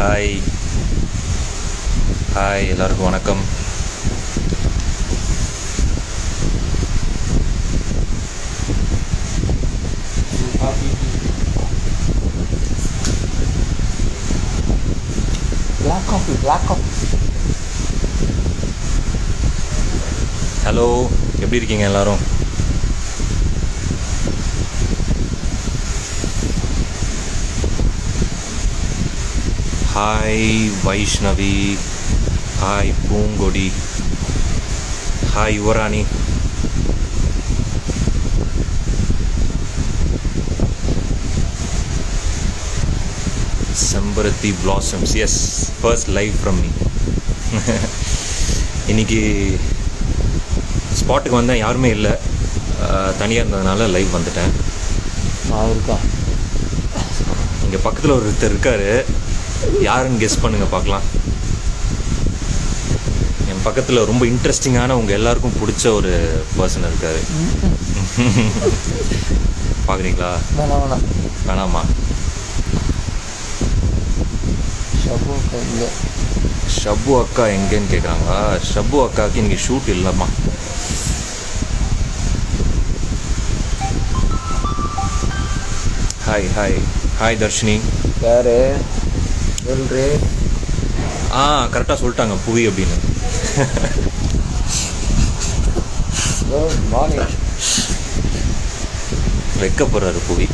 Hi hi எல்லாருக்கும் வணக்கம். Hello, எப்படி இருக்கீங்க எல்லாரும்? Hi Vaishnavi, hi Poongodi, hi Yuvarani. Sembaruthi blossoms, yes, first live from me. இன்னைக்கு ஸ்பாட்டுக்கு வந்தேன், யாருமே இல்லை, தனியாக இருந்ததுனால லைவ் வந்துட்டேன். இருக்கா இங்கே பக்கத்தில் ஒருத்தர் இருக்கார், யாருன்னு கெஸ் பண்ணுங்க பார்க்கலாம். என் பக்கத்தில் ரொம்ப இன்ட்ரெஸ்டிங்கான உங்கள் எல்லாருக்கும் பிடிச்ச ஒரு பர்சன் இருக்கார். பார்க்குறீங்களா? வேணாமா? ஷப்பு அக்கா எங்கேன்னு கேட்குறாங்களா? ஷப்பு அக்காவுக்கு இன்றைக்கி ஷூட் இல்லைம்மா. Hi hi hi Dharshini. யாரு சொல்றே? கரெக்டாக சொல்லிட்டாங்க புவி அப்படின்னு. வைக்கப்படுறாரு புவி.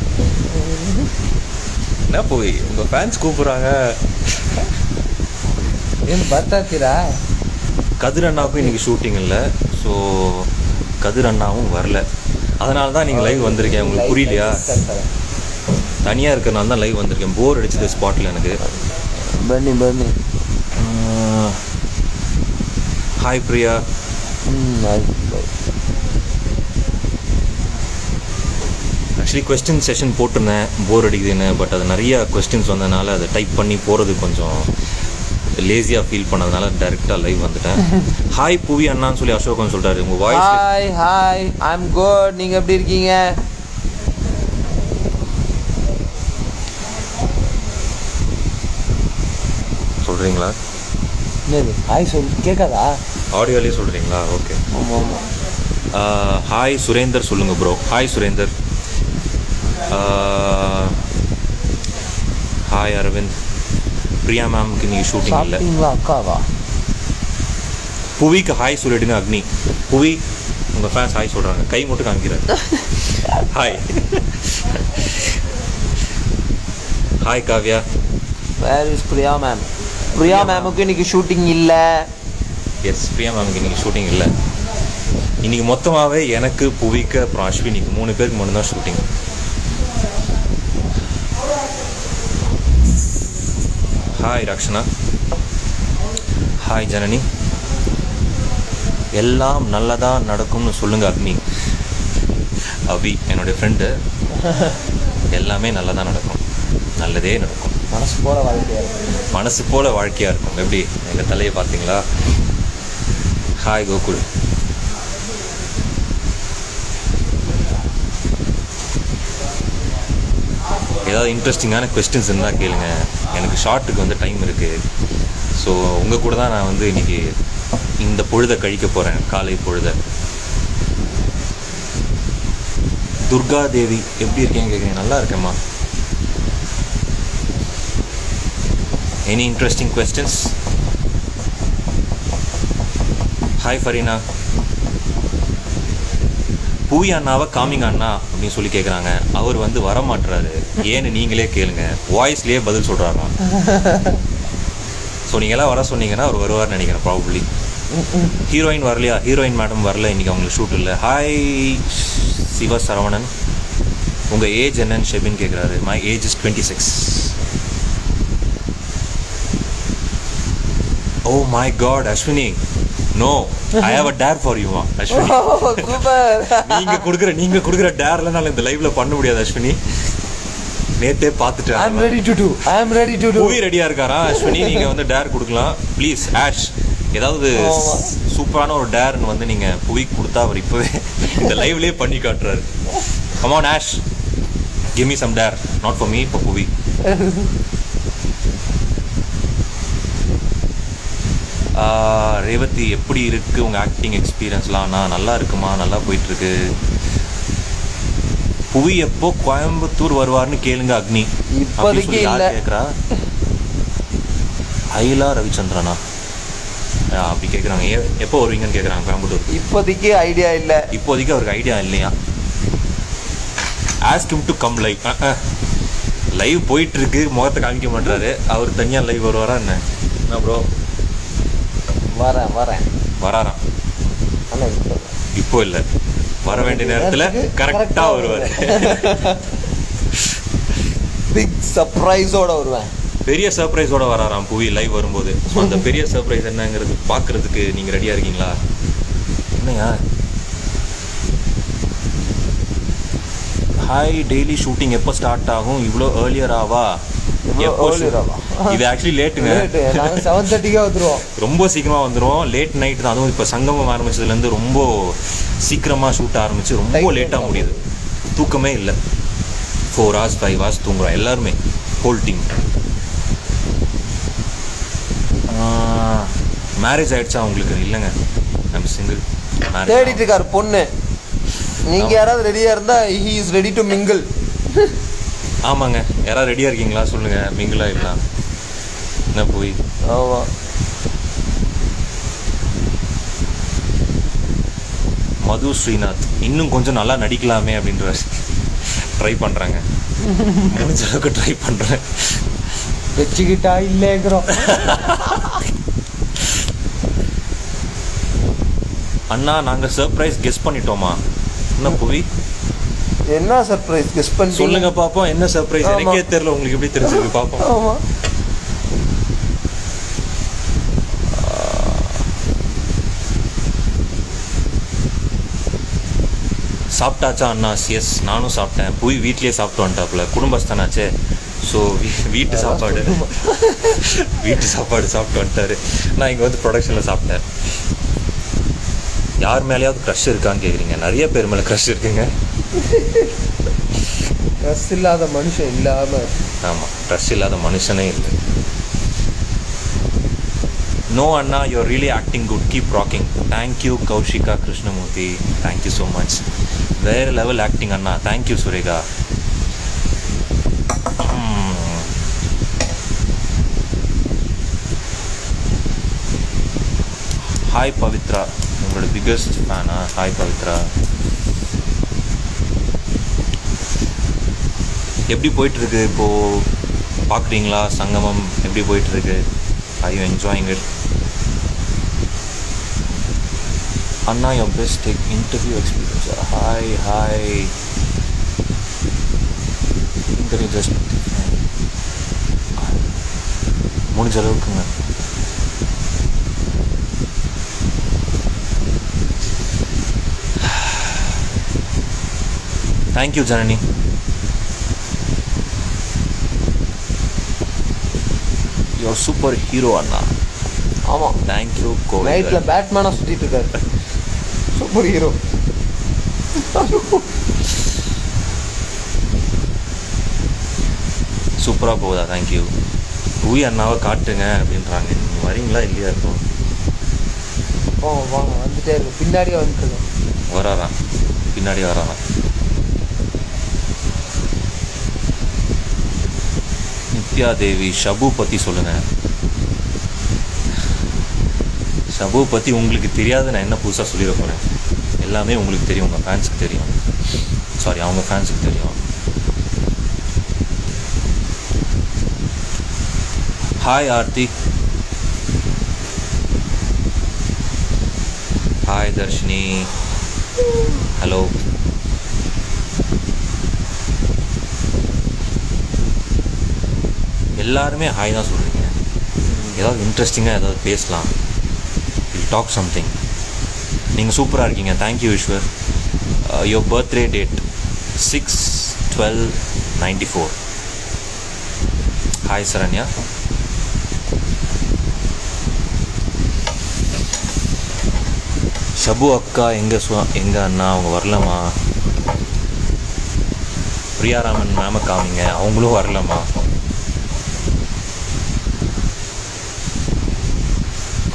என்ன புவி, உங்கள் ஃபேன்ஸ் கூப்பிட்றாங்க. ಏನು ಬರ್ತಾತೀರಾ? கதிர் அண்ணாவுக்கும் இன்றைக்கி ஷூட்டிங் இல்லை, ஸோ கதிர் அண்ணாவும் வரல. அதனால தான் நீங்கள் லைவ் வந்திருக்கேன். உங்களுக்கு புரியலையா? தனியாக இருக்கிறனால தான் லைவ் வந்திருக்கேன். போர் அடிச்சது ஸ்பாட்டில் எனக்கு. ಬನ್ನಿ ಬನ್ನಿ. Hi Priya. Actually question session போட்டிருந்தேன், போர் அடிக்குதுன்னு. பட் அது நிறைய கொஸ்டின்ஸ் வந்ததுனால அதை டைப் பண்ணி போகிறது கொஞ்சம் லேசியாக ஃபீல் பண்ணதுனால டைரெக்டாக லைவ் வந்துட்டேன். ஹாய் புவி அண்ணான்னு சொல்லி அசோகன் சொல்கிறாரு. உங்கள் voice. Hi hi, I am good. நீங்கள் எப்படி இருக்கீங்க? சொல்கிறீங்களா? என்னது ஹாய் சொல் கேட்காதா? ஆடியோலேயே சொல்கிறீங்களா? ஓகே. ஆமாம் ஆமாம். ஹாய் சுரேந்தர் சொல்லுங்கள் bro. Hi Surendar. Hi Aravind. Priya மேம்க்கு நீங்கள் ஷூட்டிங் இல்லை. அக்காவா? புவிக்கு ஹாய் சொல்லிடுங்க. அக்னி. புவி, உங்கள் ஃபேன்ஸ் ஹாய் சொல்கிறாங்க, கை மட்டும் காமிக்கிறாரு. Hi hi Kavya. Where is Priya ma'am? Priya மேமுக்கு இன்னைக்கு ஷூட்டிங் இல்லை. எஸ், பிரியா மேமுக்கு இன்றைக்கி ஷூட்டிங் இல்லை. இன்றைக்கி மொத்தமாகவே எனக்கு, புவிக்கு, அப்புறம் அஸ்வினிக்கு 3 பேருக்கு மட்டும்தான் shooting. Hi Rakshana. Hi Janani. எல்லாம் நல்லதாக நடக்கும்னு சொல்லுங்கள் அக்னி. அபி என்னுடைய ஃப்ரெண்டு. எல்லாமே நல்லதாக நடக்கும், நல்லதே நடக்கும். மனசு போல வாழ்க்கையாக இருக்கும். மனசு போல வாழ்க்கையாக இருக்கும். எப்படி எங்கள் தலையை பார்த்தீங்களா? ஹாய் கோகுல். ஏதாவது இன்ட்ரெஸ்டிங்கான கொஸ்டின்ஸ் இருந்தால் கேளுங்க. எனக்கு ஷார்ட்டுக்கு வந்து டைம் இருக்குது. ஸோ உங்கள் கூட தான் நான் வந்து இன்றைக்கி இந்த பொழுதை கழிக்க போகிறேன், காலை பொழுதை. துர்கா தேவி எப்படி இருக்கேன்னு கேட்குறீங்க. நல்லா இருக்கேம்மா. Any interesting questions? Hi Fareena. புவி அண்ணாவை காமிங்க அண்ணா அப்படின்னு சொல்லி கேட்குறாங்க. அவர் வந்து வரமாட்டுறாரு. ஏன்னு நீங்களே கேளுங்க, வாய்ஸ்லேயே பதில் சொல்கிறாராம். ஸோ நீங்களாம் வர சொன்னீங்கன்னா அவர் வருவார்னு நினைக்கிறேன் ப்ராபப்ளி. ஹீரோயின் வரலையா? ஹீரோயின் மேடம் வரல இன்றைக்கி, அவங்களுக்கு ஷூட் இல்லை. ஹாய் சிவ சரவணன். உங்கள் ஏஜ் என்னன்னு ஷெபின் கேட்குறாரு. My age is 26. Oh my god Ashwini, no, I have a dare for you. Ashwini, நீங்க கொடுக்குற டேர்ல நான் இந்த லைவ்ல பண்ண முடியாது அஸ்வினி. நேத்தே பார்த்துட்டேன். ஐ அம் ரெடி டு டு. புவி ரெடியா இருக்காரா அஸ்வினி? நீங்க வந்து டேர் கொடுக்கலாம் ப்ளீஸ். ஆஷ், ஏதாவது சூப்பரான ஒரு டேர்னு வந்து நீங்க புவிக்கு கொடுத்தா அவர் இப்பவே இந்த லைவ்லயே பண்ணி காட்டுறாரு. Come on Ash, give me some dare, not for me, for Buvi. Revathi எப்படி இருக்குது உங்கள் ஆக்டிங் எக்ஸ்பீரியன்ஸ்லாம்? அண்ணா நல்லா இருக்குமா, நல்லா போயிட்டுருக்கு. புவி எப்போ கோயம்புத்தூர் வருவார்னு கேளுங்க அக்னி. இப்போதைக்கு யார் இல்லை கேட்குறா? ஐலா ரவிச்சந்திரனா அப்படி கேட்குறாங்க. எப்போ வருவீங்கன்னு கேட்குறாங்க கோயம்புத்தூர். இப்போதைக்கு ஐடியா இல்லை. இப்போதைக்கு அவருக்கு ஐடியா இல்லையா? Ask him to come live. Live போயிட்டுருக்கு, முகத்தை காமிக்க மாட்டாரு. அவர் தனியாக லைவ் வருவாரா என்ன ப்ரோ? வரேன் வராராம். ஆனால் இப்போ இல்லை, வர வேண்டிய நேரத்தில் கரெக்டாக வருவார். பிக் சர்ப்ரைஸோட வருவேன். பெரிய சர்ப்ரைஸோட வராராம் புவி லைவ் வரும்போது. ஸோ அந்த பெரிய சர்ப்ரைஸ் என்னங்கிறது பார்க்குறதுக்கு நீங்கள் ரெடியாக இருக்கீங்களா? என்னையா ஹாய், டெய்லி ஷூட்டிங் எப்போ ஸ்டார்ட் ஆகும்? இவ்வளோ ஏர்லியராவா? இது ஆக்சுவலி லேட்டுங்க. 7:30 வந்துடுவோம். ரொம்ப சீக்கிரமாக வந்துடும். லேட் நைட் தான். அதுவும் இப்போ சங்கமம் ஆரம்பிச்சதுலேருந்து ரொம்ப சீக்கிரமாக ஷூட் ஆரம்பிச்சு ரொம்ப லேட்டாக முடியுது. தூக்கமே இல்லை. 4 hours 5 hours தூங்குறோம் எல்லாருமே, ஹோல் டீம். மேரேஜ் ஆகிடுச்சா உங்களுக்கு? இல்லைங்க, நம்ம சிங்கிள். தேடிட்டு இருக்காரு பொண்ணு. நீங்கள் யாராவது ரெடியாக இருந்தால் he is ready to mingle. ஆமாங்க, யாராவது ரெடியாக இருக்கீங்களா சொல்லுங்கள், மிங்கிளாக இல்லை என்ன போய். ஆமாம். மது ஸ்ரீநாத் இன்னும் கொஞ்சம் நல்லா நடிக்கலாமே அப்படின்ற ட்ரை பண்ணுறாங்க. முடிஞ்ச அளவுக்கு ட்ரை பண்ணுறேன். வச்சுக்கிட்டா இல்லைங்கிறோம். அண்ணா நாங்கள் சர்ப்ரைஸ் கெஸ் பண்ணிட்டோமா? என்ன புவி, என்ன சர்ப்ரைஸ் கெஸ் பண்ணி சொல்லுங்க பாப்போம். என்ன சர்ப்ரைஸ்? எனக்கே தெரியல, உங்களுக்கு எப்படி தெரிஞ்சது பாப்போம். ஆமாம். சாப்பிட்டாச்சா அண்ணா? எஸ், நானும் சாப்பிட்டேன். புவி வீட்லேயே சாப்பிட்டு வந்துட்டாப்புல, குடும்பஸ்தானாச்சே. ஸோ வீட்டு சாப்பாடு சாப்பிட்டு வந்துட்டாரு. நான் இங்கே வந்து ப்ரொடக்ஷனில் சாப்பிட்டேன். யார் மேலேயாவது க்ரஷ் இருக்கான்னு கேட்குறீங்க? நிறைய பேர் மேலே க்ரஷ் இருக்குங்க. ட்ரெஸ் இல்லாத மனுஷன் இல்லாமல். ஆமாம், ட்ரெஸ் இல்லாத மனுஷனே இல்லை. நோ அண்ணா, you're really acting good, keep rocking. Thank you Kaushika Krishnamoorthy, thank you so much. வேறு லெவல் ஆக்டிங் அண்ணா. தேங்க்யூ சுரேகா. ஹாய் பவித்ரா, உங்களோட பிக்கஸ்ட் ஃபேனா? ஹாய் பவித்ரா. எப்படி போயிட்டுருக்கு இப்போது? பார்க்குறீங்களா சங்கமம் எப்படி போயிட்டுருக்கு? Are you enjoying it? அண்ணா your best interview experience. Hi interview just முடிஞ்ச அளவுக்குங்க. Thank you Janani. Your super hero அண்ணா. ஆமாம், தேங்க்யூ கோவில். நைட்டில் பேட்மேனாக சுற்றிட்டு இருக்காரு. Super hero. சூப்பராக போகுதா? தேங்க்யூ. புவி அண்ணாவை காட்டுங்க அப்படின்றாங்க. நீங்கள் வரீங்களா இல்லையா? இருக்கும். வாங்க வந்துட்டே இருக்கு. பின்னாடியே வந்துட்டுருக்கோம். வராராம், பின்னாடி வராராம். நித்யா தேவி, ஷபு பற்றி சொல்லுங்கள். ஷபு பற்றி உங்களுக்கு தெரியாது, நான் என்ன புதுசாக சொல்லிட போகிறேன். எல்லாமே உங்களுக்கு தெரியும், உங்கள் ஃபேன்ஸுக்கு தெரியும். சாரி, அவங்க ஃபேன்ஸுக்கு தெரியும். Hi Aarthi. Hi Dharshini. Hello. எல்லாருமே ஹாய் தான் சொல்கிறீங்க. ஏதாவது இன்ட்ரெஸ்டிங்காக ஏதாவது பேசலாம். Talk something. நீங்கள் சூப்பராக இருக்கீங்க. Thank you Eswar. Your birthday date 6/12/94. Hi Saranya. Shabu அக்கா எங்கே அண்ணா அவங்க வரலாமா? பிரியாராமன் மேம காமிங்க, அவங்களும் வரலாமா?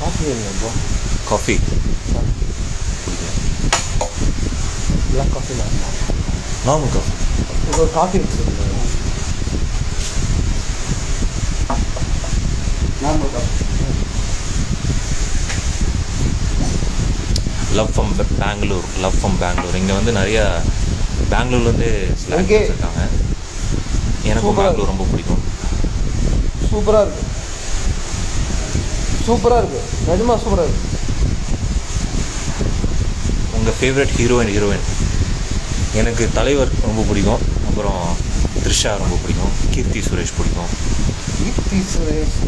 காஃபி காஃபி என்ன bro? Coffee black coffee normal coffee. இப்போ ஒரு காஃபி வச்சுருக்கேன். Normal coffee. Love from Bangalore. Love from Bangalore. இங்கே வந்து நிறையா பெங்களூர்லேருந்து Okay. இருக்காங்க. எனக்கும் Super. பெங்களூர் ரொம்ப பிடிக்கும். சூப்பராக இருக்குது. சூப்பராக இருக்குது. நிஜமாக சூப்பராக இருக்குது. உங்கள் ஃபேவரட் ஹீரோ அண்ட் ஹீரோயின்? எனக்கு தலைவர் ரொம்ப பிடிக்கும். அப்புறம் த்ரிஷா ரொம்ப பிடிக்கும். கீர்த்தி சுரேஷ் பிடிக்கும். Keerthy Suresh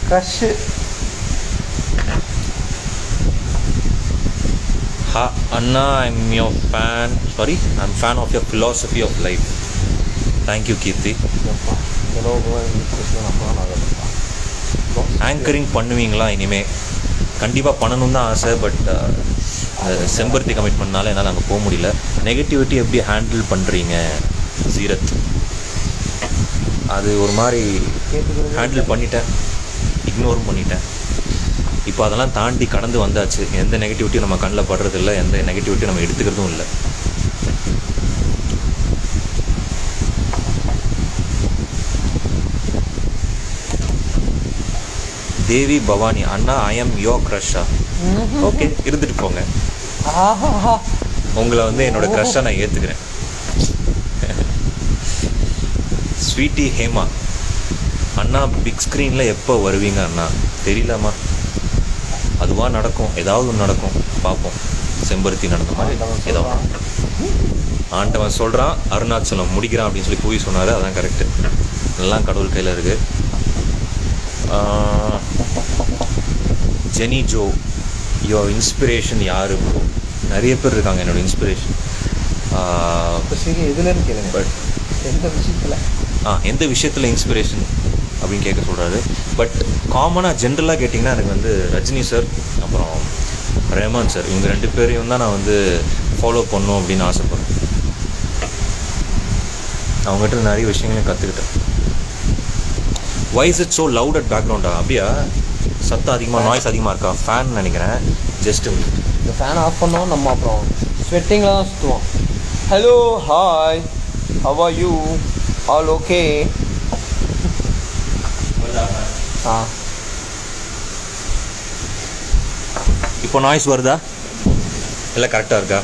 crush. Ha, Anna, I'm your fan. Sorry, I'm fan of your philosophy of life. Thank you, Kirti. Anchoring பண்ணுவீங்களா இனிமே? கண்டிப்பாக பண்ணணும் தான் ஆசை. பட் செம்பருத்தி கமிட்மெண்ட்னால என்னால் அங்கே போக முடியல. நெகட்டிவிட்டி எப்படி ஹேண்டில் பண்ணுறீங்க ஜீரத்? அது ஒரு மாதிரி ஹேண்டில் பண்ணிட்டேன், இக்னோரும் பண்ணிட்டேன். இப்போ அதெல்லாம் தாண்டி கடந்து வந்தாச்சு. எந்த நெகட்டிவிட்டியும் நம்ம கண்ணில் படுறதில்லை, எந்த நெகட்டிவிட்டியும் நம்ம எடுத்துக்கிறதும் இல்லை. தேவி பவானி, அண்ணா ஐ எம் யோர் க்ரஷ்ஷா? ஓகே, இருந்துட்டு போங்க. உங்களை வந்து என்னோட க்ரஷ்ஷாக நான் ஏற்றுக்கிறேன். ஸ்வீட்டி ஹேமா, அண்ணா பிக் ஸ்க்ரீனில் எப்போ வருவீங்க அண்ணா? தெரியலம்மா, அதுவாக நடக்கும், ஏதாவது ஒன்று நடக்கும், பார்ப்போம். செம்பருத்தி நடந்த மாதிரி ஏதோ ஆண்டவன் சொல்கிறான், அருணாச்சலம் முடிக்கிறான் அப்படின்னு சொல்லி போய் சொன்னார். அதான் கரெக்டு. எல்லாம் கடவுள் கையில் இருக்குது. ஜெனி ஜோ, யோர் இன்ஸ்பிரேஷன் யார் ப்ரோ? நிறைய பேர் இருக்காங்க என்னோடய இன்ஸ்பிரேஷன். இதுலன்னு கேளுங்க. பட் எந்த விஷயத்தில் இன்ஸ்பிரேஷன் அப்படின்னு கேட்க சொல்கிறாரு. பட் காமனாக ஜென்ரலாக கேட்டிங்கன்னா எனக்கு வந்து ரஜினி சார், அப்புறம் ரஹ்மான் சார், இவங்க 2 பேரையும் தான் நான் வந்து ஃபாலோ பண்ணணும் அப்படின்னு ஆசைப்பட்றேன். அவங்ககிட்ட நிறைய விஷயங்களையும் கற்றுக்கிட்டேன். Voice it so loud at பேக்ரவுண்டா? அப்படியா? சத்தம் அதிகமாக, நாய்ஸ் அதிகமாக இருக்கா? ஃபேன் நினைக்கிறேன். ஜஸ்ட்டு இந்த ஃபேன் ஆஃப் பண்ணோம் நம்ம, அப்புறம் ஸ்வெட்டிங்கில் தான் சுற்றுவோம். Hello, hi, how are you? All okay? இப்போ நாய்ஸ் வருதா? இல்லை கரெக்டாக இருக்கா?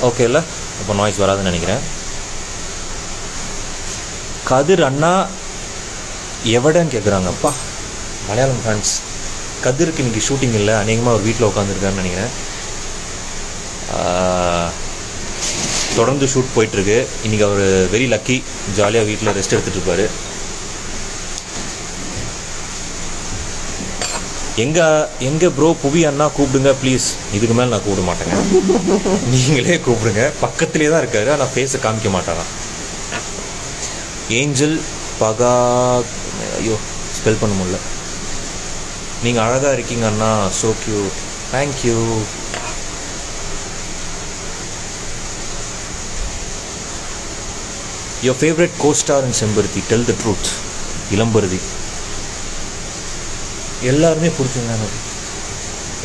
ஓகே இல்லை, இப்போ நாய்ஸ் வராதுன்னு நினைக்கிறேன். கதிர் அண்ணா எவடன்னு கேட்குறாங்கப்பா. மலையாளம் ஃபேன்ஸ். கதிருக்கு இன்றைக்கி ஷூட்டிங் இல்லை, அநேகமாக ஒரு வீட்டில் உட்காந்துருக்காருன்னு நினைக்கிறேன். தொடர்ந்து ஷூட் போயிட்டுருக்கு. இன்றைக்கி அவர் வெரி லக்கி, ஜாலியாக வீட்டில் ரெஸ்ட் எடுத்துகிட்டு இருப்பார். எங்கே ப்ரோ புவி அண்ணா கூப்பிடுங்க ப்ளீஸ். இதுக்கு மேலே நான் கூப்பிட மாட்டேங்க, நீங்களே கூப்பிடுங்க. பக்கத்துலேயே தான் இருக்காரு, ஆனால் ஃபேஸை காமிக்க மாட்டாராம். ஏஞ்சல் பகா, ஐயோ ஸ்பெல் பண்ண முடியல. நீங்கள் அழகாக இருக்கீங்க அண்ணா, so cute, thank you. Your favourite costar in Sembaruthi? Tell the truth. Ilamparithi. எல்லாருமே பிடிக்குங்க எனக்கு.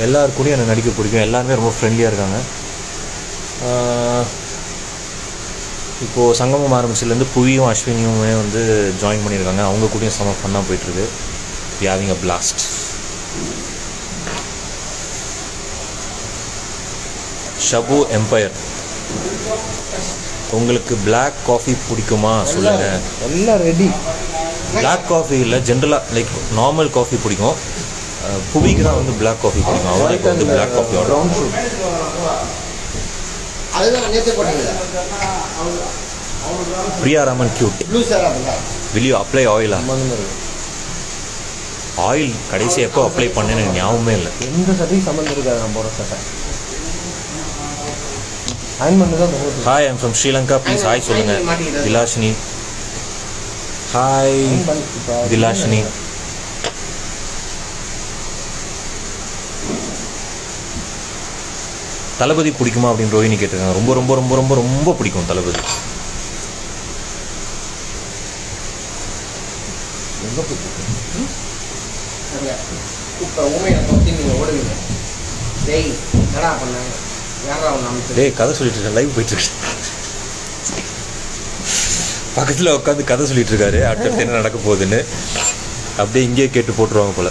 எல்லாருக்கூடையும் எனக்கு நடிக்க பிடிக்கும். எல்லாருமே ரொம்ப ஃப்ரெண்ட்லியாக இருக்காங்க. இப்போது சங்கமம் ஆரம்பிச்சதுலேருந்து புவியும் அஸ்வினியுமே வந்து ஜாயின் பண்ணியிருக்காங்க. அவங்க கூடயும் செம ஃபன்னாக போயிட்டுருக்கு. Having a blast. Shabu empire, உங்களுக்கு பிளாக் காஃபி பிடிக்குமா சொல்லுங்கள். எல்லாம் ரெடி. பிளாக் காஃபி இல்லை, ஜென்ரலாக லைக் நார்மல் காஃபி பிடிக்கும். புவிக்கு தான் வந்து பிளாக் காஃபி பிடிக்கும். அவருக்கு வந்து black coffee order. Priya Raman cute. Will you apply ஆயிலா? ஆயில் கடைசி எப்போ அப்ளை பண்ணேன்னு எனக்கு ஞாபகமே இல்லை. எந்த சட்டையும் சம்மந்தம் இருக்காது நான் போகிற சட்டை. அயன் பண்ணி தான் போகுது. Hi, I'm from Sri Lanka, please hi சொல்லுங்கள். திலாஷினி, ஹாய் திலாஷினி. தளபதி பிடிக்குமா அப்படின்னு ரோஹினி கேட்டிருக்காங்க. ரொம்ப ரொம்ப ரொம்ப ரொம்ப ரொம்ப பிடிக்கும் தளபதி. எங்கே போயிட்டு இப்போ ஊமையை நோக்கி நீங்கள் ஓடுவீங்க. டேய் என்னடா பண்ணாங்க யாரா ஒன்று டேய் கதை சொல்லிட்டு இருக்கேன், லைவ் போயிட்டு இருக்கேன். பக்கத்தில் உட்காந்து கதை சொல்லிட்டு இருக்காரு, அடுத்தடுத்து என்ன நடக்க போகுதுன்னு. அப்படியே இங்கேயே கேட்டு போட்டுருவாங்க போல.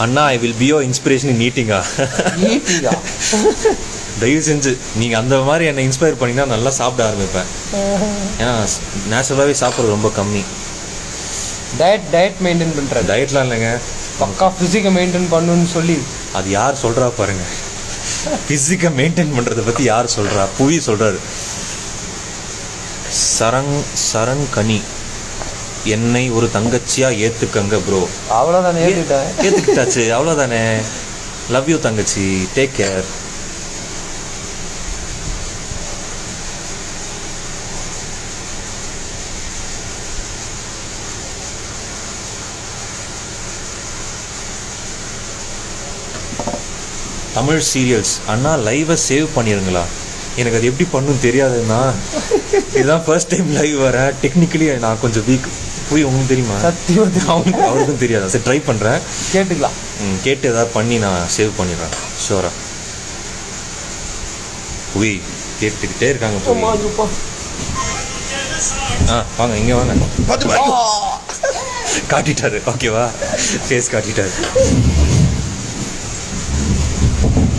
அண்ணா I will be your inspiration in ஈட்டிங்கா. தயவு செஞ்சு நீங்கள் அந்த மாதிரி என்னை இன்ஸ்பயர் பண்ணிங்கன்னா நல்லா சாப்பிட ஆரம்பிப்பேன். ஏன்னா நேச்சுரலாகவே சாப்பிட்றது ரொம்ப கம்மி. டயட் மெயின்டைன் பண்ணுறேன். டயட்லாம் இல்லைங்க, பக்கா ஃபிசிக்கை மெயின்டைன் பண்ணணும்னு சொல்லி. அது யார் சொல்கிறா பாருங்க. ஃபிசிக்கை மெயின்டைன் பண்ணுறதை பற்றி யார் சொல்கிறா? புவி சொல்கிறாரு. சரண் கனி என்னை ஒரு தங்கச்சியா ஏத்துக்கங்க ப்ரோ. அவ்வளோதானே, ஏத்துக்கிட்டாச்சு, அவ்வளோதானே. லவ் யூ தங்கச்சி, டேக் கேர். தமிழ் சீரியல்ஸ் அண்ணா லைவை சேவ் பண்ணிடுங்களா? எனக்கு அது எப்படி பண்ணணும் தெரியாதுண்ணா. இதுதான் ஃபர்ஸ்ட் டைம் லைவ் வரேன். டெக்னிக்கலி நான் கொஞ்சம் வீக். போய் உங்களுக்கு தெரியுமா? அவருக்கும் தெரியாதா? சரி ட்ரை பண்ணுறேன், கேட்டுக்கலாம். கேட்டு ஏதாவது பண்ணி நான் சேவ் பண்ணிடுறேன் ஷோரா. போய் கேட்டுக்கிட்டே இருக்காங்க. வாங்க இங்கே வாங்க. காட்டிட்டாரு, ஓகேவா? ஃபேஸ் காட்டிட்டாரு.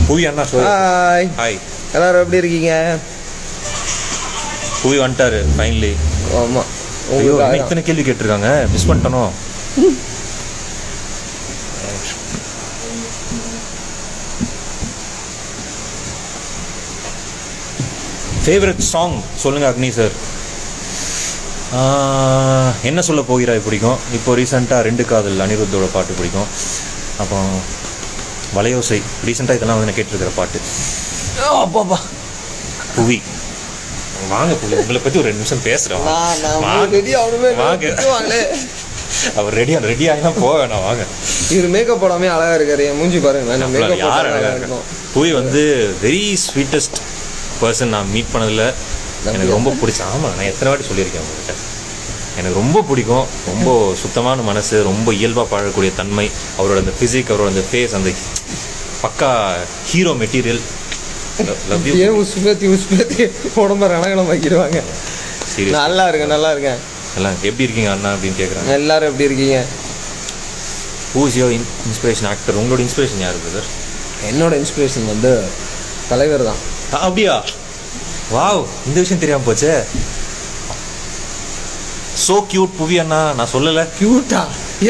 புவி அண்ணா சொல்லு. ஹாய் ஹாய், எல்லாரும் எப்படி இருக்கீங்க? புவி வந்துட்டாரு ஃபைனலி. ஆமாம், ஐயோ இத்தனை கேள்வி கேட்டிருக்காங்க, மிஸ் பண்ணிட்டனோ. ஃபேவரட் சாங் சொல்லுங்கள் அக்னி சார். என்ன சொல்ல போகிறாய் பிடிக்கும். இப்போ ரீசெண்டாக 2 காதல் அனிருத்தோட பாட்டு பிடிக்கும். அப்புறம் வளையோசை ரீசெண்டாக இதெல்லாம் வந்து நான் கேட்டிருக்கிற பாட்டு. அப்பாப்பா புவி வாங்க, புவி உங்களை பற்றி ஒரு 2 நிமிஷம் பேசுகிறோம். அவர் ரெடி ஆகினா போக வேணாம், வாங்க. இவர் மேக்கப் போடாமே அழகாக இருக்காரு. என் மூஞ்சி பாருங்க. யார் அழகாக இருக்கும்? புவி வந்து வெரி ஸ்வீட்டஸ்ட் பர்சன் நான் மீட் பண்ணதில். எனக்கு ரொம்ப பிடிச்ச. ஆமாம், நான் எத்தனை வாட்டி சொல்லியிருக்கேன் உங்கள்கிட்ட. எனக்கு ரொம்ப பிடிக்கும். ரொம்ப சுத்தமான மனசு, ரொம்ப இயல்பாக பழகக்கூடிய தன்மை. அவரோட அந்த ஃபிசிக், அவரோட அந்த ஃபேஸ், அந்த பக்கா ஹீரோ மெட்டீரியல். Love you. உஸ்பேத்தி உடம்ப ரணகலம் வைக்கிடுவாங்க. நல்லா இருக்கேன். எல்லாம் எப்படி இருக்கீங்க அண்ணா அப்படின்னு கேட்குறாங்க. எல்லாரும் எப்படி இருக்கீங்க? Who is your inspiration actor? உங்களோட இன்ஸ்பிரேஷன் யார் சார்? என்னோட இன்ஸ்பிரேஷன் வந்து தலைவர் தான். அப்படியா? வாவ், இந்த விஷயம் தெரியாமல் போச்சே. ஸோ கியூட் புவி அண்ணா. நான் சொல்லலை. கியூட்டா?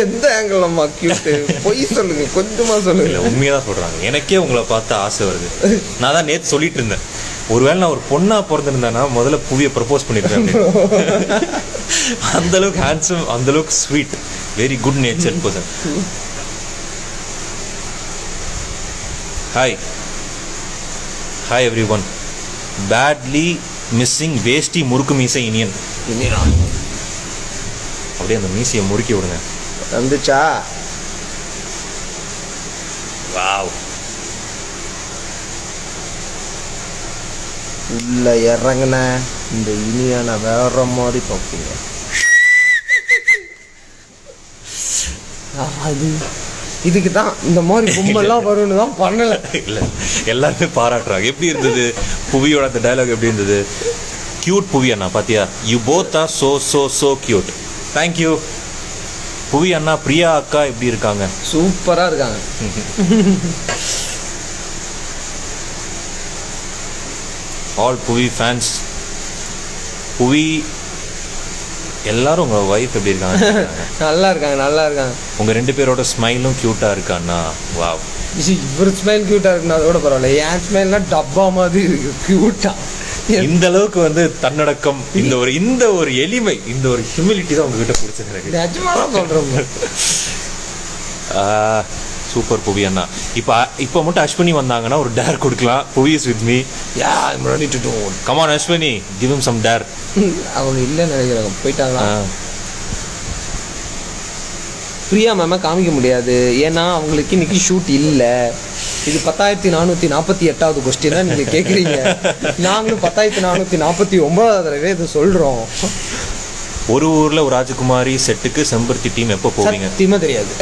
எந்த ஆங்கிள் அம்மா கியூட்டு? பொய் சொல்லுங்க, கொஞ்சமாக சொல்லுங்க. இல்லை, உண்மையாக தான் சொல்கிறாங்க. எனக்கே உங்களை பார்த்து ஆசை வருது. நான் தான் நேற்று சொல்லிட்டு இருந்தேன், ஒருவேளை நான் ஒரு பொண்ணாக பிறந்திருந்தேன்னா முதல்ல புவியை ப்ரப்போஸ் பண்ணியிருக்கேன். அந்தளவுக்கு ஹேண்ட்ஸம், அந்தளவுக்கு sweet, very good nature person. Hi everyone. Badly missing veshti முறுக்கு மீசை இனியன். அப்படியே அந்த மீசையை முறுக்கி விடுங்க. வந்துச்சா? வாவ். உள்ள இறங்குன இந்த இனியான வேற மாதிரி பார்ப்பீங்க. அது இதுக்கு தான் இந்த மாதிரி பொம்மைலாம் வரும்னு தான் பண்ணலை. இல்லை, எல்லாருமே பாராட்டுறாங்க. எப்படி இருந்தது புவியோட அந்த டயலாக்? எப்படி இருந்தது? கியூட் புவி அண்ணா, பாத்தியா? You both are so so so cute. Thank you புவி அண்ணா. பிரியா அக்கா எப்படி இருக்காங்க? சூப்பராக இருக்காங்க. ஆல் புவி ஃபேன்ஸ். புவி எல்லாரும் உங்கள் ஒய்ஃப் எப்படி இருக்காங்க? நல்லா இருக்காங்க. உங்கள் 2 பேரோட ஸ்மைலும் க்யூட்டாக இருக்காண்ணா. வாவ். இவர் ஸ்மைல் க்யூட்டாக இருக்குன்னா அதோட பரவாயில்ல. என் ஸ்மைல்னால் டப்பா மாதிரி இருக்கு க்யூட்டாக. இந்த அளவுக்கு வந்து தன்னடக்கம், இந்த ஒரு எளிமை, இந்த ஒரு ஹியூமிலிட்டி தான் உங்ககிட்ட பிடிச்சது. நிஜமாக சொல்கிறேன். சூப்பர் புவி அண்ணா. இப்போ மட்டும் அஸ்வினி வந்தாங்கன்னா ஒரு டேர் கொடுக்கலாம். Bhuvi is with me. Ya, I'm ready to do. Come on Ashwini, give him some dare. அவங்க இல்லைன்னு நினைக்கிறாங்க, போயிட்டாங்களா? பிரியா மேமை காமிக்க முடியாது, ஏன்னா அவங்களுக்கு இன்னைக்கு ஷூட் இல்லை. இது 10,448வது கொஸ்டின் தான் நீங்கள் கேட்குறீங்க. நாங்களும் 10,449வது தடவை இதை சொல்கிறோம். ஒரு ஊரில் ஒரு ராஜகுமாரி செட்டுக்கு செம்பருத்தி டீம் எப்போ போவீங்க? சத்தியமாக தெரியாது.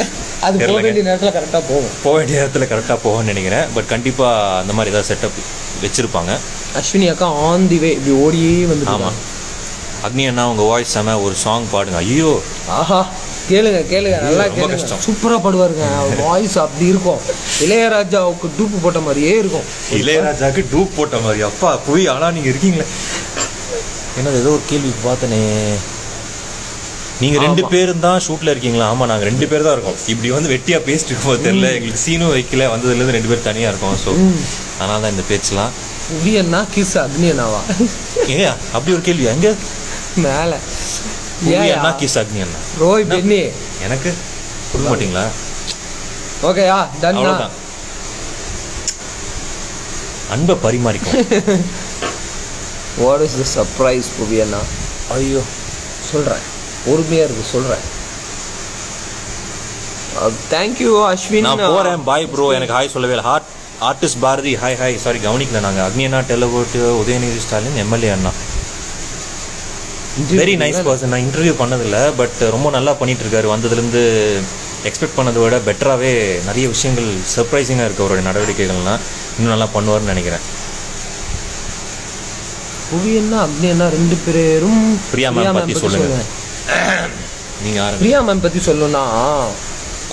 அது போக வேண்டிய நேரத்தில் கரெக்டாக போக வேண்டிய நேரத்தில் கரெக்டாக போவேன்னு நினைக்கிறேன். பட் கண்டிப்பாக அந்த மாதிரி ஏதாவது செட்டப் வச்சுருப்பாங்க. அஸ்வினி அக்கா ஆன் தி வே இப்படி ஓடியே வந்து. ஆமாம். அக்னி அண்ணா உங்கள் வாய்ஸ் செம, ஒரு சாங் பாடுங்க. ஐயோ ஆஹா, கேளுங்க நல்லா கேளுங்க. சூப்பராக பாடுவாருங்க. அவர் வாய்ஸ் அப்படி இருக்கும். இளையராஜாவுக்கு டூப்பு போட்ட மாதிரியே இருக்கும். இளையராஜாவுக்கு டூப் போட்ட மாதிரி. அப்பா போய் ஆனால் நீங்கள் இருக்கீங்களே. என்னது ஏதோ ஒரு கேள்வி பார்த்தனே. நீங்கள் 2 பேரும் தான் ஷூட்டில் இருக்கீங்களா? ஆமாம், நாங்கள் 2 பேர் தான் இருக்கோம். இப்படி வந்து வெட்டியாக பேசிட்டு இருக்கும்போது தெரியல, எங்களுக்கு சீனும் வைக்கல, வந்ததுலேருந்து 2 பேர் தனியாக இருக்கோம். ஸோ அதனால தான் இந்த பேச்செலாம். புவி அண்ணா கிஸ் அக்னி அண்ணாவா? ஏன் அப்படி ஒரு கேள்வி? எங்கே மேலே அண்ணா கிஸ் அக்னி அண்ணா ரோய் பெண்ணி எனக்கு கொடுக்க மாட்டீங்களா? ஓகேயா, டன். அவ்வளோதான், அன்பை பரிமாறிக்கும். வாட் இஸ் தி சர்ப்ரைஸ் புவி அண்ணா? ஐயோ சொல்கிறேன், பொறுமையாக இருக்கு சொல்கிறேன். தேங்க்யூ அஸ்வின். நான் போகிறேன், பாய் ப்ரோ. எனக்கு ஹாய் சொல்லவே இல்லை. Artist Bharathi hi. சாரி கவனிக்கல. நாங்கள் அக்னி அண்ணா, டெலவோட்டு, உதயநிதி ஸ்டாலின், எம்எல்ஏ அண்ணா. Very nice person. நான் இன்டர்வியூ பண்ணதில்லை, பட் ரொம்ப நல்லா பண்ணிகிட்டு இருக்காரு. வந்ததுலேருந்து எக்ஸ்பெக்ட் பண்ணதை விட பெட்டராகவே நிறைய விஷயங்கள் சர்ப்ரைசிங்காக இருக்குது அவருடைய நடவடிக்கைகள்லாம். இன்னும் நல்லா பண்ணுவார்னு நினைக்கிறேன். புவி அண்ணா அக்னி அண்ணா 2 பேரும் பிரியா மேம் பற்றி சொல்லுங்கள். நீங்கள் பிரியா மேம் பற்றி சொல்லணும்னா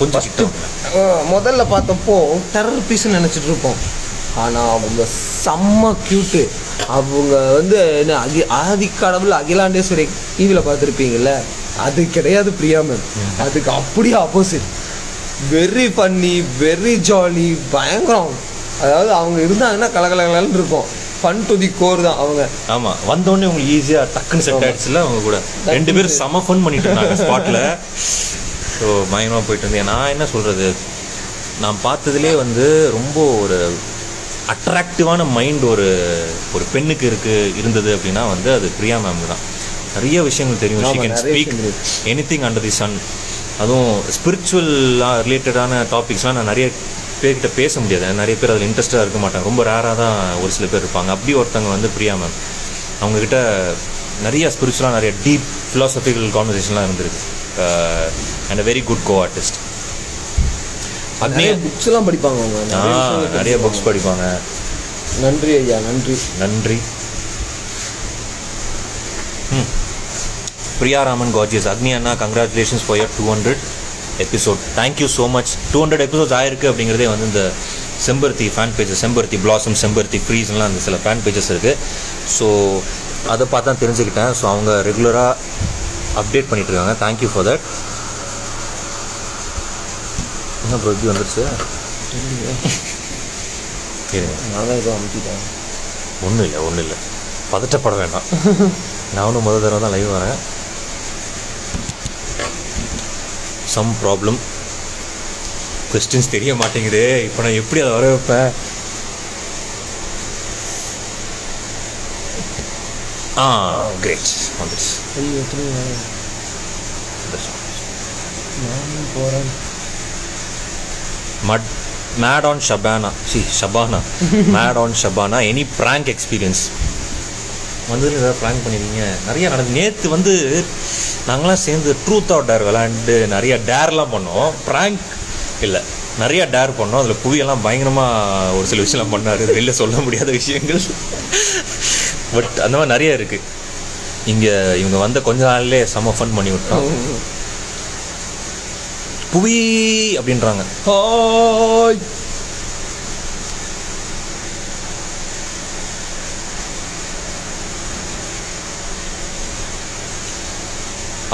கொஞ்சம் முதல்ல பார்த்தப்போ டெரர் பீஸ்ன்னு நினச்சிட்டு இருப்போம். ஆனால் அவங்க செம்ம க்யூட்டு. அவங்க வந்து என்ன ஆதிக்கடவுள் அகிலாண்டேஸ்வரி டிவியில் பார்த்துருப்பீங்கள்ல, அது கிடையாது பிரியா மேம். அதுக்கு அப்படியே opposite. Very funny, very jolly, பயங்கரம். அதாவது அவங்க இருந்தாங்கன்னா கலகலகலன்னு இருக்கும். ஃபன் டு தி கோர் தான் அவங்க. ஆமாம், வந்தோடனே உங்களுக்கு ஈஸியாக டக்குன்னு செட் ஆகிடுச்சுல. அவங்க கூட 2 பேரும் செம்ம ஃபன் பண்ணிட்டு இருந்தாங்க ஸ்பாட்டில். ஸோ பயங்கரமாக போயிட்டு இருந்தேன். நான் என்ன சொல்கிறது, நான் பார்த்ததுலேயே வந்து ரொம்ப ஒரு அட்ராக்டிவான மைண்ட் ஒரு பெண்ணுக்கு இருந்தது அப்படின்னா வந்து அது பிரியா மேம் தான். நிறைய விஷயங்கள் தெரியும். She can speak anything under the sun. அதுவும் ஸ்பிரிச்சுவலாக ரிலேட்டடான டாபிக்ஸ்லாம் நான் நிறைய பேர்கிட்ட பேச முடியாது. நிறைய பேர் அதில் இன்ட்ரெஸ்ட்டாக இருக்க மாட்டாங்க. ரொம்ப ரேராக தான் ஒரு சில பேர் இருப்பாங்க. அப்படி ஒருத்தவங்க வந்து பிரியா மேம். அவங்கக்கிட்ட நிறைய ஸ்பிரிச்சுவலாக நிறைய டீப் ஃபிலாசபிக்கல் கான்வர்சேஷன்லாம் இருந்திருக்கு. And a very good co artist. நிறைய புக்ஸ்லாம் படிப்பாங்க அவங்க. நிறைய புக்ஸ் படிப்பாங்க. நன்றி ஐயா, நன்றி. பிரியா ராமன் கார்ஜியஸ். அக்னி அண்ணா congratulations for your 200 episode. Thank you so much. 200 episodes ஆயிருக்கு அப்படிங்கிறதே வந்து இந்த செம்பருத்தி ஃபேன் பேஜஸ், செம்பருத்தி பிளாசம், செம்பருத்தி ஃப்ரீஸ்லாம் அந்த சில ஃபேன் பேஜஸ் இருக்குது. ஸோ அதை பார்த்து தான் தெரிஞ்சுக்கிட்டேன். ஸோ அவங்க ரெகுலராக அப்டேட் பண்ணிகிட்டு இருக்காங்க. Thank you for that. என்ன ப்ரோ இப்படி வந்துருச்சு? நான் தான் ஏதோ அமுத்திட்டேன். ஒன்றும் இல்லை, பதட்டப்பட வேண்டாம். நானும் முதல் தடவை தான் லைவ் வரேன். சம் ப்ராப்ளம், கொஸ்டின்ஸ் தெரிய மாட்டேங்குது. இப்போ நான் எப்படி அதை வர வைப்பேன்? கிரேட் வந்துடுச்சு. போகிறேன். Mad on Shabana. Mad on Shabana. Any prank experience? வந்து ஏதாவது ப்ராங்க் பண்ணியிருக்கீங்க? நிறையா நடந்து. நேற்று வந்து நாங்களாம் சேர்ந்து ட்ரூத் ஆர் டேர் விளாண்டு நிறையா டேர்லாம் பண்ணோம். ப்ராங்க் இல்லை, நிறையா டேர் பண்ணோம். அதில் புவியெல்லாம் பயங்கரமாக ஒரு சில விஷயம்லாம் பண்ணார். வெளில சொல்ல முடியாத விஷயங்கள். பட் அந்த மாதிரி நிறைய இருக்குது. இங்கே இவங்க வந்த கொஞ்ச நாள்லேயே செம்ம ஃபன் பண்ணி விட்டோம். புவி அப்படின்றாங்க. ஹாய்.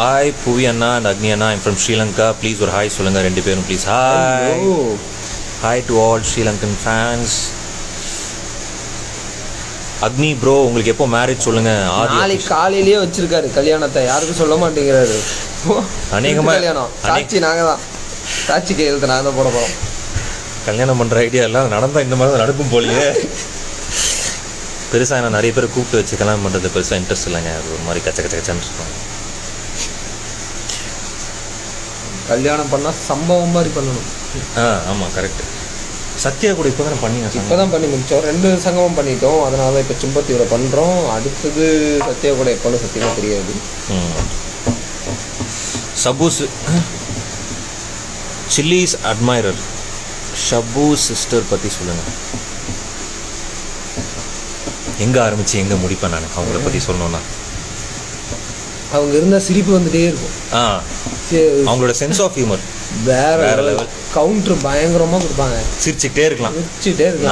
ஹாய் புவி அண்ணா அண்ட் அக்னி அண்ணா. I'm from Sri Lanka. ப்ளீஸ் ஒரு ஹாய் சொல்லுங்கள் 2 பேரும் please. Hi to all Sri Lankan fans. Agni bro உங்களுக்கு எப்போ மேரேஜ் சொல்லுங்கள். நாளைக்கு காலையிலேயே வச்சிருக்காரு கல்யாணத்தை. யாருக்கும் சொல்ல மாட்டேங்கிறாரு. அநேகமாக கல்யாணம் சாட்சி நாங்கள் தான். சாட்சி கையெழுத்து நாங்கள் தான் போட போகிறோம். கல்யாணம் பண்ணுற ஐடியா எல்லாம் நடந்தால் இந்த மாதிரி தான் நடக்கும் போலியே. பெருசாக நான் நிறைய பேர் கூப்பிட்டு வச்சு கல்யாணம் பண்ணுறது பெருசாக இன்ட்ரெஸ்ட் இல்லைங்க. அது ஒரு மாதிரி கச்ச கச்சன்னு இருக்கும். கல்யாணம் பண்ணால் சம்பவம் மாதிரி பண்ணணும். ஆமாம் கரெக்டு. சத்யா கூட இப்போ தானே பண்ணீங்க இப்போ தான் பண்ணி முடித்தோம், 2 சங்கமம் பண்ணிட்டோம். அதனால தான் இப்போ சிம்பத்தியூரில் பண்ணுறோம். அடுத்தது சத்யா கூட எப்போன்னு சத்தியமாக தெரியாது. சபூஸ் சில்லிஸ் அட்மைரர் ஷபு சிஸ்டர் பற்றி சொல்லுங்கள். எங்கே ஆரம்பித்து எங்கே முடிப்பேன் நான் அவங்கள பற்றி சொல்லணுன்னா? அவங்க இருந்தால் சிரிப்பு வந்துட்டே இருக்கும். அவங்களோட சென்ஸ் ஆஃப் ஹியூமர் வேற லெவல். கவுண்டர் பயங்கரமாக கொடுப்பாங்க, சிரிச்சுக்கிட்டே இருக்கலாம்.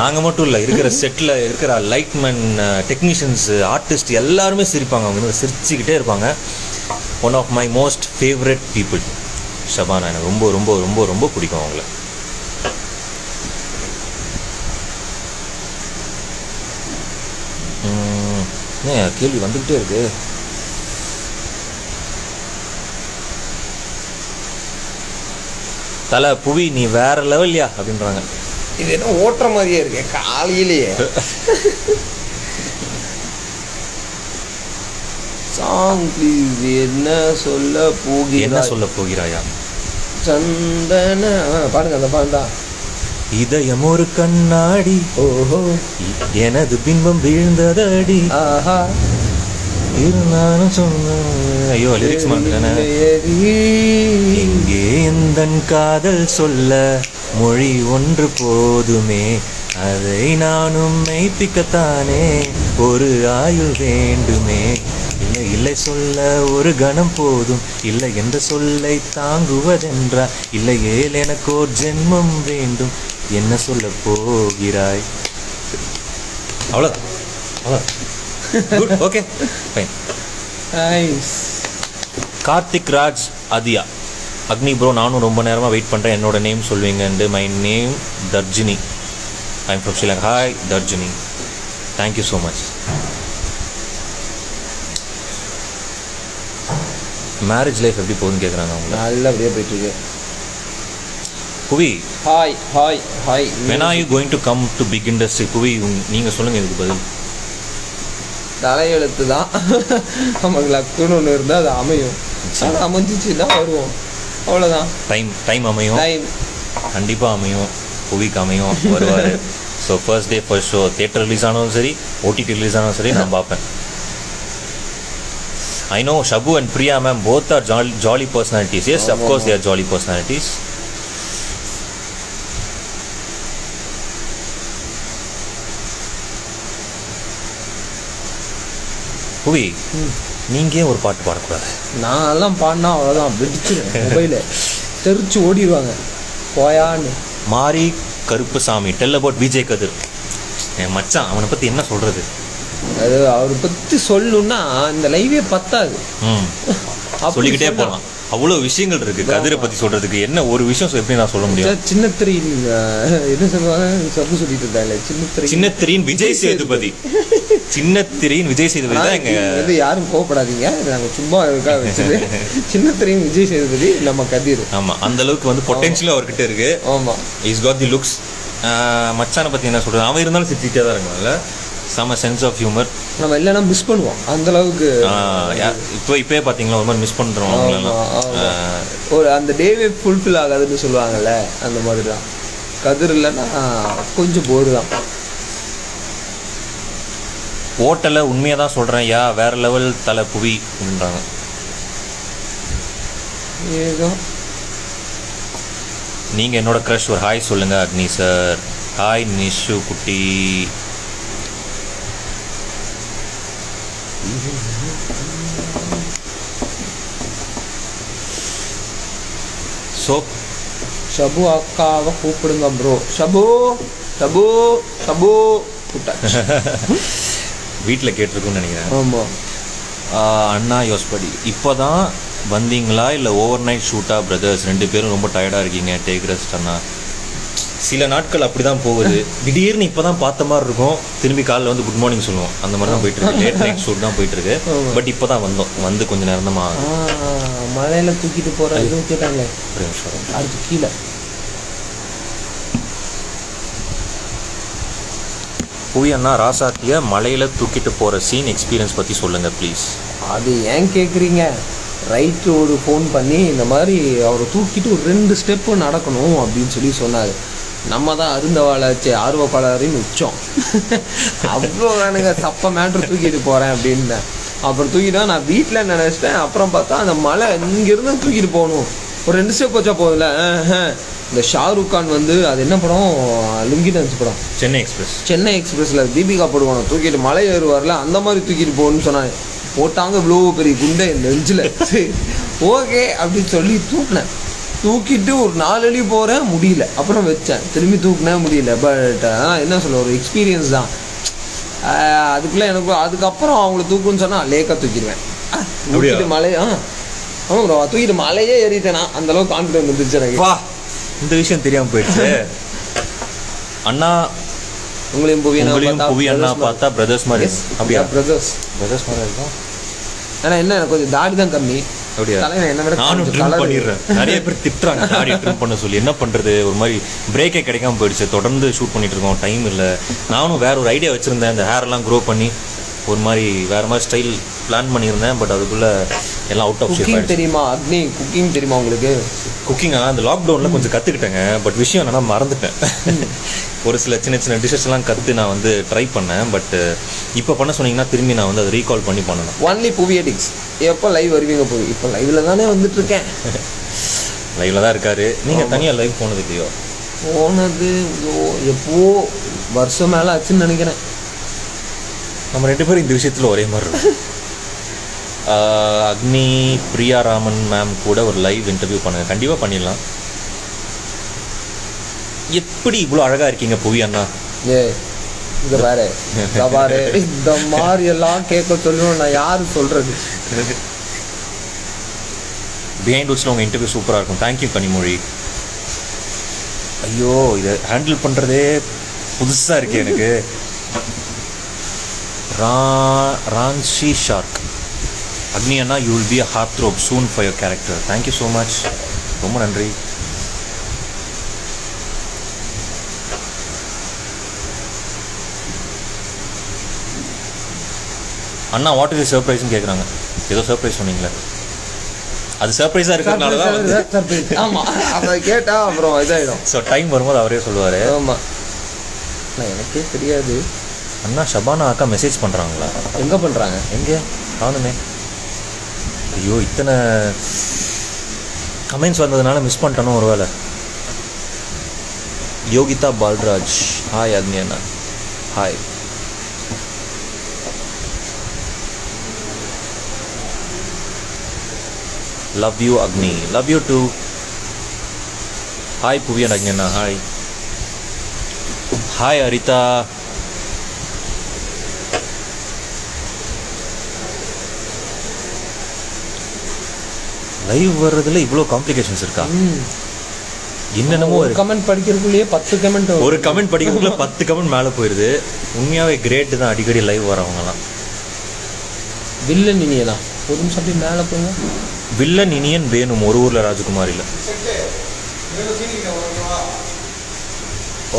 நாங்கள் மட்டும் இல்லை, இருக்கிற செட்டில் இருக்கிற லைட்மேன், டெக்னீஷியன்ஸ், ஆர்டிஸ்ட் எல்லாருமே சிரிப்பாங்க. அவங்க வந்து சிரிச்சுக்கிட்டே இருப்பாங்க. One of my most favourite people Shabana. எனக்கு ரொம்ப ரொம்ப ரொம்ப ரொம்ப பிடிக்கும் அவங்கள. கேள்வி வந்துக்கிட்டே இருக்கு. தலை புவி நீ வேற லெவல்யா அப்படின்றாங்க. இது என்ன ஓட்டுற மாதிரியே இருக்கு காலையிலேயே. Song please. என்ன சொல்ல போகிறாயா? சந்தன பாடுங்க, அந்த பாண்டா. இதயம் ஒரு கண்ணாடி, ஓஹோ எனது பின்பம் வீழ்ந்ததடி, ஆஹா இருந்தாலும் சொன்ன. ஐயோ லிரிக்ஸ் மாட்டானே. எங்கே எந்தன் காதல் சொல்ல மொழி ஒன்று போதுமே, அதை நானும் மெய்ப்பிக்கத்தானே ஒரு ஆயுள் வேண்டுமே. இல்லை இல்லை சொல்ல ஒரு கணம் போதும், இல்லை என்ற சொல்லை தாங்குவதென்றா, இல்லையே எனக்கு ஒரு ஜென்மம் வேண்டும், என்ன சொல்ல போகிறாய்? அவ்வளோதான் அவ்வளோதான். Okay fine. Karthik Raj Athiya Agni bro, நானும் ரொம்ப நேரமாக வெயிட் பண்ணுறேன், என்னோட நேம் சொல்வீங்கன்ட்டு. My name Tharjini, I am from Sri Lanka. Hi Tharjini, thank you so much. Marriage life எப்படி போகுதுன்னு கேட்குறாங்க அவங்க. நல்லபடியாக போயிட்டுருக்கு. Bhuvi hi hi hi. when are you going to come to big industry? புவி நீங்கள் சொல்லுங்கள் இதுக்கு பதில். தலையெழுத்து தான். நமக்கு லக்குன்னு ஒன்று இருந்தால் அது அமையும். ஆனால் அமைஞ்சிச்சுன்னா வருவோம், அவ்வளோதான். டைம் அமையும், கண்டிப்பாக அமையும். புவிக்கு அமையும், வருவார். So first day first show theatre release ஆனாலும் சரி, ஓடிடி ரிலீஸ் ஆனாலும் சரி நான் பார்ப்பேன். I know Shabu and Priya ma'am both are jolly personalities. Yes, of course they are jolly personalities. புவி நீங்கள் ஒரு பாட்டு பாடக்கூடாது. நான் எல்லாம் பாடினா அவ்வளோதான், வெடிச்சிடும். மொபைலை தெரிச்சு ஓடிடுவாங்க போயான்னு. மாரி கருப்புசாமி டெல் அபவுட் விஜய் கதிர். என் மச்சான், அவனை பற்றி என்ன சொல்கிறது? அது அவரை பற்றி சொல்லணுன்னா இந்த லைவே பத்தாது. சொல்லிக்கிட்டே போகலாம், அவ்வளோ விஷயங்கள் இருக்குது கதிரை பற்றி சொல்கிறதுக்கு. என்ன ஒரு விஷயம் எப்படி நான் சொல்ல முடியும்? சின்னத்திரையின் என்ன சொல்லுவாங்க, சப்பு சொல்லிட்டு இருந்தாங்க. சின்னத்திரையின் விஜய் சேதுபதி. சின்னத்திரையின் விஜய் சேதுபதி தான் எங்கள். யாரும் கோவப்படாதீங்க, நாங்கள் சும்மா இருக்கா வச்சது. சின்னத்திரையின் விஜய் சேதுபதி நம்ம கதிர். ஆமாம், அந்த அளவுக்கு வந்து பொட்டென்ஷியலும் அவர்கிட்ட இருக்கு. ஆமாம், இஸ் காட் தி லுக்ஸ். மச்சானை பற்றி என்ன சொல்கிறது? அவன் இருந்தாலும் சிரிச்சிட்டே தான் இருக்காங்கல்ல, செம சென்ஸ் ஆஃப் ஹியூமர். நம்ம இல்லைன்னா மிஸ் பண்ணுவோம் அந்த அளவுக்கு. இப்போயே பார்த்தீங்களா ஒரு மாதிரி மிஸ் பண்ணுறோம் அவங்களெல்லாம். ஒரு அந்த டேவே ஃபுல்ஃபில் ஆகாதுன்னு சொல்லுவாங்கல்ல, அந்த மாதிரி தான். கதிர் இல்லைன்னா கொஞ்சம் போர் தான். ஓட்டலை உண்மையாக தான் சொல்கிறேன், வேறு லெவல் தலை புவி அப்படின்றாங்க. ஏதோ நீங்கள் என்னோட க்ரஷ் ஒரு ஹாய் சொல்லுங்கள் அக்னி சார். ஹாய் நிஷு குட்டி. ஸோ ஷபு அக்காவை கூப்பிடுங்க ப்ரோ. ஷபு ஷபு ஷபு வீட்டில் கேட்டிருக்குன்னு நினைக்கிறேன். ஆமாம். அண்ணா யோஸ்படி, இப்போ தான் வந்தீங்களா இல்லை ஓவர் நைட் ஷூட்டா பிரதர்ஸ்? 2 பேரும் ரொம்ப டயர்டாக இருக்கீங்க, டேக் ரெஸ்ட் அண்ணா. சில நாட்கள் அப்படி தான் போகுது. திடீர்னு இப்போ தான் பார்த்த மாதிரி இருக்கும், திரும்பி காலையில் வந்து குட் மார்னிங் சொல்லுவோம். அந்த மாதிரி தான் போயிட்டுருக்கு. லேட் நைட் ஷூட் தான் போயிட்டுருக்கு. பட் இப்போ தான் வந்து கொஞ்சம் நேரம் தான் மழையில் தூக்கிட்டு போகிற இதுவும் கேட்டாங்க. அதுக்கு கீழே புவி அண்ணா ராசாத்திய மலையில் தூக்கிட்டு போகிற சீன் எக்ஸ்பீரியன்ஸ் பற்றி சொல்லுங்கள் ப்ளீஸ். அது ஏன் கேட்குறீங்க? ரைட்டு ஒரு ஃபோன் பண்ணி இந்த மாதிரி அவரை தூக்கிட்டு ஒரு 2 ஸ்டெப்பு நடக்கணும் அப்படின்னு சொல்லி சொன்னார். நம்ம தான் அருந்தவாளாச்சு ஆர்வப்பாளரின் உச்சம். அவ்வளோ வேணுங்க சப்ப மேட்ரு தூக்கிட்டு போகிறேன் அப்படின்னு. அப்புறம் தூக்கிட்டா நான் வீட்டில் நினச்சிட்டேன். அப்புறம் பார்த்தா அந்த மலை இங்கேருந்து தூக்கிட்டு போகணும், ஒரு 2 ஸ்டெப் வச்சா போதில்ல. இந்த ஷாருக் கான் வந்து அது என்ன படம், லுங்கி டான்ஸ் படம், சென்னை எக்ஸ்பிரஸில் தீபிகா படுவானோ தூக்கிட்டு மலை ஏறுவார்ல, அந்த மாதிரி தூக்கிட்டு போகணும்னு சொன்னாங்க. போட்டாங்க இவ்வளோ பெரிய குண்டை இந்த நெஞ்சில். ஓகே அப்படின்னு சொல்லி தூக்கினேன். தூக்கிட்டு ஒரு 4 அடி போகிறேன், முடியல. அப்புறம் வச்சேன், திரும்பி தூக்கினேன், முடியல. பட் ஆனால் என்ன சொல்ல, ஒரு எக்ஸ்பீரியன்ஸ் தான். அதுக்குள்ளே எனக்கு அதுக்கப்புறம் அவங்கள தூக்குன்னு சொன்னால் லேக்காக தூக்கிடுவேன். தூக்கிட்டு மலையை ஆமாம் ப்ரோ, தூக்கிட்டு மலையே ஏறிட்டேனா, அந்தளவுக்கு கான்ஃபிடன்ஸ் வந்துருச்சு எனக்கு. வா, இந்த விஷயம் தெரியாமல் போயிடுச்சு. அண்ணா உங்களையும் புவி அண்ணா பார்த்தா பிரதர்ஸ் மாதிரி. அப்படியா? பிரதர்ஸ் மாதிரி இருக்கும். ஏன்னா என்ன, எனக்கு கொஞ்சம் தாடி தான் கம்மி. அப்படியா? நானும் ட்ரிம் பண்ணிடுறேன். நிறைய பேர் திட்டுறாங்க தாடி ட்ரிம் பண்ண சொல்லி. என்ன பண்ணுறது, ஒரு மாதிரி பிரேக்கே கிடைக்காம போயிடுச்சு. தொடர்ந்து ஷூட் பண்ணிட்டு இருக்கோம், டைம் இல்லை. நானும் வேற ஒரு ஐடியா வச்சுருந்தேன், இந்த ஹேர்லாம் க்ரோ பண்ணி ஒரு மாதிரி வேறு மாதிரி ஸ்டைல் பிளான் பண்ணியிருந்தேன். பட் அதுக்குள்ளே எல்லாம் அவுட் ஆஃப் ஷேப். குக்கிங் தெரியுமா அக்னி? குக்கிங் தெரியுமா உங்களுக்கு? குக்கிங்காக அந்த லாக்டவுனில் கொஞ்சம் கற்றுக்கிட்டேங்க. பட் விஷயம் என்னன்னா மறந்துட்டேன். ஒரு சில சின்ன சின்ன டிஷ்ஷஸ்லாம் கற்று நான் வந்து ட்ரை பண்ணேன். பட் இப்போ பண்ண சொன்னீங்கன்னா திரும்பி நான் வந்து அதை ரீகால் பண்ணி பண்ணணும். ஒன்லி புவி எடிக்ஸ். எப்போ லைவ் வருவீங்க புவி? இப்போ லைவில் தானே வந்துட்டுருக்கேன். லைவில் தான் இருக்காரு. நீங்கள் தனியாக லைவ் போனது இல்லையோ? போனது எப்போ வருஷம் மேலே ஆச்சுன்னு நினைக்கிறேன். நம்ம 2 பேரும் இந்த விஷயத்தில் ஒரே மாதிரி இருக்கும். அக்னி பிரியா ராமன் மேம் கூட ஒரு லைவ் இன்டர்வியூ பண்ணுங்க, கண்டிப்பாக பண்ணிடலாம். எப்படி இவ்வளோ அழகாக இருக்கீங்க புவி அண்ணா? இந்த பாரு பாரு, இந்த மாதிரி எல்லாம் கேட்க சொல்லணும், நான் யாரு சொல்றது? பிஹைண்ட் உட்ஸில் உங்கள் இன்டர்வியூ சூப்பராக இருக்கும். தேங்க்யூ கனிமொழி. ஐயோ, இதை ஹேண்டில் பண்ணுறதே புதுசாக இருக்கு எனக்கு. ரான்ஷி ஷார்க். அக்னி அண்ணா, you will be a heartthrob soon for your character. Thank you so much, ரொம்ப நன்றி. அண்ணா வாட் இஸ் சர்ப்ரைஸ்ன்னு கேட்குறாங்க. ஏதோ சர்ப்ரைஸ் சொன்னீங்களே, அது சர்ப்ரைஸாக இருக்கிறதுனால தான். ஆமாம், அதை கேட்டால் அப்புறம் இதாகிடும். ஸோ டைம் வரும்போது அவரே சொல்லுவார். ஆமாம், நான் எனக்கே தெரியாது. அண்ணா ஷபானா அக்கா மெசேஜ் பண்ணுறாங்களா? எங்கே பண்ணுறாங்க? எங்கே காணுமே. ஐயோ, இத்தனை கமெண்ட்ஸ் வந்ததுனால மிஸ் பண்ணிட்டேனோ ஒரு வேளை. யோகிதா பால்ராஜ், ஹாய் அக்னி அண்ணா. Hi. Love you Agni. Love you too. Hi Bhuvi and Agni அண்ணா. ஹாய். ஹாய் அரிதா. லைவ் வர்றதுல இவ்வளோ காம்ப்ளிகேஷன்ஸ் இருக்கா? என்னென்னமோ கமெண்ட் படிக்கிறதுக்குள்ளேயே 10 கமெண்ட், ஒரு கமெண்ட் படிக்கிறதுக்குள்ள 10 கமெண்ட் மேலே போயிடுது. உண்மையாகவே கிரேட்டு தான் அடிக்கடி லைவ் வரவங்கலாம். வில்லன் இனியனா ஒரு நிமிஷம் அப்படி மேலே போங்க. வில்லன் இனியன் வேணும் ஒரு ஊரில் ராஜகுமார் இல்லை.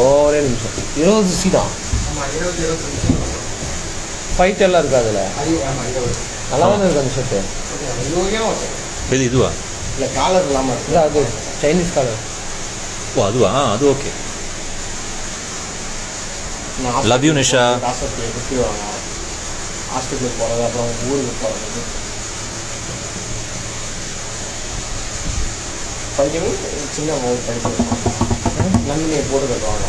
ஒரே நிமிஷம். 20 சீடா? ஃபைட் எல்லாம் இருக்கா அதில்? நல்லா தானே இருக்கு அந்த ஷர்ட்டு. இது இதுவா? இல்லை காலர் இல்லாமல் இல்லை, அது சைனீஸ் காலர். ஓ அதுவா? அது ஓகே. Love you Nisha. ஹாஸ்பிட்டலுக்கு போகிறது, அப்புறம் ஊருக்கு போகிறது. படிக்கணும், சின்ன படிக்கணும். நந்தினியை போட்டு கட்டுவாங்க.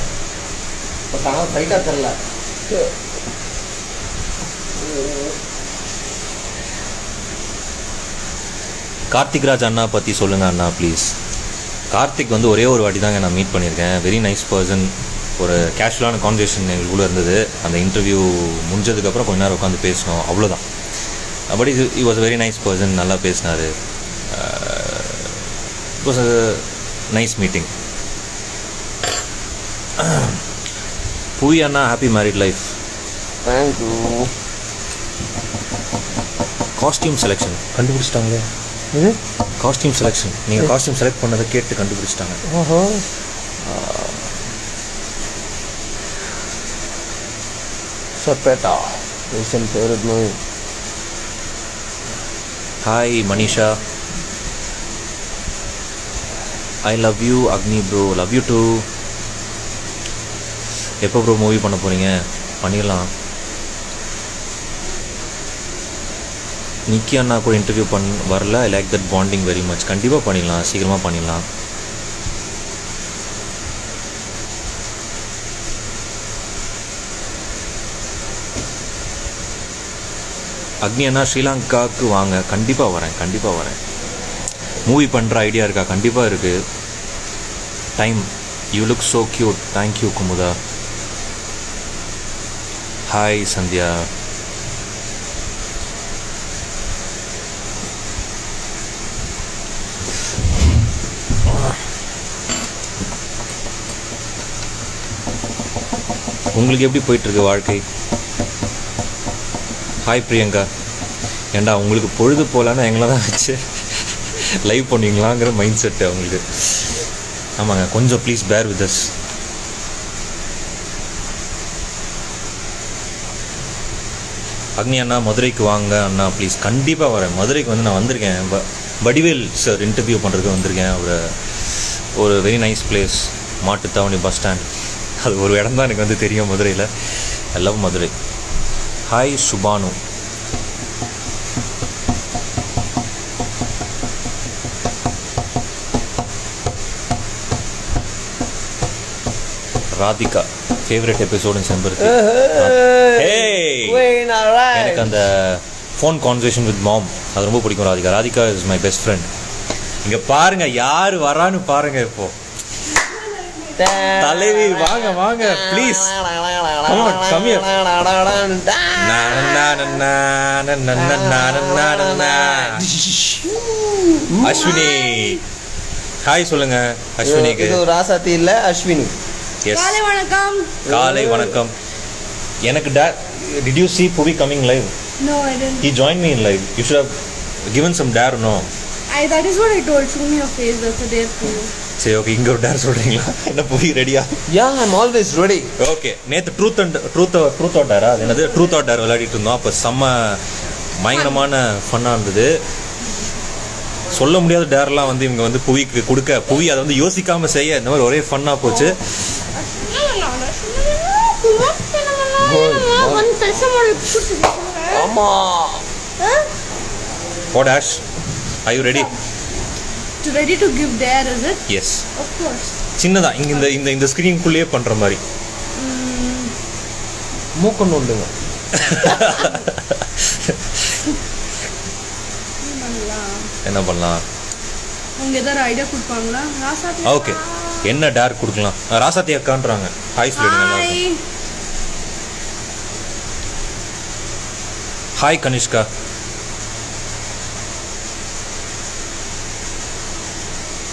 பட் ஆனால் ஃபைட்டாக தெரில. கார்த்திக்ராஜ் அண்ணா பற்றி சொல்லுங்கள் அண்ணா ப்ளீஸ். கார்த்திக் வந்து ஒரே ஒரு வாட்டி தாங்க நான் மீட் பண்ணியிருக்கேன். Very nice person. ஒரு கேஷுவலான கான்வர்சேஷன் எங்களுக்குள்ளே இருந்தது. அந்த இன்டர்வியூ முடிஞ்சதுக்கப்புறம் கொஞ்ச நேரம் உட்காந்து பேசினோம், அவ்வளோதான். But he was very nice person. நல்லா பேசினார். It was a nice meeting. Bhuvi அண்ணா happy married life. Thank you. Costume selection கண்டுபிடிச்சிட்டாங்களே. இது காஸ்டியூம் செலெக்ஷன், நீங்கள் காஸ்டியூம் செலக்ட் பண்ணதை கேட்டு கண்டுபிடிச்சிட்டாங்க. ஓஹோ. Sarpatta recent favourite movie. Hi Manisha. I love you Agni bro. Love you too. எப்போ ப்ரோ மூவி பண்ண போகிறீங்க? பண்ணிடலாம். நிக்கி அண்ணா கூட இன்டர்வியூ வரல. I like that bonding very much. கண்டிப்பாக பண்ணிடலாம், சீக்கிரமாக பண்ணிடலாம். அக்னி அண்ணா ஸ்ரீலங்காவுக்கு வாங்க. கண்டிப்பாக வரேன். மூவி பண்ணுற ஐடியா இருக்கா? கண்டிப்பாக இருக்குது. Time. You look so cute. Thank you Kumudha. Hi Sandhya. உங்களுக்கு எப்படி போயிட்டுருக்கு வாழ்க்கை? ஹாய் பிரியங்கா. ஏண்டா உங்களுக்கு பொழுது போகலான்னு எங்களை தான் வச்சு லைவ் பண்ணுவீங்களாங்கிற மைண்ட் செட்டு அவங்களுக்கு. ஆமாங்க, கொஞ்சம் ப்ளீஸ் பேர் வித் அஸ். அக்னி அண்ணா மதுரைக்கு வாங்க அண்ணா ப்ளீஸ். கண்டிப்பாக வரேன். மதுரைக்கு வந்து நான் வந்திருக்கேன். வடிவேல் சார் இன்டர்வியூ பண்ணுறதுக்கு வந்திருக்கேன். ஒரு very nice place, Mattuthavani bus stand. அது ஒரு இடம் தான் எனக்கு வந்து தெரியும் மதுரையில். I love Madurai. ஹாய் சுபானு. ராதிகா ஃபேவரட் எபிசோடு செம்பருத்தி. எனக்கு அந்த ஃபோன் கான்வர்சேஷன் வித் மாம் அது ரொம்ப பிடிக்கும். Radhika is my best friend. இங்கே பாருங்க யார் வரான்னு பாருங்க. இப்போ தலைவி வாங்க ப்ளீஸ். அஸ்வினி ஹாய் சொல்லுங்க. அஸ்வினிக்கு ராசாத்தி இல்ல அஸ்வினி. காலை வணக்கம். எனக்கு did you see Puvi coming live? No, I didn't. He joined me in live. You should have given some dare, no? That is what I told. Show me your face. That's a dare for you. சரி okay, இங்கே ஒரு dare சொல்கிறீங்களா? என்ன புவி ரெடியா? I'm always ready. Okay, நேற்று truth or டேரா? அது என்னது ட்ரூத் ஆர் டேர் விளையாடிட்டு இருந்தோம். அப்போ செம்ம பயங்கரமான ஃபன்னாக இருந்தது. சொல்ல முடியாத டேர்லாம் வந்து இவங்க வந்து புவிக்கு கொடுக்க, புவி அதை வந்து யோசிக்காமல் செய்ய, இந்த மாதிரி ஒரே ஃபன்னாக போச்சு. What Ash? Are you ready? Ready to give dare, is it? Yes. Of course. சின்னதா இந்த ஸ்கிரீன்குள்ளேயே பண்ற மாதிரி. மூக்கொண்டு உண்டுங்க. என்ன பண்ணலாம்? உங்க ஏதாவது ஐடியா கொடுப்பாங்களா? ராசாத்தி. ஓகே, என்ன டேர் கொடுக்கலாம்? ராசாத்தி அக்கான்றாங்க. ஹாய் சொல்லிடுங்க. ஹாய் கனிஷ்கா.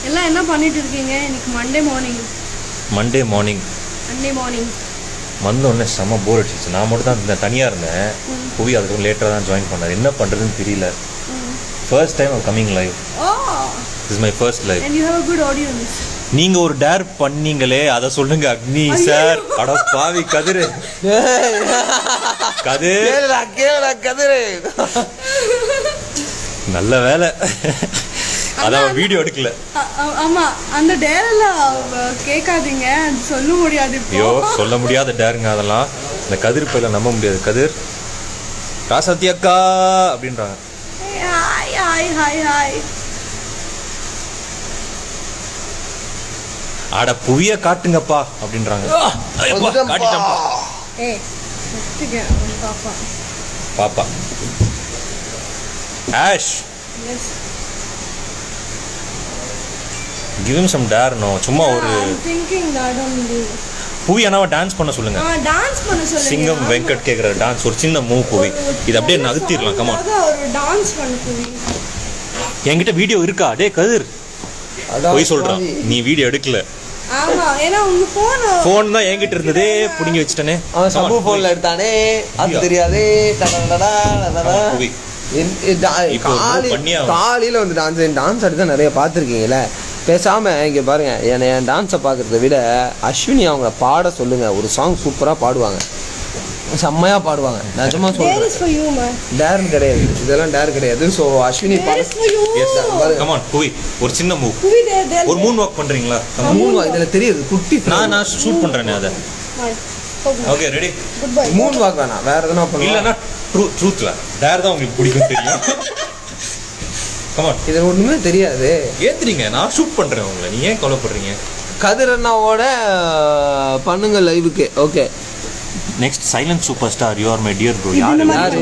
எல்லாம் என்ன பண்ணிட்டு இருக்கீங்க? இன்னைக்கு மண்டே மார்னிங் வந்த உடனே செம்ம போர் அடிச்சிச்சு. நான் மட்டும் தான் தனியாக இருந்தேன். புவி அதுக்கு லேட்டாக தான் ஜாயின் பண்ணார். என்ன பண்ணுறதுன்னு தெரியல. First time coming live. This my first live. And you have a good audience. நீங்க ஒரு டேர் பண்ணீங்களே, அதை சொல்லுங்க அக்னி சார். அட பாவி கதிர். நல்ல வேலை அதான் வீடியோ எடுக்கல. ஆமா, அந்த டேர் எல்லாம் கேட்காதீங்க, சொல்ல முடியாது. ஐயோ, சொல்ல முடியாத டேருங்க அதெல்லாம். இந்த கதிர் பையில நம்ப முடியாது. கதிர் ராசாத்தி அக்கா அப்படின்றாங்க. ஹாய். ஆட புவிய காட்டுங்கப்பா அப்படின்றாங்க. பாப்பா ash. give him some dare. No, சும்மா ஒரு புவி அண்ணாவை டான்ஸ் பண்ண சொல்லுங்க. சிங்கம் வெங்கட் கேக்குற டான்ஸ் ஒரு சின்ன மூவ் புவி. இது அப்படியே நகர்த்திடலாம். கமா என்கிட்ட வீடியோ இருக்கா? டே கதிர் போய் சொல்றான், நீ வீடியோ எடுக்கல. ஆமா, ஏனா உங்க போன் தான் என்கிட்ட இருந்ததே, புடிங்கி வச்சிட்டனே. அவன் சம்பு போன்ல எடுத்தானே, அது தெரியாதே. காலையில வந்து டான்ஸ் ஆடி தான் நிறைய பார்த்துருக்கீங்களே. பேசாமல் இங்கே பாருங்கள், என் டான்ஸை பார்க்குறத விட அஸ்வினி அவங்கள பாட சொல்லுங்கள். ஒரு சாங் சூப்பராக பாடுவாங்க, செம்மையாக பாடுவாங்க. நிஜமாக சொல்கிறேன். டேர் கிடையாது, இதெல்லாம் டேர் கிடையாது. ஸோ அஸ்வினி ஒரு சின்ன மூவ், ஒரு மூன் வாக் பண்ணுறீங்களா? மூன் வாக் இதில் தெரியுது குட்டி. நான் ஷூட் பண்ணுறேனே அதை. Okay ready good bye. மூணு வாக் வேணாம், வேற எதனா பண்ணுவோம். இல்லைன்னா ட்ரூத்ல டேர் தான் உங்களுக்கு பிடிக்கும் தெரியும். கமான் இது ஒண்ணுமே தெரியாது. ஏத்துறீங்க, நான் ஷூட் பண்றேன் உங்களை, நீ ஏன் கவலைப்படுறீங்க? கதிர் அண்ணாவோட பண்ணுங்க லைவுக்கு. Okay next silent super star you are my dear bro. யாரு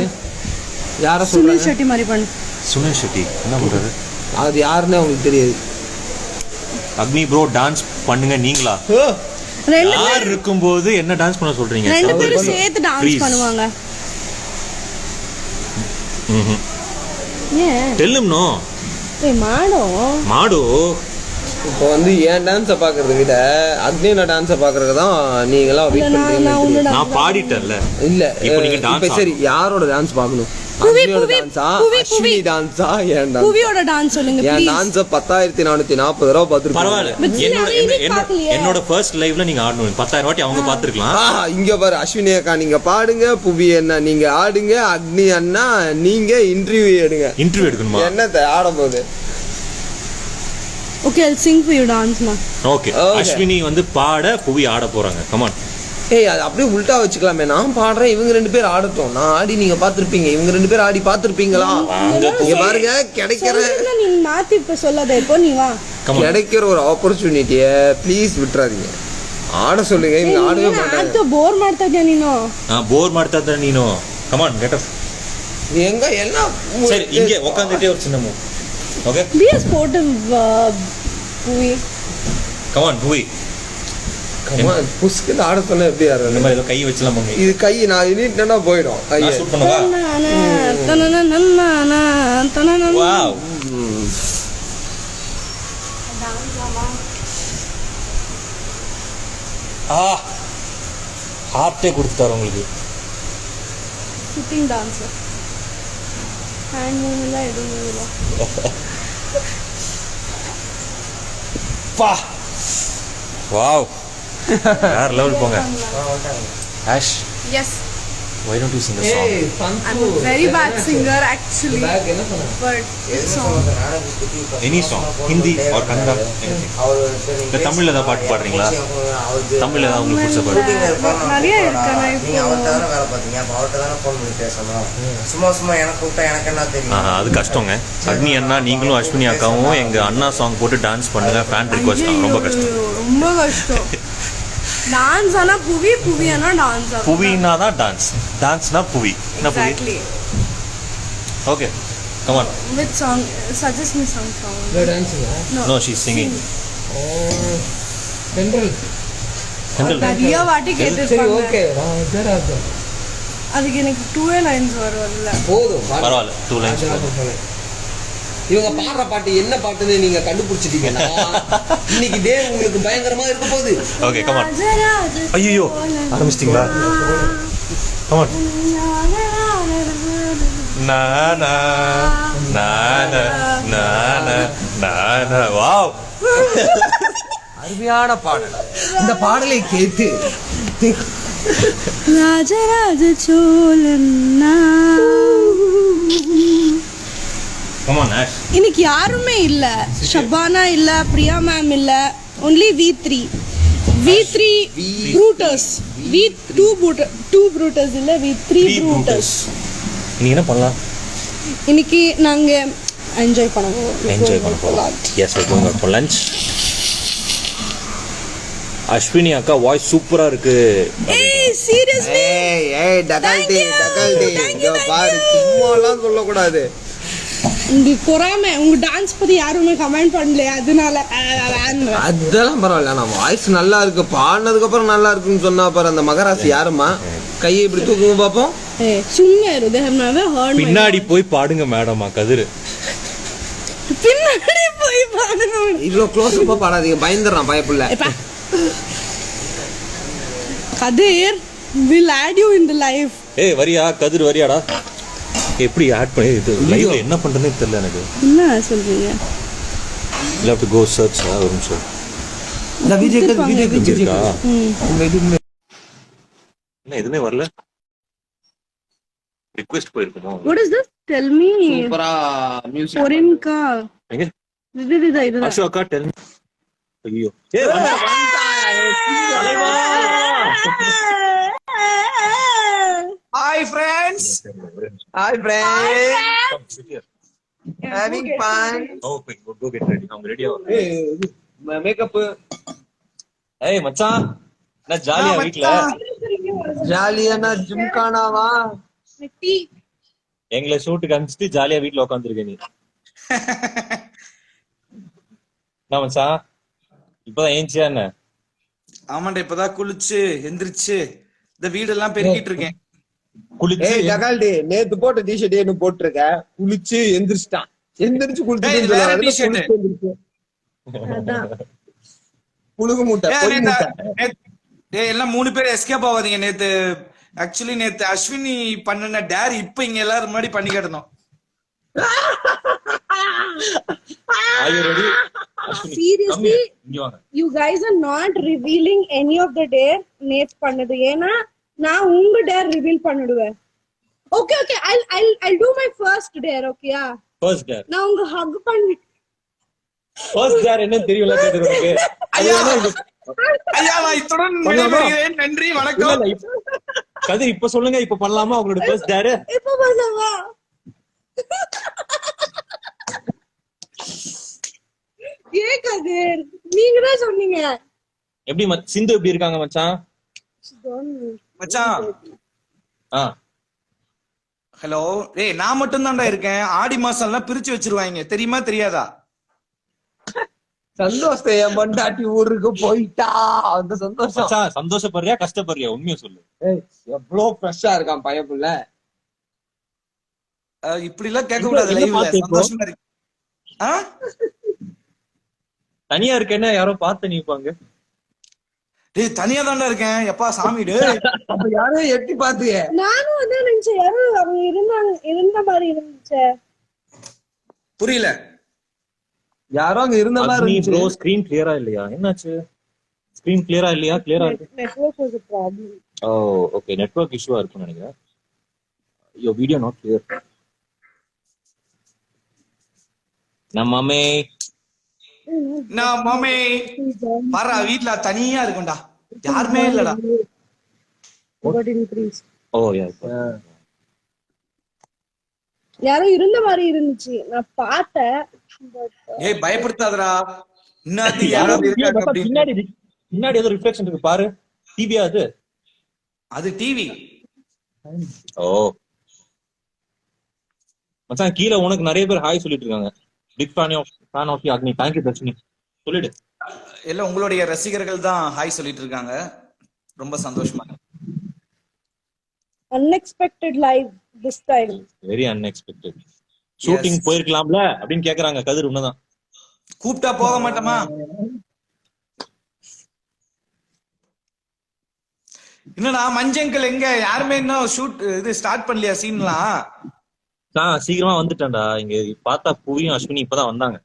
யார சுனில் சொல்றாங்க? ஷெட்டி மாதிரி பண்ணு. சுனில் ஷெட்டி என்ன பண்றாரு? அது யாருன்னு உங்களுக்கு தெரியாது. அக்னி ப்ரோ டான்ஸ் பண்ணுங்க நீங்களா? ரெண்டு யார் இருக்கும்போது என்ன டான்ஸ் பண்ண சொல்றீங்க? ரெண்டு பேரும் சேர்த்து டான்ஸ் பண்ணுவாங்க. ஏன் Tell him no. ஏய் மாடு இப்போ வந்து என் டான்ஸை பார்க்கறத விட அக்னியோட டான்ஸை பார்க்கறதுக்கு தான் நீங்களாம் வெயிட் பண்ணுறீங்க. நான் பாடிட்டேன்ல. இல்ல இப்போ நீங்க இப்போ டான்ஸ் சரி யாரோட டான்ஸ் பார்க்கணும்? புவி, அக்னியோட புவி, டான்ஸா, புவி, அஸ்வினி டான்ஸா, என் டான்ஸ்? புவியோட டான்ஸ் சொல்லுங்க என் ப்ளீஸ். டான்ஸை 10,440 ரூபா பார்த்துருக்கோம். பரவாயில்ல. But see, என்னோட நான் இது என்னோட பார்க்கலையே. என்னோட ஃபர்ஸ்ட் லைவ்ல நீங்க ஆடணும். 10,000 வாட்டி அவங்க பார்த்திருக்கலாம். இங்க பாரு அஸ்வினி அக்கா நீங்க பாடுங்க, புவி அண்ணா நீங்க ஆடுங்க, அக்னி அண்ணா நீங்க இன்டர்வியூ எடுங்க. இன்டர்வியூ எடுக்கணுமா? என்னத்த ஆடும் போது okay I'll sing for you dance ma. Okay Okay. Ashwini வந்து பாட, புவி ஆட போறாங்க. கமான். ஏய் அது அப்படியே உல்டா வச்சுக்கலாமே. நான் பாடுறேன், இவங்க ரெண்டு பேர் ஆடட்டும். நான் ஆடி நீங்க பார்த்திருப்பீங்க, இவங்க ரெண்டு பேர் ஆடி பார்த்திருப்பீங்களா? இங்க பாருங்க, கிடைக்கிற சொல்லுங்க நீ மாத்தி இப்ப சொல்லாத, இப்போ நீ வா. கமான். கிடைக்கிற ஒரு ஆப்பர்ச்சுனிட்டியை ப்ளீஸ் விட்டுறாதீங்க. ஆட சொல்லுங்க, இவங்க ஆடவே மாட்டாங்க. ಆತ ಬೋರ್ ಮಾಡ್ತಾ ಇದ್ಯಾ ನೀನು? போர் ಮಾಡ್ತಾ ಇದ್ದ ನೀನು. ಕಮಾನ್ ಗೆಟ್ ಅಪ್. எங்க என்ன சரி இங்கே உட்கார்ந்துட்டே ஒரு சின்ன move. Okay Be a sportive Puvi. Come on புவி. புஸ்க்கு ஆட சொன்னா எப்படி இந்த ஆடுறது? மாதிரி ஏதோ கை வச்சலாம் பண்ணி. இது கை நான் நீட்டா போயிடும் கையை. நான் ஷூட் பண்ணவா? வாவ். ஹார்ட்டே கொடுத்துட்டாரு உங்களுக்கு. Sitting dancer. Hand move ಇಲ್ಲ, ಇದು move ಇಲ್ಲ. பா வாவ். வேற லெவல் போங்க. Ash Yes. why don't you sing a song? ஏய் I'm a very bad singer actually. Back என்ன சொன்னா? But it's song. Any song, Hindi or Kannada, anything. இந்த தமிழ்ல ஏதாவது பாட்டு பாடுறீங்களா? தமிழ்ல ஏதாவது உங்களுக்கு பிடிச்ச பாட்டு? நிறைய இருக்கு நான் நீங்க இப்போ. அவர் தானே வேலை பார்த்தீங்க, அப்போ அவர்கிட்ட தானே ஃபோன் பண்ணி பேசணும். சும்மா சும்மா எனக்கு கூப்பிட்டா எனக்கு என்ன தெரியும்? அது கஷ்டங்க. அக்னி அண்ணா நீங்களும் அஸ்வினி அக்காவும் எங்க அண்ணா சாங் போட்டு டான்ஸ் பண்ணுங்க ஃபேன் ரிக்வெஸ்ட் தான். ரொம்ப கஷ்டம். ஐயோ, ரொம்ப கஷ்டம். டான்ஸ் ஆனா புவி, புவி ஆனா டான்ஸ். புவினா தான் டான்ஸ், டான்ஸ்னா புவி. என்ன Bhuvi? Exactly. Okay come on. Which song? Suggest me some song. இந்த டான்ஸ்ங்க. No she is singing. General நிறைய வாட்டி சரி கேட்டிருப்பாங்க. ஓகே. ராஜராஜா அதுக்கு எனக்கு 2 lines வரல. போதும் பாடு. பரவாயில்ல 2 லைன்ஸ். ராஜராஜா சொன்னேன். இவங்க பாடுற பாட்டு என்ன பாட்டுன்னு நீங்க கண்டுபிடிச்சிட்டீங்கன்னா இன்னைக்கு டே உங்களுக்கு பயங்கரமா இருக்க போகுது. Okay come on. ராஜராஜ ஐயோ ஆரம்பிச்சிட்டீங்களா? கமான். நானா நானா நானா நானா. வாவ். அருமையான பாடல். இந்த பாடலை கேட்டு ராஜராஜ சோழன்னா. Come on ash. இன்னைக்கு யாருமே இல்ல. ஷபானா இல்ல, பிரியா மேம் இல்ல. only we3 bruters. we2 bruters இல்ல, we3 bruters. நீங்க என்ன பண்ணலாம்? இன்னைக்கு நாங்க என்ஜாய் பண்ணுவோம். என்ஜாய் பண்ண போகலாம். Yes we're going out for lunch. Ashwini அக்கா வாய்ஸ் சூப்பரா இருக்கு. ஏய் சீரியஸ்லி ஏய் டகால்டி இங்க பாரு, சும்மாலாம் சொல்லக்கூடாது. இந்த பொறாமை உங்க டான்ஸ் பத்தி யாருமே கமெண்ட் பண்ணல, அதனால அதெல்லாம் பரவாயில்ல. நான் வாய்ஸ் நல்லா இருக்கு, பாடினதுக்கு அப்புறம் நல்லா இருக்குன்னு சொன்னா பாரு. அந்த மகராசி யாருமா? கையை இப்படி தூக்குங்க பாப்போம். ஏய் சும்மா இரு. they have never heard பின்னாடி போய் பாடுங்க மேடமா கதிர். பின்னாடி போய் பாடுங்க. இவ்வளோ க்ளோஸ் அப்பா பாடாதீங்க, பயந்துடுறான் பயப்புள்ள. எப்பா கதிர் will add you in the life. ஏய் வரியா கதிர் வரியாடா? எப்படி ஆட் பண்ணி இது லைவ்ல என்ன பண்றதுனே தெரியல எனக்கு. என்ன சொல்றீங்க? you have to go search ஒரு நிமிஷம். இந்த வீடியோ இருக்கா? உங்க என்ன எதுமே வரல. ரிக்வெஸ்ட் போயிருக்குமோ? What is this? Tell me. சூப்பரா மியூசிக் Porinka. எங்க? இது அசோகா டெல். ஐயோ ஏய் தலைவா. Hi friends. Hi friends, having fun. Oh go get ready. அவங்க ரெடியா மேக்கப் ஏய் மச்சான், என்ன ஜாலியா வீட்ல? ஜாலியானா ஜிம்கானாவா? டீ எங்களை ஷூட்டுக்கு அனுப்பிச்சிட்டு ஜாலியா வீட்ல உட்காந்துருக்க நீ. என்ன மச்சான், இப்பதான் ஏஞ்சியா என்ன? ஆமாண்டா, இப்பதான் குளிச்சு எந்திரிச்சு இந்த வீடெல்லாம் பெருக்கிட்டு இருக்கேன். குளிச்சு ஏய் ஜகால்டி, நேத்து போட்ட டிஷர்ட் என்ன போட்டிருக்க? குளிச்சு எந்திரிச்சிட்டான். எந்திரிச்சு ஏய், இது வேற t-shirt. புழுகு மூட்டை, ஏய், பொய் மூட்டை. ஏய், எல்லாம் 3 பேர் எஸ்கேப் ஆகாதீங்க. நேத்து ஆக்சுவலி நேத்து அஸ்வினி பண்ணின டேர் இப்ப இங்க எல்லாரும் முன்னாடி பண்ணி காட்டணும். Are you ready? seriously இங்க வாங்க. you guys are not revealing any of the dare நேத்து பண்ணது. ஏன்னா நான் உங்க dare reveal பண்ணிடுவேன். okay I'll do my first dare. ஓகேயா? First dare. நான் உங்க hug பண்ணி First dare என்னன்னு தெரியல கேக்குது உனக்கு. ஐயா ஐயா, நான் இத்துடன் விடைபெறுகிறேன். நன்றி, வணக்கம். கதிர் இப்ப சொல்லுங்க, இப்ப பண்ணலாமா உங்களோட ஃபர்ஸ்ட் டேர்? இப்ப பண்ணவா? கேக்காது, நீங்க தான் சொன்னீங்க. எப்படி சிந்து எப்படி இருக்காங்க மச்சான்? மச்சான் ஆ ஹலோ. ஏய், நான் மட்டும் தான்டா இருக்கேன். ஆடி மாசம் எல்லாம் பிரிச்சு வச்சிருவாங்க, தெரியுமா தெரியாதா? சந்தோஷம், என் பொண்டாட்டி ஊருக்கு போயிட்டா, அந்த சந்தோஷம். மச்சான், சந்தோஷப்படுறியா கஷ்டப்படுறியா? உண்மையை சொல்லு. எவ்வளவு ஃப்ரெஷ்ஷா இருக்கான் பையன் புள்ள. இப்படி எல்லாம் கேட்க கூடாது என்ன லைவ்ல. பார்த்து இப்போ? சந்தோஷமா இருக்கு. ஆ? தனியா இருக்கேன்னா யாரோ பார்த்து நிப்பாங்க. டேய், தனியா தான்டா இருக்கேன். எப்பா சாமி, டேய். அப்ப யாரும் எட்டி பாத்துக்க. நானும் அதான் நினைச்சேன், யாரும் அவங்க இருந்த மாதிரி இருந்துச்சு. புரியல. யாரோ அங்க இருந்த மாதிரி அக்னி ப்ரோ, இருந்துச்சு. ஸ்கிரீன் கிளியரா இல்லையா? என்னாச்சு? ஸ்கிரீன் கிளியரா இல்லையா? கிளியரா இருக்கு. Network was a problem. Oh okay, network இஷ்யூவா இருக்கும்னு நினைக்கிறேன். Your video not clear. நம்மமே நான் மாமே பாரா வீட்ல தனியா இருக்கும்டா, யாருமே இல்லடா. Got increased. ஓ யா. யாரோ இருந்த மாதிரி இருந்துச்சு, நான் பார்த்தேன். ஏய், பயப்படுத்தாதடா. இன்னது யாராவது இருக்காங்க அப்படி. பின்னாடி ஏதோ ரிஃப்ளெக்ஷன் இருக்கு பாரு. டிவியா அது? அது டிவி. ஓ மச்சான், கீழ உனக்கு நிறைய பேர் ஹாய் சொல்லிட்டு இருக்காங்க. Big fan of you Agni. Thank you Darshini. சொல்லிடு. எல்லாம் உங்களுடைய ரசிகர்கள் தான் ஹாய் சொல்லிட்டு இருக்காங்க. ரொம்ப சந்தோஷமா இருக்கு. Unexpected live this time. Very unexpected. Shooting போயிருக்கலாம்ல அப்படின்னு கேக்குறாங்க. கதிர் உன்னதான் கூப்பிட்டா போக மாட்டோமா? என்னடா மஞ்சங்கள் எங்க? யாருமே இன்னும் ஷூட் இது ஸ்டார்ட் பண்ணலையா சீன்லாம்? நான் சீக்கிரமா வந்துட்டேன்டா. இங்க பார்த்தா புவியும் அஸ்வினி இப்பதான் வந்தாங்க.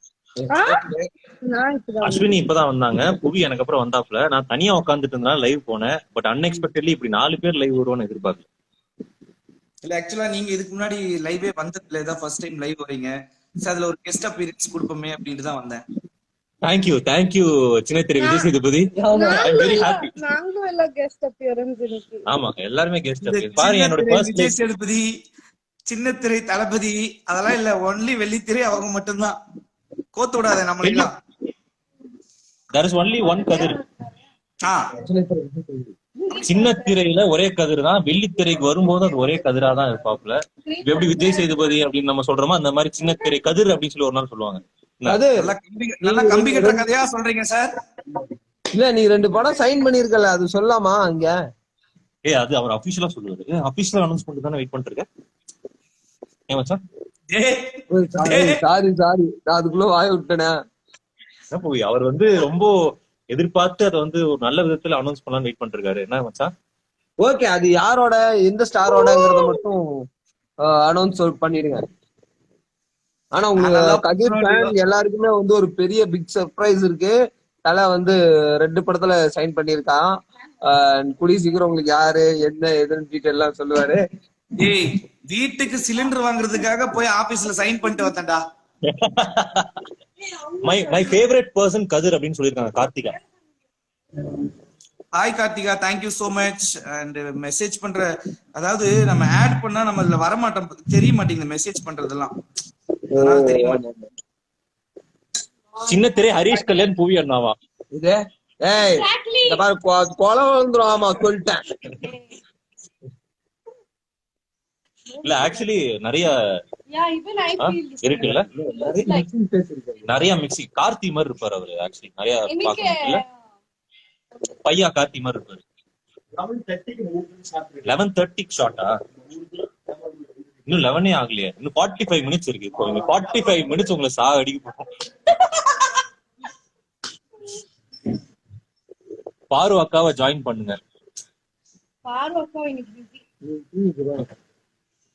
நான் இப்பதான் அஸ்வினி இப்பதான் வந்தாங்க. புவி எனக்கு அப்புறம் வந்தாப்ல. நான் தனியா உட்காந்துட்டு இருந்தேன், லைவ் போனேன். பட் அன்எக்ஸ்பெக்டட்லி இப்படி 4 பேர் லைவ் வருவான்னு எதிர்பார்க்கல. இல்ல, ஆக்சுவலா நீங்க இதுக்கு முன்னாடி லைவே வந்ததுல இதான் ஃபர்ஸ்ட் டைம் லைவ் வரீங்க. சோ அதுல ஒரு கெஸ்ட் அப்பியரன்ஸ் கொடுப்போமே அப்படின்ட்டு தான் வந்தேன். தேங்க்யூ சின்ன திரை Vijay Sethupathi. I am very happy. நாங்களும் எல்லாம் கெஸ்ட் அப்பியரன்ஸ் இருக்கு. ஆமா, எல்லாருமே கெஸ்ட் இந்த அப்பியரன்ஸ். பாரு, என்னோட சின்ன திரை ஃபர்ஸ்ட் விஜய் சேதுபதி, சின்ன திரை தளபதி அதெல்லாம் இல்ல, ஒன்லி வெள்ளித்திரை அவங்க மட்டும்தான். கோத்து விடாத நம்மளெல்லாம். there is only one கதிர். ஆ, சின்ன திரையில ஒரே கதிர் தான். வெள்ளித்திரைக்கு வரும்போது அது ஒரே கதிரா தான் இருப்பாப்ல. இப்ப எப்படி விஜய் சேதுபதி அப்படின்னு நம்ம சொல்றோமோ அந்த மாதிரி சின்ன திரை கதிர் அப்படின்னு சொல்லி ஒரு நாள் சொல்லுவாங்க. அது நல்லா கம்பி கட்டுற கதையா சொல்றீங்க சார். இல்ல, நீ 2 படம் சைன் பண்ணிருக்கல, அது சொல்லாமா அங்க? அது அவர் அபிஷியலா சொல்லுவாரு. அபிஷியலா அனௌன்ஸ் பண்ணிட்டு தானே வெயிட் பண்ணிட்டு இருக்கேன். ஏன் மச்சான்? சாரி நான் அதுக்குள்ள வாய விட்டேனே. என்ன போய் அவர் வந்து ரொம்ப எதிர்பார்த்து அதை வந்து ஒரு நல்ல விதத்துல அனௌன்ஸ் பண்ணலாம்னு வெயிட் பண்ணிட்டு இருக்காரு. என்ன மச்சான்? ஓகே, அது யாரோட எந்த ஸ்டாரோடங்கறத மட்டும் அனௌன்ஸ் பண்ணிடுங்க. ஆனா உங்களுக்கு கதிர் ஃபேன் எல்லாருக்குமே வந்து ஒரு பெரிய பிக் சர்ப்ரைஸ் இருக்கு. தலை வந்து 2 படத்துல சைன் பண்ணிருக்கான். கூடிய சீக்கிரம் உங்களுக்கு யாரு என்ன எதுன்னு டீட்டெயில் எல்லாம் சொல்லுவாரு. ஏய், வீட்டுக்கு சிலிண்டர் வாங்குறதுக்காக போய் ஆபீஸ்ல சைன் பண்ணிட்டு வந்தேன்டா. மை ஃபேவரட் பர்சன் கதிர் அப்படின்னு சொல்லிருக்காங்க Karthika. Hi Karthika, thank you so much. And message பண்ற, அதாவது நம்ம ஆட் பண்ணா நம்ம இதுல வர மாட்டோம், தெரிய மாட்டேங்குது மெசேஜ் பண்றதெல்லாம், அதனால தெரிய மாட்டேங்குது. சின்ன திரை ஹரிஷ் கல்யாண் பூவி அண்ணாவா? இது ஏய் இந்த பாரு கொலை வந்துரும். ஆமா சொல்லிட்டேன். இல்ல ஆக்சுவலி நிறைய Yeah, even I feel this. இருக்குல்ல, நிறைய மிக்ஸி. கார்த்தி மாதிரி இருப்பாரு அவரு. ஆக்சுவலி நிறைய பாக்கல, பையா கார்த்தி மாதிரி இருப்பாரு. 11:30 ஷார்ட்டா? இன்னும் 11 ஆகலையே, இன்னும் 45 மினிட்ஸ் இருக்கு. இப்போ 45 மினிட்ஸ் உங்களை அடிக்க போறோம். பாரு அக்காவை ஜாயின் பண்ணுங்க. பாரு அக்கா இன்னைக்கு busy.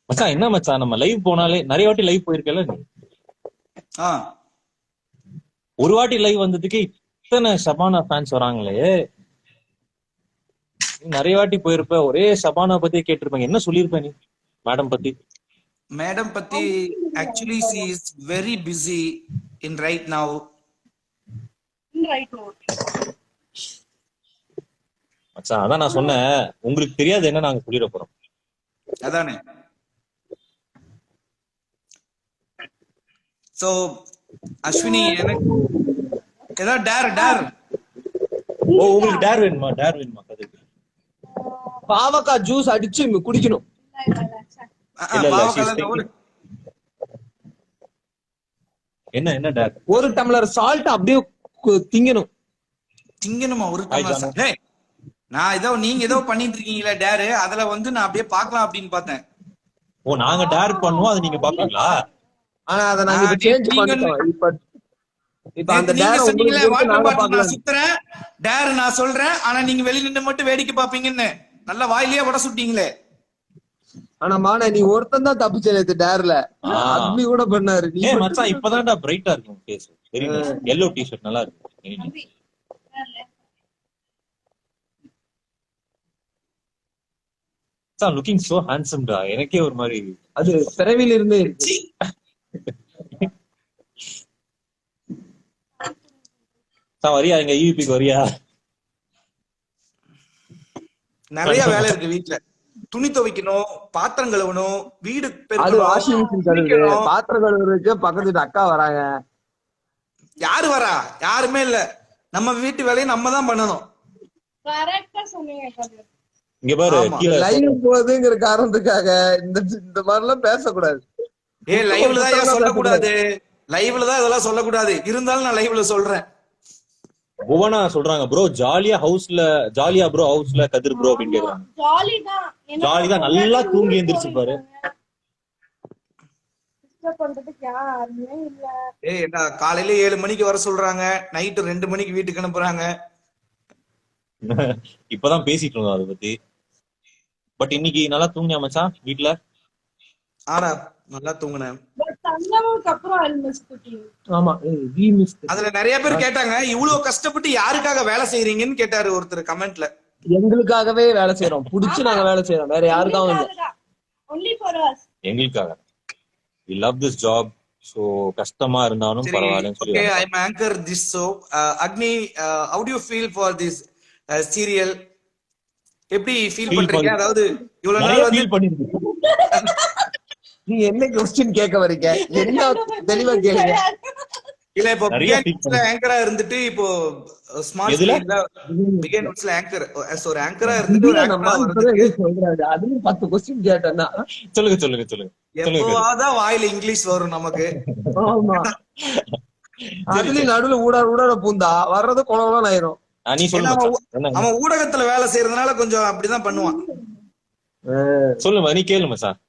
மச்சான் என்ன மச்சான், நம்ம லைவ் போனாலே நிறைய வாட்டி லைவ் போயிருக்கல நீ. ஒரு வாட்டி லைவ் வந்ததுக்கு இத்தனை ஷபானா ஃபேன்ஸ் வராங்களே. நிறைய வாட்டி போயிருப்ப, ஒரே ஷபானா பத்தி கேட்டிருப்பாங்க. என்ன சொல்லிருப்ப நீ மேடம் பத்தி? மேடம் பத்தி actually she is very busy in right now. Right now. மச்சான் அதான் நான் சொன்னேன், உங்களுக்கு தெரியாது என்ன நாங்க சொல்லிட போறோம். அதானே. சோ அஸ்வினி, எனக்கு ஏதாவது டேர். ஓ உங்களுக்கு டேர் வேணுமா? டேர் வேணுமா? கதைக்கு பாவக்காய் ஜூஸ் அடிச்சு குடிக்கணும். என்ன டேர்? ஒரு டம்ளர் சால்ட் அப்படியே திங்கணுமா? ஒரு டம்ளர்? நான் ஏதோ நீங்க ஏதோ பண்ணிட்டு இருக்கீங்களா டேரு, அதுல வந்து நான் அப்படியே பாக்கலாம் அப்படின்னு பார்த்தேன். ஓ நாங்க டேர் பண்ணுவோம், அதை நீங்க பாப்பீங்களா? ஆனா அத நாங்க இப்ப சேஞ்ச் பண்ணிட்டோம். இப்ப அந்த டேர் உங்களுக்கு நாங்க பார்க்கலாம். சுத்துறேன் டேர் நான் சொல்றேன், ஆனா நீங்க வெளிய நின்னு மட்டும் வேடிக்கை பாப்பீங்கன்னு நல்ல வாயிலேயே வட சுட்டீங்களே. ஆனா மானே நீ ஒருத்தன் தான் தப்பிச்சே டேர்ல. அக்னி கூட பண்ணாரு. நீ மச்சான் இப்பதான்டா பிரைட்டா இருக்கு உங்க face. Very nice. yellow t-shirt நல்லா இருக்கு. Very nice. மச்சான் லுக்கிங் சோ ஹேண்ட்சம் டா. எனக்கே ஒரு மாதிரி அது பிறவில இருந்தே இருக்கு. வரியா எங்க ஈவிபிக்கு வரியா? நிறைய வேலை இருக்கு வீட்டுல. துணி துவைக்கணும், பாத்திரம் கழுவணும், வீடு அது வாஷிங் மிஷின் கழுவுது, பாத்திரம் கழுவுறதுக்கு பக்கத்து வீட்டு அக்கா வராங்க. யாரு வரா? யாருமே இல்ல. நம்ம வீட்டு வேலையை நம்ம தான் பண்ணணும். கரெக்ட்டா சொன்னீங்க. இங்க பாரு, லைவ் போகுதுங்கிற காரணத்துக்காக இந்த மாதிரி எல்லாம் பேசக்கூடாது. லைவ்ல தான் சொல்லக்கூடாது. லைவ்ல தான் இதெல்லாம் சொல்லக்கூடாது. இருந்தாலும் நான் லைவ்ல சொல்றேன். புவனா சொல்றாங்க ப்ரோ ஜாலியா ப்ரோ ஹவுஸ்ல கதிர் ப்ரோ அப்படின்னு கேக்குறாங்க. ஜாலி தான், நல்லா தூங்கி எந்திரிச்சு பாரு. என்ன காலையில 7 மணிக்கு வர சொல்றாங்க, நைட்டு 2 மணிக்கு வீட்டுக்கு அனுப்புறாங்க. இப்பதான் பேசிட்டு இருந்தோம் அதை பத்தி. பட் இன்னைக்கு நல்லா தூங்கியா மச்சான் வீட்டுல? ஆனா நல்லா தூங்குனேன். அதுல நிறைய பேர் கேட்டாங்க, இவ்வளவு கஷ்டப்பட்டு யாருக்காக வேலை செய்யறீங்கன்னு கேட்டாரு ஒருத்தர் கமெண்ட்ல. எங்களுக்காகவே வேலை செய்யறோம், புடிச்சு நாங்க வேலை செய்யறோம், வேற யாருக்காகவும் இல்ல, எங்களுக்காக. we love this job, so கஷ்டமா இருந்தாலும் பரவாயில்லைன்னு சொல்லி. Okay, I am anchor this show. Agni, how do you feel for this serial? எப்படி ஃபீல் பண்றீங்க? அதாவது இவ்வளவு நாள் வந்து ஃபீல் பண்ணிருக்கீங்க. நீ என்ன क्वेश्चन கேட்க வரீங்க? என்ன தெளிவா கேளுங்க. இல்ல இப்போ பிகேன்ஸ்ல ஆங்கரா இருந்துட்டு இப்போ ஸ்மார்ட் ஸ்கிரீன்ல பிகேன்ஸ்ல ஆங்கர் ஒரு ஆங்கரா இருந்துட்டு ஒரு ஆங்கரா வருது. சொல்றாரு அதுவும் 10 क्वेश्चन கேட்டனா. சொல்லுங்க. எப்போவாத வாயில இங்கிலீஷ் வரும் நமக்கு. ஆமா. அதுல நடுவுல ஊடாட பூந்தா வர்றது கொலவலன் ஆயிரும். நீ சொல்லுங்க. அவன் ஊடகத்துல வேலை செய்யறதுனால கொஞ்சம் அப்படிதான் பண்ணுவான். சொல்லுமா, நீ கேளுமா சார்.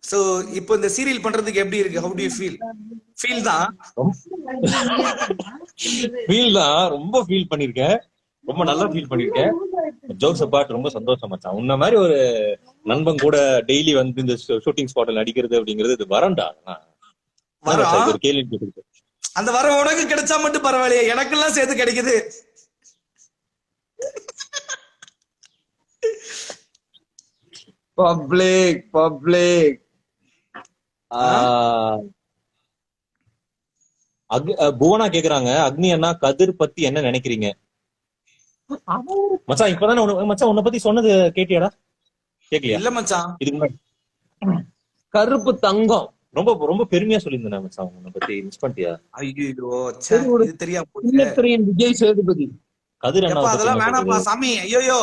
சோ இப்போ இந்த சீரியல் பண்றதுக்கு எப்படி இருக்கு? how do you feel? Feel தான் ரொம்ப ஃபீல் பண்ணிருக்கேன், ரொம்ப நல்லா ஃபீல் பண்ணிருக்கேன். ஜோக்ஸ் அபார்ட் ரொம்ப சந்தோஷம் மச்சான். உன்ன மாதிரி ஒரு நண்பன் கூட டெய்லி வந்து இந்த ஷூட்டிங் ஸ்பாட்ல நடிக்கிறது அப்படிங்கிறது இது வரண்டா. ஒரு கேள்வி கேட்டு அந்த வர உனக்கு கிடைச்சா மட்டும் பரவாயில்லையே, எனக்கெல்லாம் சேர்த்து கிடைக்குது. பப்ளிக் புவனா கேக்குறாங்க, அக்னி அண்ணா கதிர் பத்தி என்ன நினைக்கிறீங்க? மச்சான் இப்பதானே மச்சான் உன்னை பத்தி சொன்னது கேட்டியாடா? கேக்கலையா இல்ல மச்சான். இதுக்கு முன்னாடி? கருப்பு தங்கம். ரொம்ப ரொம்ப பெருமையா சொல்லியிருந்தேன் மச்சான் உன்னை பத்தி. மிஸ் பண்ணிட்டியா? ஐயோ இது தெரியாம போச்சு. சின்னத்திரையன் விஜய் சேதுபதி. கதிர் அண்ணா எப்பா பத்தி அதெல்லாம் என்ன வேணாப்பா சொல்றது? சாமி. ஐயோ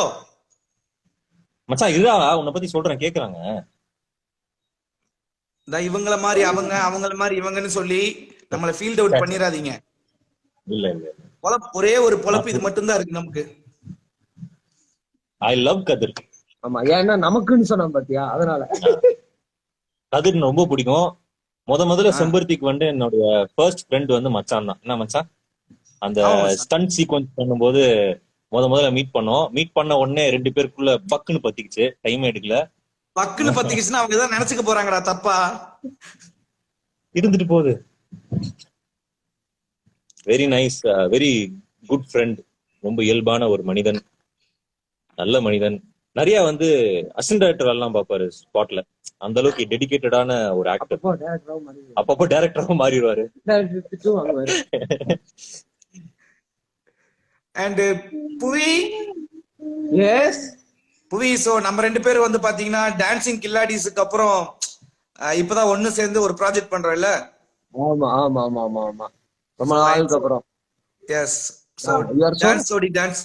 மச்சான் இதுடா உன்னை பத்தி சொல்றேன் கேக்குறாங்க. இந்த இவங்கள மாதிரி அவங்கள மாதிரி இவங்கன்னு சொல்லி நம்மள ஃபீல்ட் அவுட் பண்ணிராதீங்க. இல்ல இல்ல ஒரே ஒரு பொழப்பு இது மட்டும் தான் இருக்கு நமக்கு. ஐ லவ் கதிர். ஆமா ஏன்னா நமக்குன்னு சொன்னா பாத்தியா, அதனால கதிர் ரொம்ப பிடிக்கும். முதல்ல செம்பருத்திக்கு வந்து என்னுடைய ஃபர்ஸ்ட் ஃப்ரெண்ட் வந்து மச்சான் தான். என்ன மச்சான் அந்த ஸ்டண்ட் சீக்வன்ஸ் பண்ணும்போது முதல்ல மீட் பண்ண உடனே 2 பேருக்குள்ள பக்குன்னு பத்திக்குச்சு. டைம் எடுக்கல. பக்குன்னு பத்திக்கிச்சுன்னா அவங்க ஏதாவது நினைச்சுக்க போறாங்கடா தப்பா. இருந்துட்டு போகுது. Very nice, very good friend. ரொம்ப இயல்பான ஒரு மனிதன், நல்ல மனிதன். நிறைய வந்து அசிஸ்டன்ட் டைரக்டர் எல்லாம் பாப்பாரு ஸ்பாட்ல. அந்த அளவுக்கு டெடிகேட்டடான ஒரு ஆக்டர். அப்பப்போ டைரக்டராகவும் மாறிடுவாரு. அண்ட் புவி எஸ் புவி சோ நம்ம 2 பேரும் வந்து பாத்தீங்கன்னா டான்சிங் கில்லாடிஸ்க்கு அப்புறம் இப்பதான் ஒண்ணு சேர்ந்து ஒரு ப்ராஜெக்ட் பண்றோம்ல. ஆமா ஆமா ஆமா ஆமா ஆமா ரொம்ப நாளுக்கு அப்புறம். Yes so you are so- dance ஓடி dance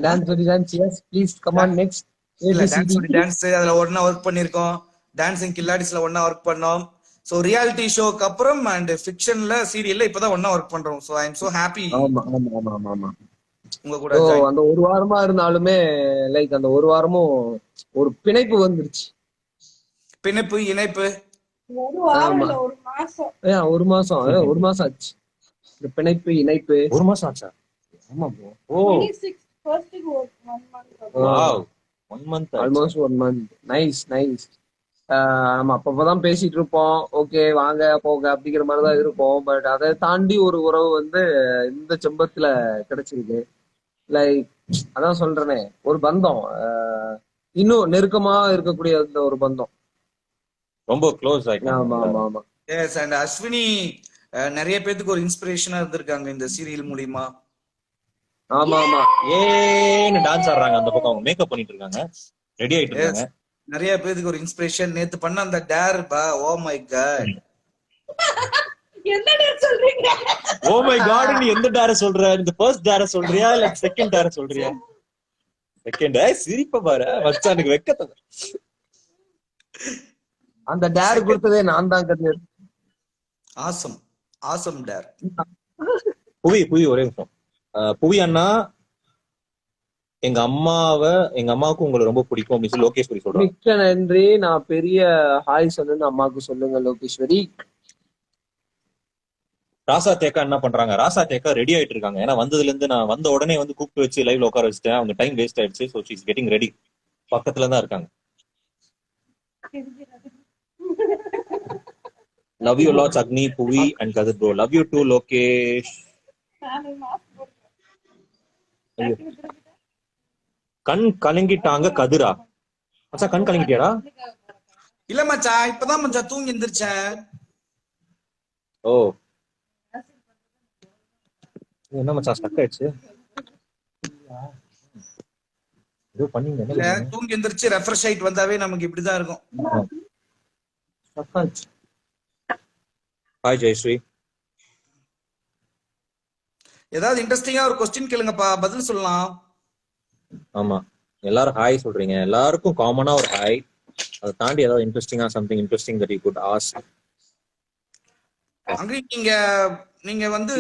dance yes please come on next. இல்ல டான்ஸ் ஓடி டான்ஸ் அதுல ஒண்ணா ஒர்க் பண்ணிருக்கோம். டான்சிங் கில்லாடிஸ்ல ஒண்ணா ஒர்க் பண்ணோம். சோ ரியாலிட்டி ஷோக்கு அப்புறம் அண்ட் ஃபிக்ஷன்ல சீரியல்ல இப்பதான் ஒண்ணா ஒர்க் பண்றோம். So I am so happy ஆமா ஆமா ஆமா ஆமா ஆமா. உங்க கூட So, join. அந்த ஒரு வாரமா இருந்தாலுமே லைக் அந்த ஒரு வாரமும் ஒரு பிணைப்பு வந்துருச்சு. பிணைப்பு இணைப்பு ஒரு வாரம் இல்ல ஒரு மாசம். ஒரு மாசம் ஆச்சு. இந்த பிணைப்பு இணைப்பு 1 மாசம் ஆச்சா? ஆமா bro. ஓ 26 first க்கு ஒரு 1 month. Wow 1 month almost 1 month. Nice nice. நம்ம அப்பப்பதான் பேசிட்டு இருப்போம். ஓகே வாங்க போங்க அப்படிங்கிற மாதிரிதான் இருப்போம். பட் அதை தாண்டி ஒரு உறவு வந்து இந்த செம்பத்துல கிடைச்சிருக்கு. லைக் அதான் சொல்றேனே, ஒரு பந்தம் இன்னும் நெருக்கமா இருக்கக்கூடிய அந்த ஒரு பந்தம். ரொம்ப க்ளோஸ் ஆமா ஆமா ஆயிட்டாங்க. ஆமா. எஸ் அண்ட் அஸ்வினி நிறைய பேத்துக்கு ஒரு இன்ஸ்பிரேஷனா இருந்திருக்காங்க இந்த சீரியல் மூலியமா. ஆமா ஆமா ஏன்னு டான்ஸ் ஆடுறாங்க அந்த பக்கம். அவங்க மேக்கப் பண்ணிட்டு இருக்காங்க, ரெடி ஆயிட்டு இருக்காங்க. நிறைய பேத்துக்கு ஒரு இன்ஸ்பிரேஷன். நேத்து பண்ண அந்த டேர் பா, ஓ மை காட். என்ன டேட் சொல்றீங்க? ஓ மை காட், நீ எந்த டேர சொல்ற? இந்த ஃபர்ஸ்ட் டேர சொல்றியா இல்ல செகண்ட் டேர சொல்றியா? செகண்ட். சிரிப்ப பாரு மச்சானுக்கு வெக்கத்தை. அந்த டேர் கொடுத்ததே நான் தான் கண்ணீர். Awesome awesome dare. புவி ஒரே நிமிஷம். புவி அண்ணா எங்க அம்மாவுக்கு உங்களை ரொம்ப பிடிக்கும் அப்படின்னு சொல்லி லோகேஸ்வரி சொல்றாங்க. மிக்க நன்றி. நான் பெரிய ஹாய் சொல்லுன்னு அம்மாவுக்கு சொல்லுங்க லோகேஸ்வரி. ராசா தேக்கா என்ன பண்றாங்க? ராசா தேக்கா ரெடி ஆயிட்டு இருக்காங்க. ஏன்னா வந்ததுல இருந்து நான் வந்த உடனே வந்து கூப்பிட்டு வச்சு லைவ்ல உட்கார வச்சுட்டேன். அவங்க டைம் வேஸ்ட் ஆயிடுச்சு. So she is getting ready. பக்கத்துல தான் இருக்காங்க. Love you lots Agni, Bhuvi and Kathir bro. Love you too Lokesh. கண் கலங்கிட்டாங்க கதிரா. மச்சா கண் கலங்கிட்டியாடா? இல்ல மச்சான் இப்பதான் மச்சான் தூங்கி எந்திரிச்சேன். ஓ என்ன மச்சான் ஸ்டக் ஆயிடுச்சு? ஏதோ பண்ணீங்க இல்ல தூங்கி எந்திரிச்சு ரெஃப்ரெஷ் ஆயிட்டு வந்தாவே நமக்கு இப்படிதான் இருக்கும். ஸ்டக் ஆச்சு. ஹாய் ஜெயஸ்ரீ. ஏதாவது இன்ட்ரெஸ்டிங்கா ஒரு கொஸ்டின் கேளுங்கப்பா, பதில் சொல்லலாம். ஆமா எல்லாரும் ஹாய் சொல்றீங்க. எல்லாருக்கும் காமனா ஒரு ஹாய். அதை தாண்டி ஏதாவது இன்ட்ரெஸ்டிங்கா something interesting that you good ask. அங்க நீங்க வந்து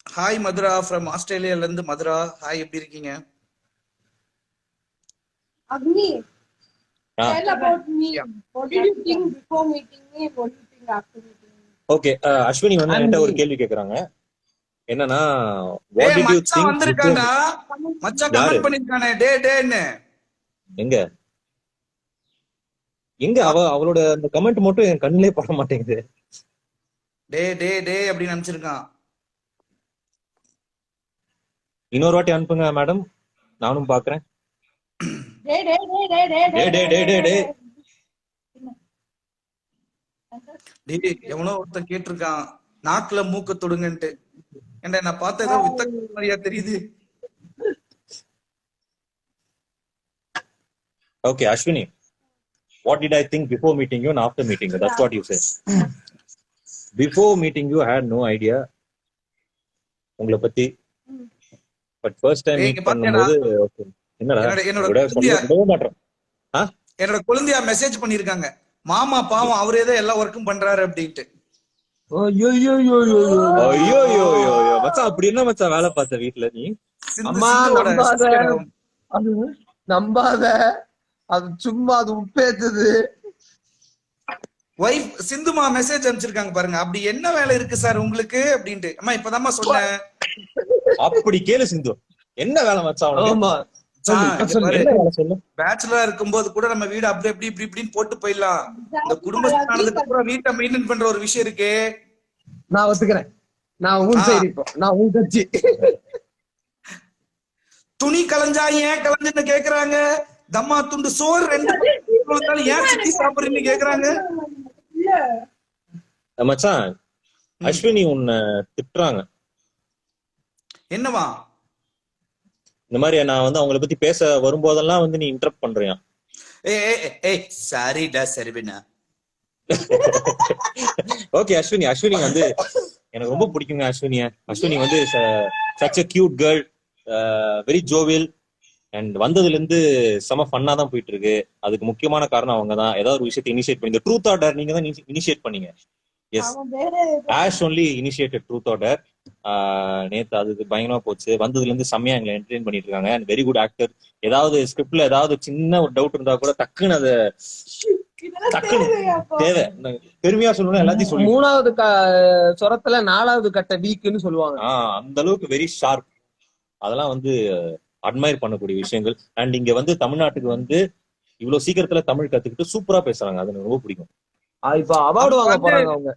ஹாய் மதுரா ஃப்ரம் ஆஸ்திரேலியால இருந்து. மதுரா ஹாய், எப்படி இருக்கீங்க? Agni, Ah. tell about me. What did you think before meeting me? What do you think after meeting me? Okay Ashwini வந்து என்கிட்ட ஒரு கேள்வி கேக்குறாங்க. என்னன்னா what டேய் did you மச்சான் think வந்திருக்கான்டா. மச்சான் யாரு? கமெண்ட் பண்ணிருக்கானே டேன்னு. எங்க அவளோட அந்த கமெண்ட் மட்டும் என் கண்ணிலே பட மாட்டேங்குது. டே அப்படின்னு நினைச்சிருக்கான். இன்னொரு வாட்டி அனுப்புங்க மேடம், நானும் பாக்குறேன். டேய் எவனோ ஒருத்தன் கேட்டிருக்கான் நாக்குல மூக்க தொடுங்கன்ட்டு. ஏன்டா நான் பார்த்த ஏதோ வித்த மாதிரியா தெரியுது. Okay Ashwini, what did I think before meeting you and after meeting you? That's what you said. Before meeting you, I had no idea உங்களை பத்தி. பட் ஃபர்ஸ்ட் டைம் ஏய், மீட் இங்க பாத்தியாடா, பண்ணும்போது okay. என்னடா என்னோட விட குழந்தையா விடவே மாட்டேன். ஆ என்னோட குழந்தையா மெசேஜ் பண்ணிருக்காங்க, மாமா பாவம் அவரே தான் எல்லா ஒர்க்கும் பண்றாரு அப்படின்ட்டு. ஐயோ ஐயோ ஐயோ ஐயோ மச்சான், அப்படி என்ன மச்சான் வேலை பார்த்த வீட்ல நீ? சிந்து அம்மா சிந்துவோட நம்பாத, sister. அது நம்பாத, அது சும்மா அது உப்பேத்துது. வைஃப் சிந்துமா மெசேஜ் அனுப்பிச்சிருக்காங்க பாருங்க, அப்படி என்ன வேலை இருக்கு சார் உங்களுக்கு அப்படின்ட்டு. அம்மா இப்பதாம்மா சொன்னேன். அப்படி கேளு சிந்து, என்ன வேலை மச்சான் உனக்கு? ஆமா என்ன வேலை சொல்லு. பேச்சுலரா இருக்கும்போது கூட நம்ம வீடு அப்படி அப்படி இப்படி இப்படின்னு போட்டு போயிடலாம். இந்த குடும்பஸ்தானதுக்கு அப்புறம் வீட்டை மெயின்டைன் பண்ற ஒரு விஷயம் இருக்கே. நான் ஒத்துக்கிறேன், நான் உன் சைடு, இப்போ நான் உன் கட்சி. துணி கலைஞ்சா ஏன் கலைஞ்சுன்னு கேக்குறாங்க, தம்மா துண்டு சோறு 2 கொடுத்தாலும் ஏன் சித்தி சாப்பிடுறீங்கன்னு கேக்குறாங்க. மச்சான் அஸ்வினி உன்னை திட்டுறாங்க. என்னவா? இந்த மாதிரி நான் வந்து அவங்கள பத்தி பேச வரும்போதெல்லாம் வந்து நீ இன்டரப்ட் பண்றியா? ஏய் சாரிடா சரிபினா. ஓகே அஸ்வினி, அஸ்வினி வந்து எனக்கு ரொம்ப பிடிக்குங்க. அஸ்வினி வந்து such a cute girl, very jovial, and வந்ததுல இருந்து செம ஃபன்னா தான் போயிட்டு இருக்கு. அதுக்கு முக்கியமான காரணம் அவங்க தான். ஏதாவது ஒரு விஷயத்தை இனிஷியேட் பண்ணி, ட்ரூத் ஆர் டேர் நீங்க தான் இனிஷியேட் பண்ணீங்க. Yes, Ash only initiated truth or dare. நேத்து அது பயங்கரமா போச்சு. வந்ததுல இருந்து செம்மையா எங்களை என்டர்டெயின் பண்ணிட்டு இருக்காங்க. And very good actor. ஏதாவது ஸ்கிரிப்ட்ல ஏதாவது சின்ன ஒரு டவுட் இருந்தா கூட டக்குன்னு அதை தேவை பெருமையா சொல்லணும், எல்லாத்தையும் சொல்லி 3வது சொரத்துல 4வது கட்ட வீக்குன்னு சொல்லுவாங்க. அந்த அளவுக்கு வெரி ஷார்ப். அதெல்லாம் வந்து அட்மையர் பண்ணக்கூடிய விஷயங்கள். அண்ட் இங்க வந்து தமிழ்நாட்டுக்கு வந்து இவ்வளவு சீக்கிரத்துல தமிழ் கத்துக்கிட்டு சூப்பரா பேசுறாங்க. அது எனக்கு ரொம்ப பிடிக்கும். இப்ப அவார்டு வாங்க போறாங்க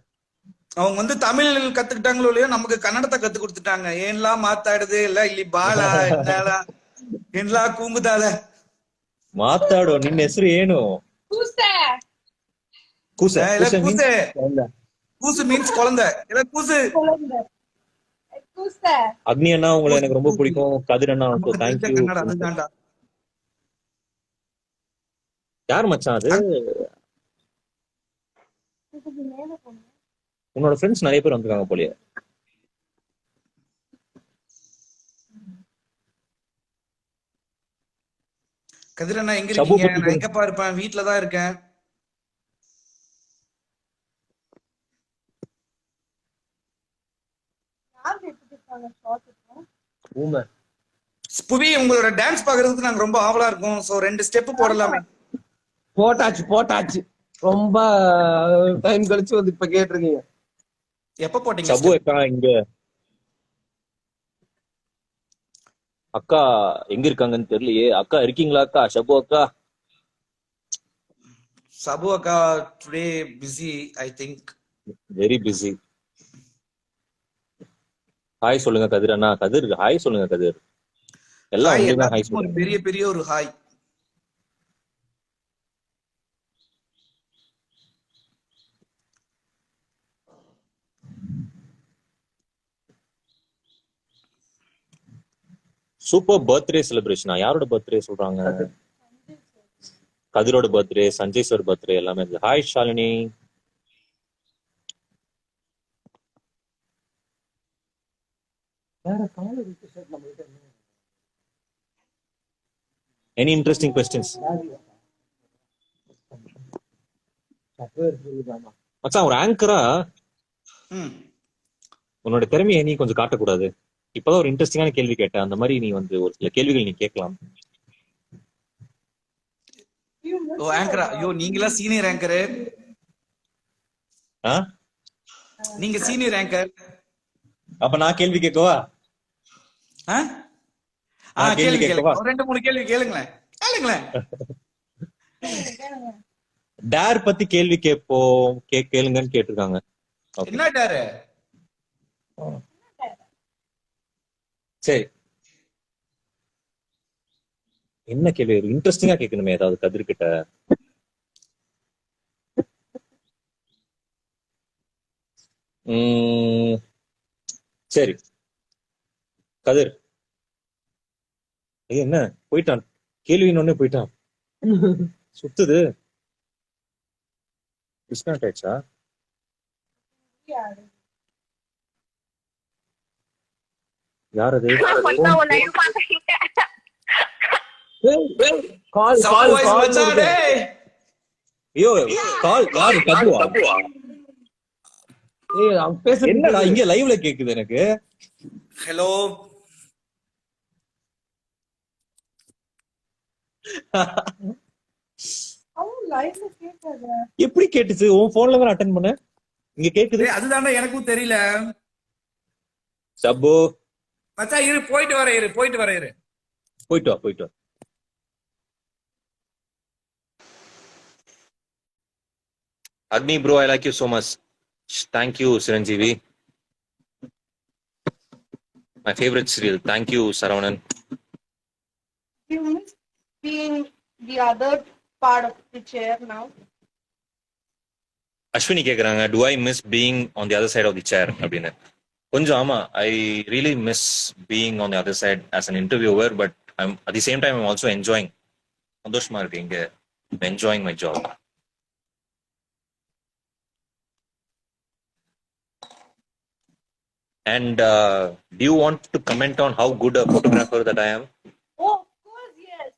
அவங்க வந்து தமிழ் கத்துக்கிட்டாங்களோ இல்லையோ, நமக்கு கன்னடத்தை கத்து கொடுத்துட்டாங்க. ஏன்லாம் மாத்தாடுது இல்ல இல்லி பாலா என்னடா என்னலா கூங்குதால ಮಾತಾಡೋ ನಿನ್ನ ಹೆಸರು ಏನು? ಕೂಸ. கூசு மீன்ஸ் குழந்தை. இல்ல கூசு. அக்னி அண்ணா உங்களை எனக்கு ரொம்ப பிடிக்கும். கதிர் அண்ணா தேங்க்யூ. யார் மச்சான் அது? உன்னோட ஃப்ரெண்ட்ஸ் நிறைய பேர் வந்திருக்காங்க போலயே. கதிரண்ணா எங்க இருக்கீங்க? நான் எங்கப்பா இருப்பேன், வீட்டுலதான் இருக்கேன். புவி, உங்களோட டான்ஸ் பாக்குறதுக்கு நாங்க ரொம்ப ஆவலா இருக்கோம். சோ 2 ஸ்டெப் போடலாமே? போட்டாச்சு ரொம்ப டைம் கழிச்சு வந்து இப்ப கேட்டிருக்கீங்க. எப்ப போட்டீங்க? சபு அக்கா இங்க, அக்கா எங்க இருக்காங்கன்னு தெரியலையே. அக்கா இருக்கீங்களா? அக்கா சபு அக்கா. சபு அக்கா today busy, I think very busy. Hi சொல்லுங்க கதிர் அண்ணா. கதிர் ஹாய் சொல்லுங்க. கதிர் எல்லாம் ஹாய் சொல்லுங்க. பெரிய பெரிய ஒரு ஹாய். Super birthday செலிப்ரேஷனா? யாரோட பர்த்டே சொல்றாங்க? கதிரோட பர்த்டே, சஞ்சய் சார் பர்த்டே எல்லாமே. Hi Shalini. Any interesting questions? மச்சான் ஒரு ஆங்கரா உன்னோட திறமையை நீ கொஞ்சம் காட்டக்கூடாது? இப்பதான் ஒரு இன்ட்ரெஸ்டிங்கான கேள்வி கேட்டேன். அந்த மாதிரி நீ வந்து ஒரு சில கேள்விகள் நீ கேட்கலாம். ஓ ஆங்கரா, ஐயோ நீங்களா சீனியர் ஆங்கர். நீங்க சீனியர் ஆங்கர். அப்ப நான் கேள்வி கேட்கவா? கேள்வி கேட்கவா? 2-3 கேள்வி கேளுங்களேன். டேர் பத்தி கேள்வி கேட்போம், கேளுங்கன்னு கேட்டிருக்காங்க. என்ன டேர்? சரி, என்ன கேள்வி? இன்ட்ரெஸ்டிங்கா கேட்கணுமே ஏதாவது கதிர்கிட்ட. சரி, கதிர் என்ன போயிட்டான், கேள்வின்னு போயிட்டான், சுத்துது. டிஸ்கனெக்ட் ஆயிடுச்சா? யார் அது? கால் Sound voice மச்சான் டேய். ஐயோ கால் யாரு? கதுவா? ஏய் அவன் பேசுறது என்னடா இங்க லைவ்ல கேக்குது எனக்கு. ஹலோ. எப்படி கேட்டுச்சு? உன் போன்ல தான் அட்டெண்ட் பண்ண, இங்க கேக்குது. டேய் அதுதான்டா எனக்கும் தெரியல. சப்பு மச்சான் இரு போயிட்டு வரேன் இரு. போயிட்டு வா. Agni bro, I like you so much. Thank you, Siranjeevi. My favorite serial. Thank you, Saravanan. You miss being the other part of the chair now. Ashwini கேக்குறாங்க, do I miss being on the other side of the chair அப்படின்னு. கொஞ்சம் ஆமா, I really miss being on the other side as an interviewer, but I'm at the same time I'm also enjoying. சந்தோஷமா இருக்கு இங்க, enjoying my job. And do you want to comment on how good a photographer that I am? Oh, of course, yes.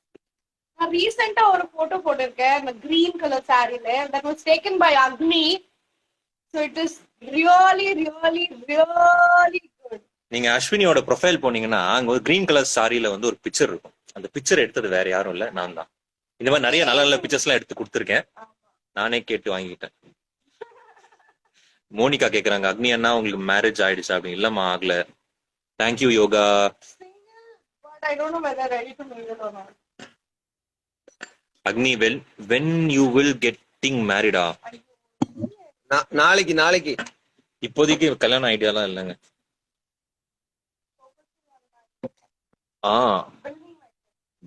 நான் ரீசெண்டா ஒரு photo போட்டிருக்கேன் அந்த green colour சாரில. that was taken by Agni. So it is really good. நீங்க அஸ்வினியோட profile போனீங்கன்னா அங்க ஒரு கிரீன் கலர் சாரியில வந்து ஒரு பிக்சர் இருக்கும். அந்த பிக்சர் எடுத்தது வேற யாரும் இல்ல, நான் தான். இந்த மாதிரி நிறைய நல்ல நல்ல பிக்சர்ஸ் எல்லாம் எடுத்து கொடுத்துருக்கேன், நானே கேட்டு வாங்கிட்டேன். மோனிகா கேக்குறாங்க, அக்னி அண்ணா உங்களுக்கு மேரேஜ் ஆயிடுச்சா அப்படின்னு. இல்லம்மா ஆகல. Thank you yoga. Single, but I don't know whether ready to mingle or not. Agni when you will getting married? நாளைக்கு இப்போதைக்கு கல்யாணம் ஐடியாலாம் இல்லைங்க.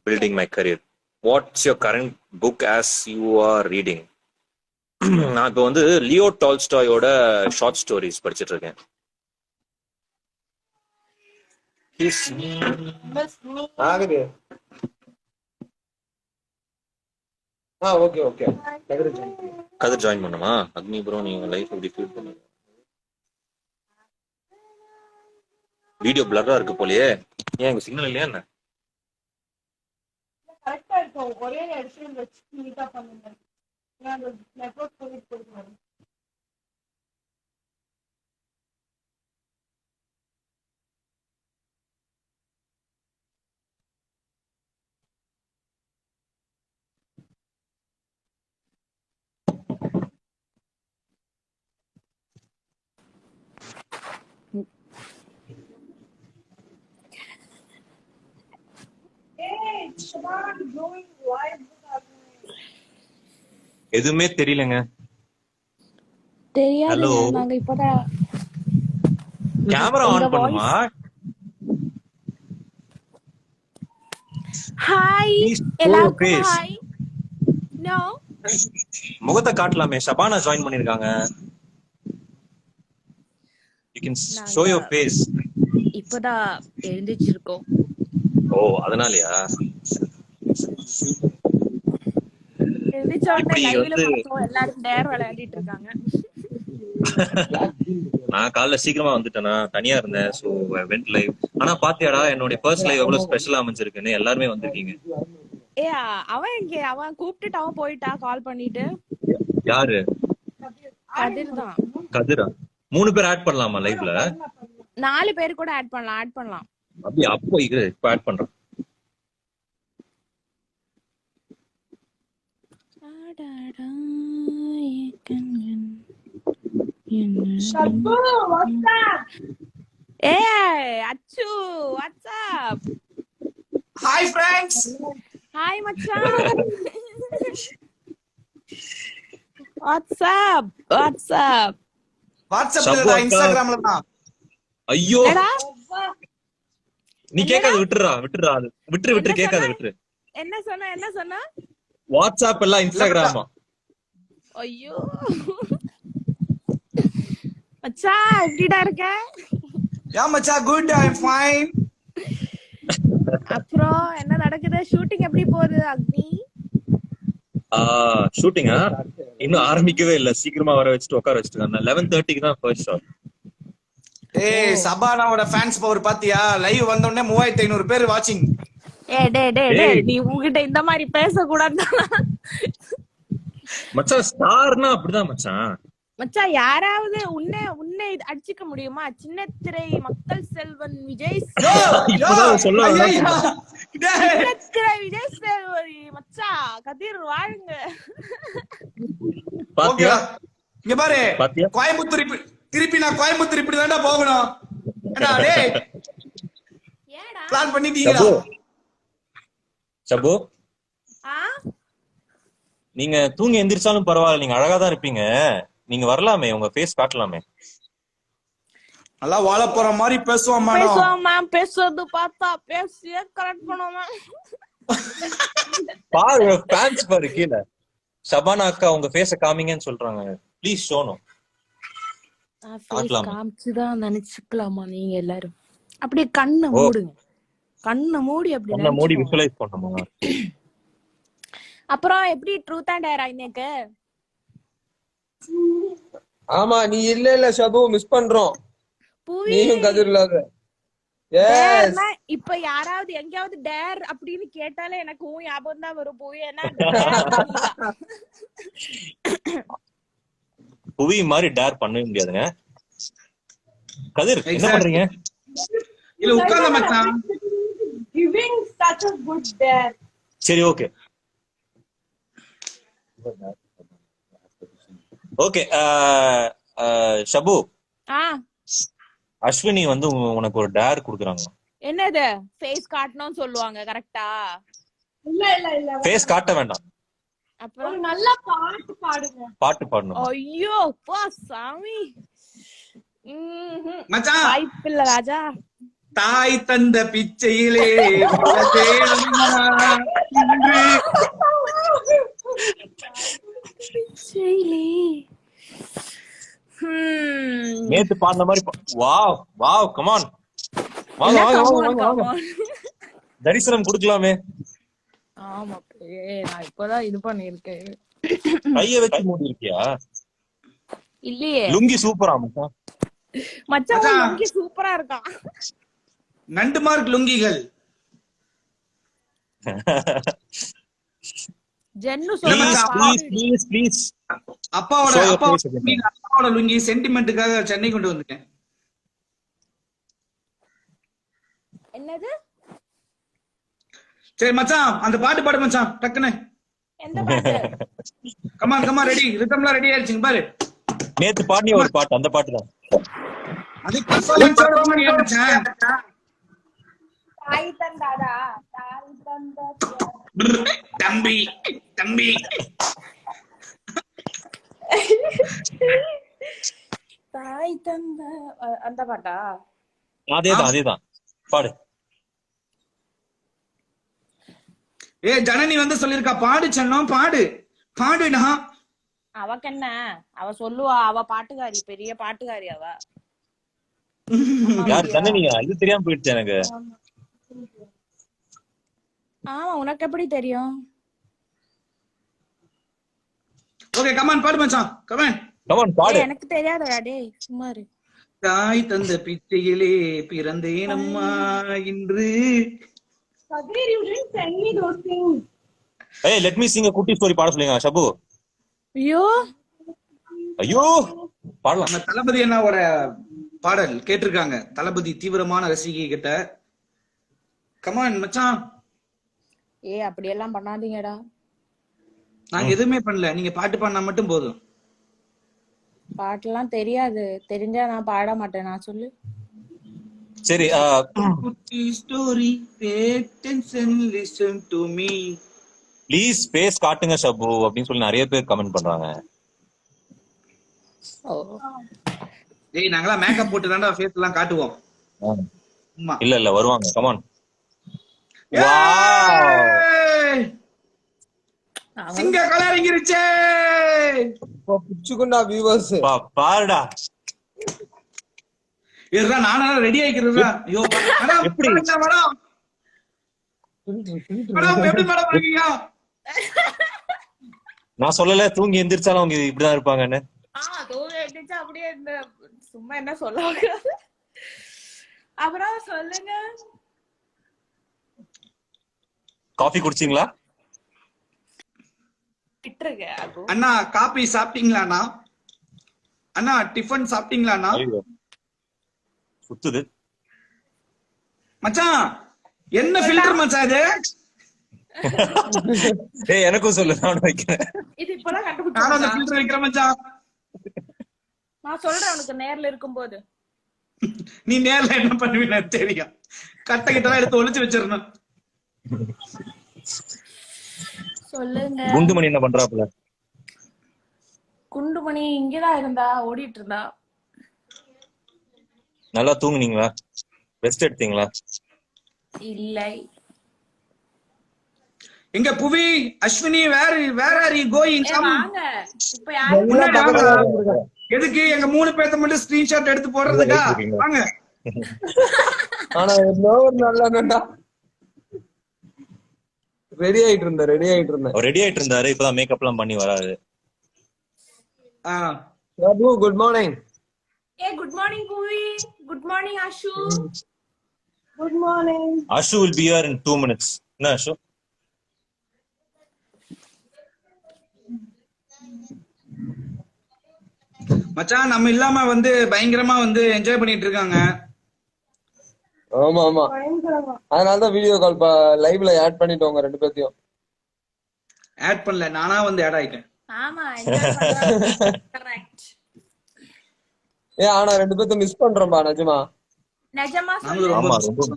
Building my career. What's your current book as you are reading? நான் இப்போ வந்து லியோ டால்ஸ்டாயோட ஷார்ட் ஸ்டோரிஸ் படிச்சுட்டு இருக்கேன். Miss me. ஆகுது. ஓகே கதிர் ஜாயின் பண்ணுமா? அக்னி ப்ரோ நீங்க லைஃப் எப்படி ஃபீல் பண்ணுங்க? வீடியோ பிளரா இருக்கு போலயே, ஏன் எங்க சிக்னல் இல்லையா என்ன? கரெக்டா இருக்கும், ஒரே இடத்துல வச்சு நீட்டா பண்ணுங்க. நான் நெட்வொர்க் போயிட்டு வரேன். Hey, Shaban, going live with Agni. எதுவுமே தெரியலங்க. தெரியாதுங்க, நாங்க இப்பதான் கேமரா ஆன் பண்ணுமா? ஹாய் Please show your எல்லாருக்கும் face. ஹாய். நோ முகத்தை காட்டலாமே. ஷபானா ஜாயின் பண்ணிருக்காங்க. You can show your face. இப்பதான் எழுந்திருச்சிருக்கோம். ஓ அதனாலயா? எழுந்திருச்ச உடனே இப்படி லைவ்ல வந்து பார்த்தோம், எல்லாரும் டேர் விளையாடிட்டு இருக்காங்க. நான் காலைல சீக்கிரமா வந்துட்டேனா, தனியா இருந்தேன். So vent live. ஆனா பாத்தியாடா என்னோட ஃபர்ஸ்ட் லைவ் எவ்வளவு ஸ்பெஷலா அமைஞ்சிருக்குன்னு. எல்லாருமே வந்திருக்கீங்க. ஏ அவன் இங்க அவன் கூப்பிட்டுட்டு அவன் போயிட்டா கால் பண்ணிட்டு. யாரு? கதிர் தான். கதிரா? 3 பேர் ஆட் பண்ணலாமா லைவ்ல? 4 பேர் கூட ஆட் பண்ணலாம். அப்படியே அப்போ இப்ப ஆட் பண்றேன். Shabu, what's that? ஏய் Achu, what's up? Hi friends. Hi மச்சான். What's up? வாட்ஸ்அப்ல இல்ல, இன்ஸ்டாகிராம்ல தான். ஐயோ என்னடா? நீ கேட்காத, விட்டுறா அது. விட்டுரு கேட்காத, விட்டுரு. என்ன சொன்ன? வாட்ஸ்அப் எல்லாம் இன்ஸ்டாகிராமா? ஐயோ மச்சா எப்படிடா இருக்க? யா மச்சான், குட், ஐ அம் ஃபைன். அப்புறம் என்ன நடக்குது? ஷூட்டிங் எப்படி போகுது அக்னி? ஷூட்டிங்கா இன்னும் ஆரம்பிக்கவே இல்ல, சீக்கிரமா வர வச்சுட்டு உட்கார வச்சுட்டு 11:30 தான் ஃபர்ஸ்ட் ஷாட். ஏய் சபானாவோட ஃபேன்ஸ் பவர் பாத்தியா? லைவ் வந்த உடனே 3500 பேர் வாட்சிங். டே நீ உங்ககிட்ட இந்த மாதிரி பேசக்கூடாது மச்சான் ஸ்டார்னா அப்படிதான் மச்சான். மச்சான். யாராவது உன்னை அடிச்சுக்க முடியுமா? சின்ன திரை மக்கள் செல்வன் விஜய் இப்பதான் சொல்ல வந்தேன். சின்ன திரை விஜய் செல்வன் மச்சான் கதிர் வாழுங்க. பாத்தியா இங்க பாரு, பாத்தியா? கோயம்புத்தூர் திருப்பி நான் கோயம்புத்தூர் இப்படி தான்டா போகணும். ஏடா டேய் ஏடா பிளான் பண்ணிட்டீங்களா? சபு ஆ நீங்க தூங்கி எந்திரிச்சாலும் பரவாயில்ல, நீங்க அழகா தான் இருப்பீங்க. நீங்க வரலாமே, உங்க ஃபேஸ் காட்டலாமே. நல்லா வாழ போற மாதிரி பேசுவான் மேடம். பேசுவான் மேம். பேசுறது பார்த்தா பேசியே கரெக்ட் பண்ணுவோம் மேம். பாரு ஃபேன்ஸ் பாரு கீழே, ஷபானா அக்கா உங்க ஃபேஸ காமிங்கன்னு சொல்றாங்க. ப்ளீஸ் ஷோனும் காட்டலாமா? காமிச்சுதான் நினைச்சுக்கலாமா நீங்க எல்லாரும்? அப்படியே கண்ணை மூடுங்க, கண்ணை மூடி அப்படி நம்ம மோடி நினைச்சுக்கோங்க. விஷுவலைஸ் பண்ணணுமா? அப்புறம் எப்படி ட்ரூத் அண்ட் டேர் இன்னைக்கு? ஆமா, நீ இல்ல ஷபு, மிஸ் பண்றோம். பூவி நீயும் கதிர் இல்லாத. டேர்னா இப்ப யாராவது எங்கயாவது டேர் அப்படின்னு கேட்டாலே எனக்கு ஞாபகம் தான் வரும் பூவி. ஏன்னா புவி மாதிரி டேர் பண்ணவே முடியாதுங்க. கதிர் என்ன பண்றீங்க? இல்ல உட்கார்ந்த மச்சான். Giving such a good dare. சரி ஓகே ஓகே. ஷபு, ஆ அஸ்வினி வந்து உனக்கு ஒரு டேர் குடுக்குறாங்க. என்னது? ஃபேஸ் காட்டணும்னு சொல்லுவாங்க கரெக்டா? இல்ல ஃபேஸ் காட்ட வேண்டாம், அப்புறம் ஒரு நல்ல பாட்டு பாடுங்க. பாட்டு பாடணும். ஐயோ பா சாமி. மச்சான் வாய்ப்பில்ல ராஜா. தாய் தந்த பிச்சையிலே பிறந்தேனம்மா இன்று. நேத்து பாடின மாதிரி வாவ் வாவ் கமான், வாங்க வாங்க வாங்க வாங்க வாங்க, தரிசனம் கொடுக்கலாமே. ஆமா நான் இப்பதான் இது பண்ணிருக்கேன். கைய வச்சு மூடி இருக்கியா? இல்லையே லுங்கி சூப்பரா மச்சான். மச்சான் லுங்கி சூப்பரா இருக்கான். நண்டு மார்க் லுங்கிகள். ஜென்னு ப்ளீஸ் ப்ளீஸ் அப்பாவோட லுங்கி சென்டிமெண்ட்டுக்காக சென்னை கொண்டு வந்துட்டேன். என்னது? சரி மச்சான், அந்த பாட்டு பாடு மச்சான் டக்குன்னு. எந்த பாட்டு? கமான் ரெடி, ரிதம்லாம் ரெடி ஆயிடுச்சுங்க பாரு. நேத்து பாடிய ஒரு பாட்டு, அந்த பாட்டு தான். அது பர்ஃபார்மன்ஸோட மாதிரி ஆயிடுச்சேன். தாய் தந்தாடா, தாய் தந்தா தம்பி தாய் தந்த அந்த பாட்டா? அதேதான் பாடு. ஜனனி வந்து சொல்லிருக்கா பாடு சென்னம் பாடுனா. அவக்கு என்ன, அவ சொல்லுவா, அவ பாட்டுக்காரி, பெரிய பாட்டுக்காரி அவ. யார் ஜனனியா? இது தெரியாம போயிடுச்சு எனக்கு. ஆமா, உனக்கு எப்படி தெரியும்? ஓகே கமான் பாடு மச்சான், கமான் பாடு. எனக்கு தெரியாதடா டேய், சும்மா இரு. தாய் தந்த பிச்சையிலே பிறந்தேனம்மா இன்று. Kadir, you didn't send me those things. Hey, let me sing a குட்டி ஸ்டோரி பாட சொல்லுங்க ஷபு. ஐயோ பாடலாம். நம்ம தளபதி அண்ணாவோட பாடல் கேட்டிருக்காங்க, தளபதி தீவிரமான ரசிகை கிட்ட. கமான் மச்சான். அப்படி எல்லாம் பண்ணாதீங்கடா. நாங்க எதுவுமே பண்ணல, நீங்க பாட்டு பாடினா மட்டும் போதும். பாட்டெல்லாம் தெரியாது, தெரிஞ்சா நான் பாட மாட்டேன். நான் சொல்லு. சரி, குட்டி story, pay attention, listen to me. Please face காட்டுங்க ஷபு அப்படின்னு சொல்லி நிறைய பேர் கமெண்ட் பண்றாங்க. டேய் நாங்கலாம் மேக்கப் போட்டு தான்டா ஃபேஸ் எல்லாம் காட்டுவோம். இல்ல வருவாங்க. கமான். சிங்க கலரிங்கிருச்சே. பிச்சுக்குண்டா வியூவர்ஸ். பாருடா. இருடா நானா ரெடி ஆயிக்கிறேன். ஐயோ மேடம் எப்படி? மேடம் மேடம் எப்படி மேடம் இருக்கீங்க? நான் சொல்லல தூங்கி எந்திரிச்சாலும் அவங்க இப்படிதான் இருப்பாங்கன்னு. தூங்க எந்திரிச்சா அப்படியே இந்த சும்மா என்ன சொல்ல. அப்புறம் சொல்லுங்க. காஃபி குடிச்சீங்களா? விட்டுருங்க அது. அண்ணா காபி சாப்பிட்டீங்களாண்ணா? அண்ணா டிஃபன் சாப்பிட்டீங்களாண்ணா? ஐயோ, சுத்துது. மச்சான் என்ன ஃபில்டர் மச்சான் இது? ஏய் எனக்கும் சொல்லு, நானும் வைக்கிறேன். இது இப்பதான் நானும் அந்த கண்டுபிடிச்சா? ஃபில்டர் வைக்கிறேன் மச்சான். நான் சொல்றேன் உனக்கு நேர்ல இருக்கும்போது. நீ நேர்ல என்ன பண்ணுவீங்க தெரியும். கட்ட கிட்ட எடுத்து ஒளிச்சு வச்சிடணும். சொல்லுங்க. குண்டுமணி என்ன பண்றாப்புல? குண்டுமணி இங்கதான் இருந்தா, ஓடிட்டு இருந்தா. நல்லா தூங்குனீங்களா? ரெஸ்ட் எடுத்தீங்களா? இல்லை. எங்க புவி அஸ்வினி வேற ஆர் யூ கோயிங்? வாங்க இப்ப யாரு முன்னாடி வாங்க. எதுக்கு எங்க 3 பேர்த்த மட்டும் ஸ்கிரீன்ஷாட் எடுத்து போடுறதுக்கா? வாங்க. ஆனா ஒரு நல்ல ரெடி ஆயிட்டு இருந்தேன். அவர் ரெடி ஆயிட்டு இருந்தாரு, இப்பதான் மேக்கப் எல்லாம் பண்ணி வராரு. Prabhu good morning. Good morning Bhuvi. Good morning Ashu. Good morning. Ashu will be here in 2 minutes. என்ன Ashu? மச்சான் நம்ம இல்லாம வந்து பயங்கரமா வந்து என்ஜாய் பண்ணிட்டு இருக்காங்க. ஆமா ஆமா, பயங்கரமா. அதனாலதான் வீடியோ கால் லைவ்ல ஆட் பண்ணிட்டோங்க 2 பேத்தையும். ஆட் பண்ணல, நானா வந்து ஆட் ஆயிட்டேன். ஆமா என்ஜாய் பண்றாங்க. கரெக்ட். ஆனா 2 பேத்தையும் மிஸ் பண்றோம்பா நிஜமா. நிஜமா ஆமா, சொல்லுங்க.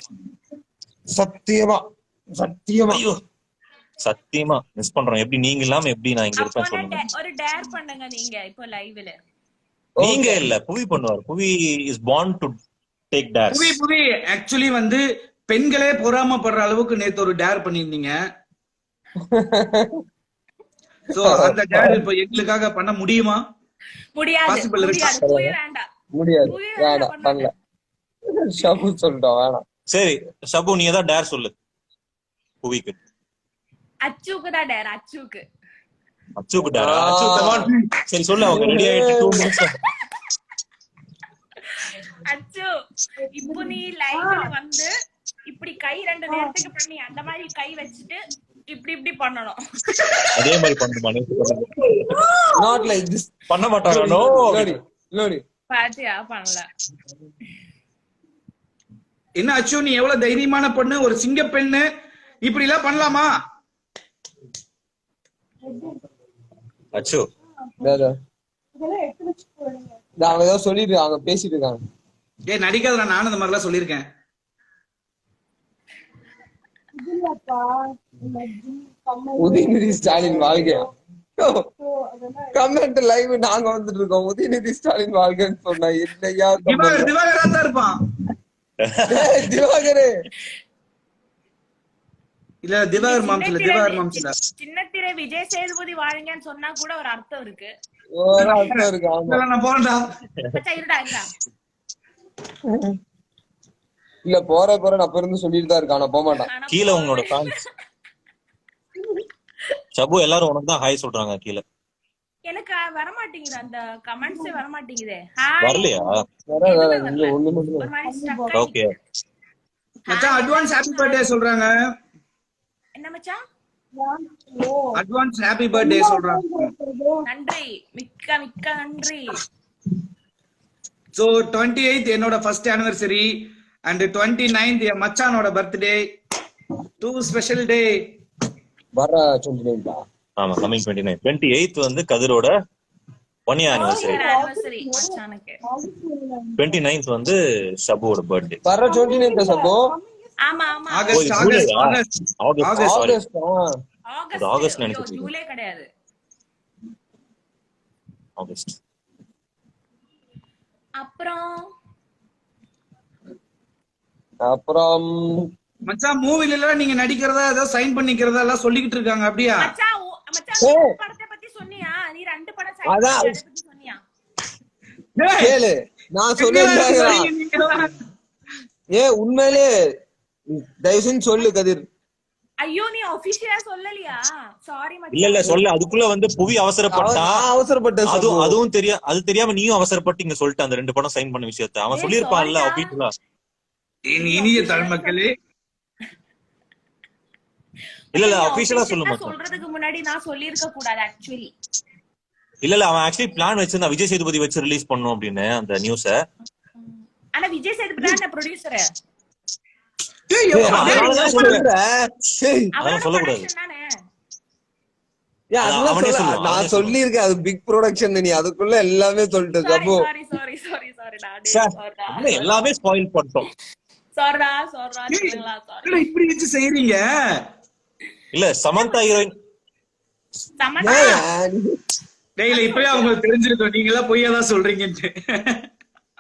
சத்தியமா சத்தியமா ஐயோ, சத்தியமா மிஸ் பண்றோம். எப்படி நீங்க இல்லாம எப்படி நான் இங்க இருப்பேன் சொல்லுங்க. ஒரு டேர் பண்ணுங்க நீங்க இப்போ லைவ்ல. நீங்க இல்ல, புவி பண்ணுவார். புவி is born to take dares. புவி ஆக்சுவலி வந்து பெண்களே பொறாமப்படுற அளவுக்கு நேத்து ஒரு டேர் பண்ணிருந்தீங்க. சோ அந்த டேர் இப்ப எங்களுக்காக பண்ண முடியுமா? முடியாது. Possible இருக்கு. முடியாது. பூவி வேண்டாம். முடியாது. பூவி வேணாம் பண்ணல. ஷாபு சொல்லிட்டோம் வேணாம். சரி ஷபு, நீ ஏதாவது டேர் சொல்லு புவிக்கு. அச்சுக்கு தான் டேர். அச்சுக்கு. அச்சுக்கு டேரா? அச்சு come on. சரி சொல்லு, அவங்க ரெடி ஆயிட்டு 2 minutes. அச்சு இப்போ நீ லைவ்ல வந்து இப்படி கை 2 நேரத்துக்கு பண்ணி அந்த மாதிரி கை வச்சுட்டு இப்படி பண்ணணும். அதே மாதிரி பண்ணுமா? Not like this. பண்ண மாட்டாங்க. நோ லோடி பாத்தியா பண்ணல. என்ன அச்சு, நீ எவ்வளவு தைரியமான பொண்ணு, ஒரு சிங்க பெண்ணு, இப்படி எல்லாம் பண்ணலாமா? அச்சு இதெல்லாம் எடுத்து வச்சு போடுங்க. அவங்க ஏதோ சொல்லிட்டு அவங்க பேசிட்டு இருக்காங்க. நடிக்காத, நானும் இந்த மாதிரி எல்லாம் சொல்லியிருக்கேன். இல்லப்பா, உதயநிதி ஸ்டாலின் வாழ்க்கை கமெண்ட் லைவ் நாங்க வந்துட்டு இருக்கோம். உதயநிதி ஸ்டாலின் வாழ்க்கைன்னு சொன்னா என்னையா திவாகரா தான் இருப்பான். திவாகரே இல்ல திவாகர் மாம்ஸ் இல்ல, திவாகர் மாம்ஸ் இல்ல. சின்னத்திரை விஜய் சேதுபதி வாழுங்கன்னு சொன்னா கூட ஒரு அர்த்தம் இருக்கு. ஒரு அர்த்தம் இருக்கு. ஆமா நான் போறேன்டா. மச்சான் இருடா. இல்ல போறேன் அப்ப இருந்து சொல்லிட்டு தான் இருக்கான். நான் போக மாட்டான். கீழே உங்களோட ஃபேன்ஸ் ஷபு எல்லாரும் உனக்கு தான் ஹாய் சொல்றாங்க கீழே. எனக்கு வர மாட்டேங்குது, அந்த கமெண்ட்ஸ் வர மாட்டேங்குதே. வரலையா? ஒண்ணு மட்டும் ஒரு மாதிரி stuck ஆயிடுச்சு. ஓகே. மச்சான் அட்வான்ஸ் ஹாப்பி பர்த்டே சொல்றாங்க. என்ன மச்சான்? அட்வான்ஸ் ஹாப்பி பர்த்டே சொல்றாங்க. நன்றி, மிக்க மிக்க நன்றி. சோ 28th என்னோட ஃபர்ஸ்ட் ஆனிவர்சரி அண்ட் 29th என் மச்சானோட பர்த்டே. 2 special day. வர சொல்லிட்டா. ஆமா, கமிங் 29. 28th வந்து கதிரோட 1 year anniversary. anniversary மச்சானுக்கு. 29th வந்து ஷபுவோட பர்த்டே. வர 29th சபோ. ஆமா ஆமா. ஆகஸ்ட் ஆகஸ்ட் ஆகஸ்ட் ஆகஸ்ட் நினைச்சிட்டு ஜூலை கிடையாது. ஆகஸ்ட். அப்புறம் மச்சான் மூவில எல்லாம் நீங்க நடிக்கிறதா ஏதோ சைன் பண்ணிக்கிறதா எல்லாம் சொல்லிக்கிட்டு இருக்காங்க. அப்படியா? மச்சான் மச்சான் படத்தை பத்தி சொன்னியா? நீ 2 படம் சைன் அதான். பத்தி சொன்னியா? கேளு நான் எங்கெல்லாம் சொல்லுங்க இருந்து வரீங்க நீங்கெல்லாம்? உண்மையிலே தயவு செஞ்சு சொல்லு கதிர். ஐயோ நீ ஆபீஷியலா சொல்லலையா? சாரி இல்ல மச்சான். சொல்ல அதுக்குள்ள வந்து புவி அவசரப்பட்டா. நான் அவசரப்பட்டேன் அதுவும் சம்பு. அதுவும் அது தெரியாம நீயும் அவசரப்பட்டு இங்க சொல்லிட்ட அந்த 2 படம் சைன் பண்ண விஷயத்த. அவன் ஏய், சொல்லியிருப்பான்ல sorry டா. ஆபீஸ்ல. என் இனிய தமிழ்மக்களே, இல்ல நீ அபிஷியலா official சொல்லு ஆ மச்சான். சொல்றதுக்கு முன்னாடி நான் சொல்லியிருக்க கூடாது ஆக்சுவலி. இல்ல அவன் ஆக்சுவலி பிளான் வச்சிருந்தான் விஜய் சேதுபதி வச்சு ரிலீஸ் பண்ணும் அப்படின்னு அந்த நியூஸ. ஆனா விஜய் சேதுபதி தான் ப்ரொடியூசர். ஏய், அதனாலதான் சொல்றேன். அவரோட அதெல்லாம் சொல்லக்கூடாது. ப்ரொடக்ஷன் தானே. அவனே சொல்லுவான், அவனே நான் சொல்லியிருக்கேன் அது பிக் ப்ரொடக்ஷன். நீ அதுக்குள்ள எல்லாமே சொல்லிட்டு சாரி சம்பு. சாரிடா. இல்ல, எல்லாமே ஸ்பாயில் பண்ணிட்டோம். சாரிடா சொல்லுங்களா சாரி. என்னடா இப்படி வச்சு செய்றீங்க? இல்ல சமந்தா ஹீரோயின். சமந்தா டேய் இப்பயே அவங்களுக்கு தெரிஞ்சிருக்கும் நீங்க எல்லாம் பொய்யா தான் சொல்றீங்கன்னு.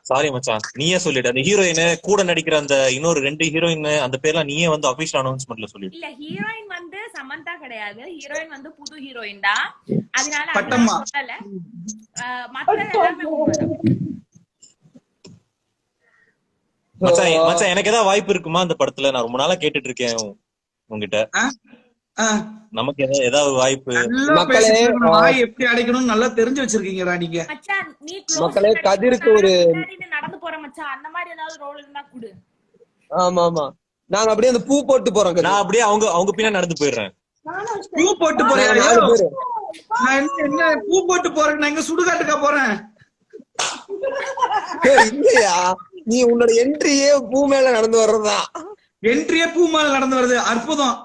சாரி மச்சான், நீயே சொல்லிடு. அந்த ஹீரோயின் கூட நடிக்கிற அந்த இன்னொரு 2 ஹீரோயின் அந்த பேர்லாம் நீயே வந்து அபிஷியல் அனௌன்ஸ்மெண்ட்ல சொல்லிடு. இல்ல ஹீரோயின் வந்து சமந்தா கிடையாது. ஹீரோயின் வந்து புது ஹீரோயின் தான். அதனால பட்டம்மா. அதெல்லாம் சொல்லல. மத்த எல்லாமே உண்மைதான். மச்சான் எனக்கு ஏதாவது வாய்ப்பு இருக்குமா அந்த படத்துல? நான் ரொம்ப நாளா கேட்டுட்டு இருக்கேன் உங்ககிட்ட. நமக்கு ஏதாவது வாய்ப்பு? மக்களே, வாய் எப்படி அடைக்கணும்னு நல்லா தெரிஞ்சு வச்சிருக்கீங்கடா நீங்க. மச்சான் நீ மக்களே, கதிருக்கு ஒரு நடந்து போற மச்சான் அந்த மாதிரி ஏதாவது ரோல் இருந்தா குடு. ஆமா நாங்க அப்படியே அந்த பூ போட்டு போறோம் கதிர். நான் அப்படியே அவங்க பின்னாடி நடந்து போயிடுறேன். பூ போட்டு போறேன். நாங்க 4 பேரு. நான் என்ன பூ போட்டு போறேன்? நான் எங்க சுடுகாட்டுக்கா போறேன்? இல்லையா, நீ உன்னோட என்ட்ரியே பூ மேல நடந்து வர்றதா? என்ட்ரியே பூ மேல நடந்து வருது. அற்புதம்.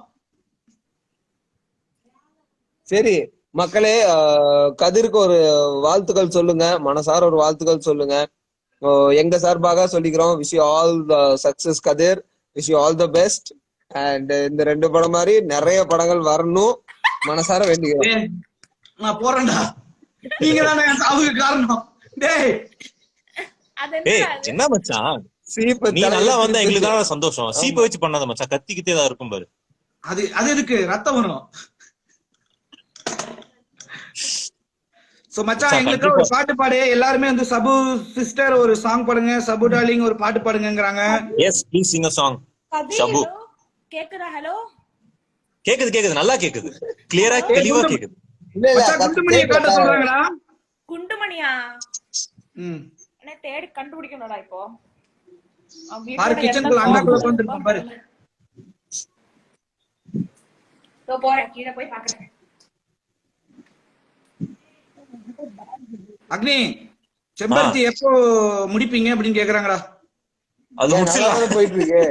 சரி மக்களே, கதிருக்கு ஒரு வாழ்த்துக்கள் சொல்லுங்க, மனசார ஒரு வாழ்த்துக்கள் சொல்லுங்க. எங்க சார்பாக சொல்லிக்கிறோம். Wish you all the success Kathir. Wish you all the best. And இந்த 2 படம் மாதிரி நிறைய படங்கள் வரணும் மனசார வேண்டிக்கிறோம். நான் போறேன்டா. நீங்க தானே என் சாவுக்கு காரணம். டேய் என்ன மச்சான், சீப்பு நீ நல்லா வந்தா எங்களுக்கு தான் சந்தோஷம். சீப்பை வச்சு பண்ணாத மச்சான், கத்திக்கிட்டே தான் இருக்கும் பாரு. அது எதுக்கு ரத்தம் வரும்? சோ மச்சான் எங்களுக்கு ஒரு பாட்டு பாடு. எல்லாருமே வந்து சபு சிஸ்டர் ஒரு சாங் பாடுங்க, சபு டார்லிங் ஒரு பாட்டு பாடுங்கங்கறாங்க. Yes please sing a song. Sabu கேக்குதா? ஹலோ கேக்குது நல்லா கேக்குது. கிளியரா தெளிவா கேக்குது. மச்சான் குண்டுமணியை காட்ட சொல்றாங்கடா. குண்டுமணியா? என்ன தேடி கண்டுபிடிக்கணும்டா இப்போ. பாரு கிச்சனுக்குள்ள அண்ணாக்குள்ள உட்கார்ந்திருப்பான் பாரு. போறேன் கீழே போய் பாக்குறேன். அக்னி செம்பருத்தி எப்போ முடிப்பீங்க அப்படின்னு கேக்குறாங்கடா. அது முடிச்சலாம் போயிட்டு இருக்கு.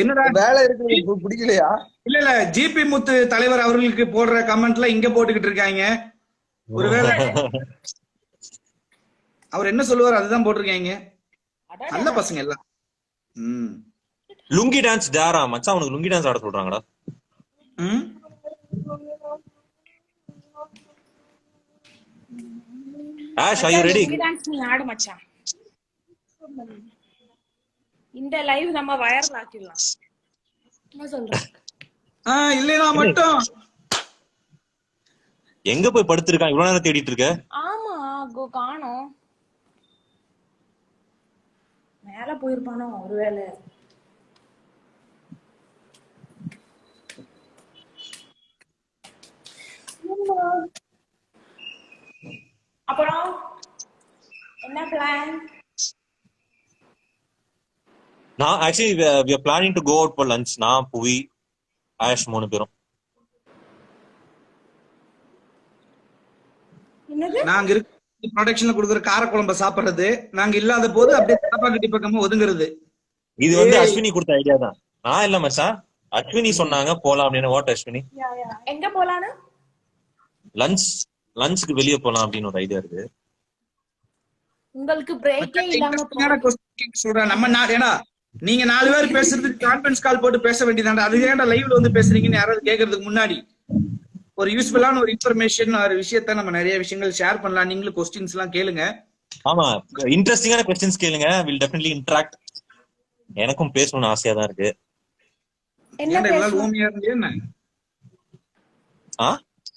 என்னடா வேலை இருக்கு பிடிக்கலையா? இல்ல ஜிபி முத்து தலைவர் அவர்களுக்கு போடுற கமெண்ட்ல இங்க போட்டுக்கிட்டு இருக்காங்க. ஒருவேளை அவர் என்ன சொல்லுவார் அதுதான் போட்டிருக்காங்க. நல்ல பசங்க எல்லாம். லுங்கி டான்ஸ் தாரா மச்சான், அவனுக்கு லுங்கி டான்ஸ் ஆட சொல்றாங்கடா. Ash are you ready? நீ ஆடு மச்சான். இந்த லைவ் நம்ம வைரல் ஆக்கிடலாம். என்ன சொல்ற? இல்லைனா மட்டும் எங்க போய் படுத்திருக்கான் இவ்வளவு நேரம் தேடிட்டு இருக்க? ஆமா காணோம். மேல போயிருப்பானோ ஒருவேளை. அப்புறம் என்ன பிளான்? நான் actually we are planning to go out for lunch. நான் புவி ஆஷ் 3 பேரும். என்னது? நாங்க இருக்க ப்ரொடக்ஷன்ல கொடுக்குற காரக்குழம்ப சாப்பிடுறது, நாங்க இல்லாத போது அப்படியே தப்பாக்கட்டி பக்கமா ஒதுங்குறது. இது வந்து அஸ்வினி கொடுத்த ஐடியா தான். நான் இல்ல மச்சான், அஸ்வினி சொன்னாங்க போலாம் அப்படின்னு. வாட் அஸ்வினி? எங்க போலான்னு? லஞ்சுக்கு வெளியே போலாம் அப்படின்னு ஒரு ஐடியா இருக்கு. உங்களுக்கு பிரேக்கே இல்லாம சொல்றேன் நம்ம ஏன்னா நீங்க 4 பேர் பேசுறதுக்கு கான்ஃபரன்ஸ் கால் போட்டு பேச வேண்டியதாண்டா. அது ஏன்டா லைவ்ல வந்து பேசுறீங்கன்னு யாராவது கேக்குறதுக்கு முன்னாடி ஒரு யூஸ்ஃபுல்லான ஒரு இன்ஃபர்மேஷன் ஒரு விஷயத்த நம்ம நிறைய விஷயங்கள் ஷேர் பண்ணலாம். நீங்களும் கொஸ்டின்ஸ் எல்லாம் கேளுங்க. ஆமா, இன்ட்ரெஸ்டிங்கான क्वेश्चंस கேளுங்க. Will definitely interact. எனக்கும் பேசணும்னு ஆசையா தான் இருக்கு. என்ன எல்லாம் ஓமியா இருந்தே என்ன?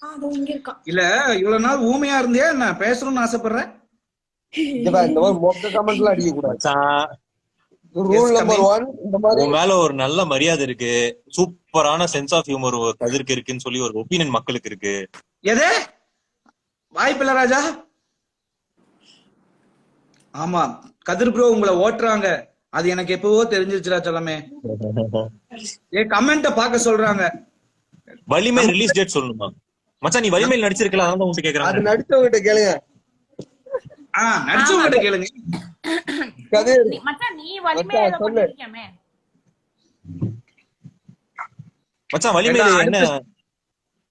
அது இங்க இருக்கான். இல்ல இவ்வளவு நாள் ஊமையா இருந்தியா நான் பேசணும்னு ஆசைப்படுறேன். இந்த மாதிரி மொக்க கமெண்ட்லாம் அடிக்க கூடாது. மச்சான், ரூல் நம்பர் 1 இந்த மாதிரி உன் மேல ஒரு நல்ல மரியாதை இருக்கு, சூப்பரான சென்ஸ் ஆஃப் ஹியூமர் கதிர்க்கு இருக்குன்னு சொல்லி ஒரு ஒப்பீனியன் மக்களுக்கு இருக்கு. எது வாய்ப்பில்ல ராஜா. ஆமா கதிர் ப்ரோ உங்களை ஓட்டுறாங்க, அது எனக்கு எப்பவோ தெரிஞ்சிருச்சுடா சொல்லமே. கமெண்ட பாக்க சொல்றாங்க. வலிமை ரிலீஸ் டேட் சொல்லணுமா மச்சான்? நீ வலிமையில் நடிச்சிருக்கலாம், அதான் உன்கிட்ட அது கேக்குறாங்க. நடிச்சவங்கிட்ட கேளுங்க. நடிச்சவங்கிட்ட கேளுங்க. கதிர் மச்சான் நீ வலிமையா ஏதோ சொல்லு. பண்ணிருக்கமே. மச்சான் வலிமையில என்ன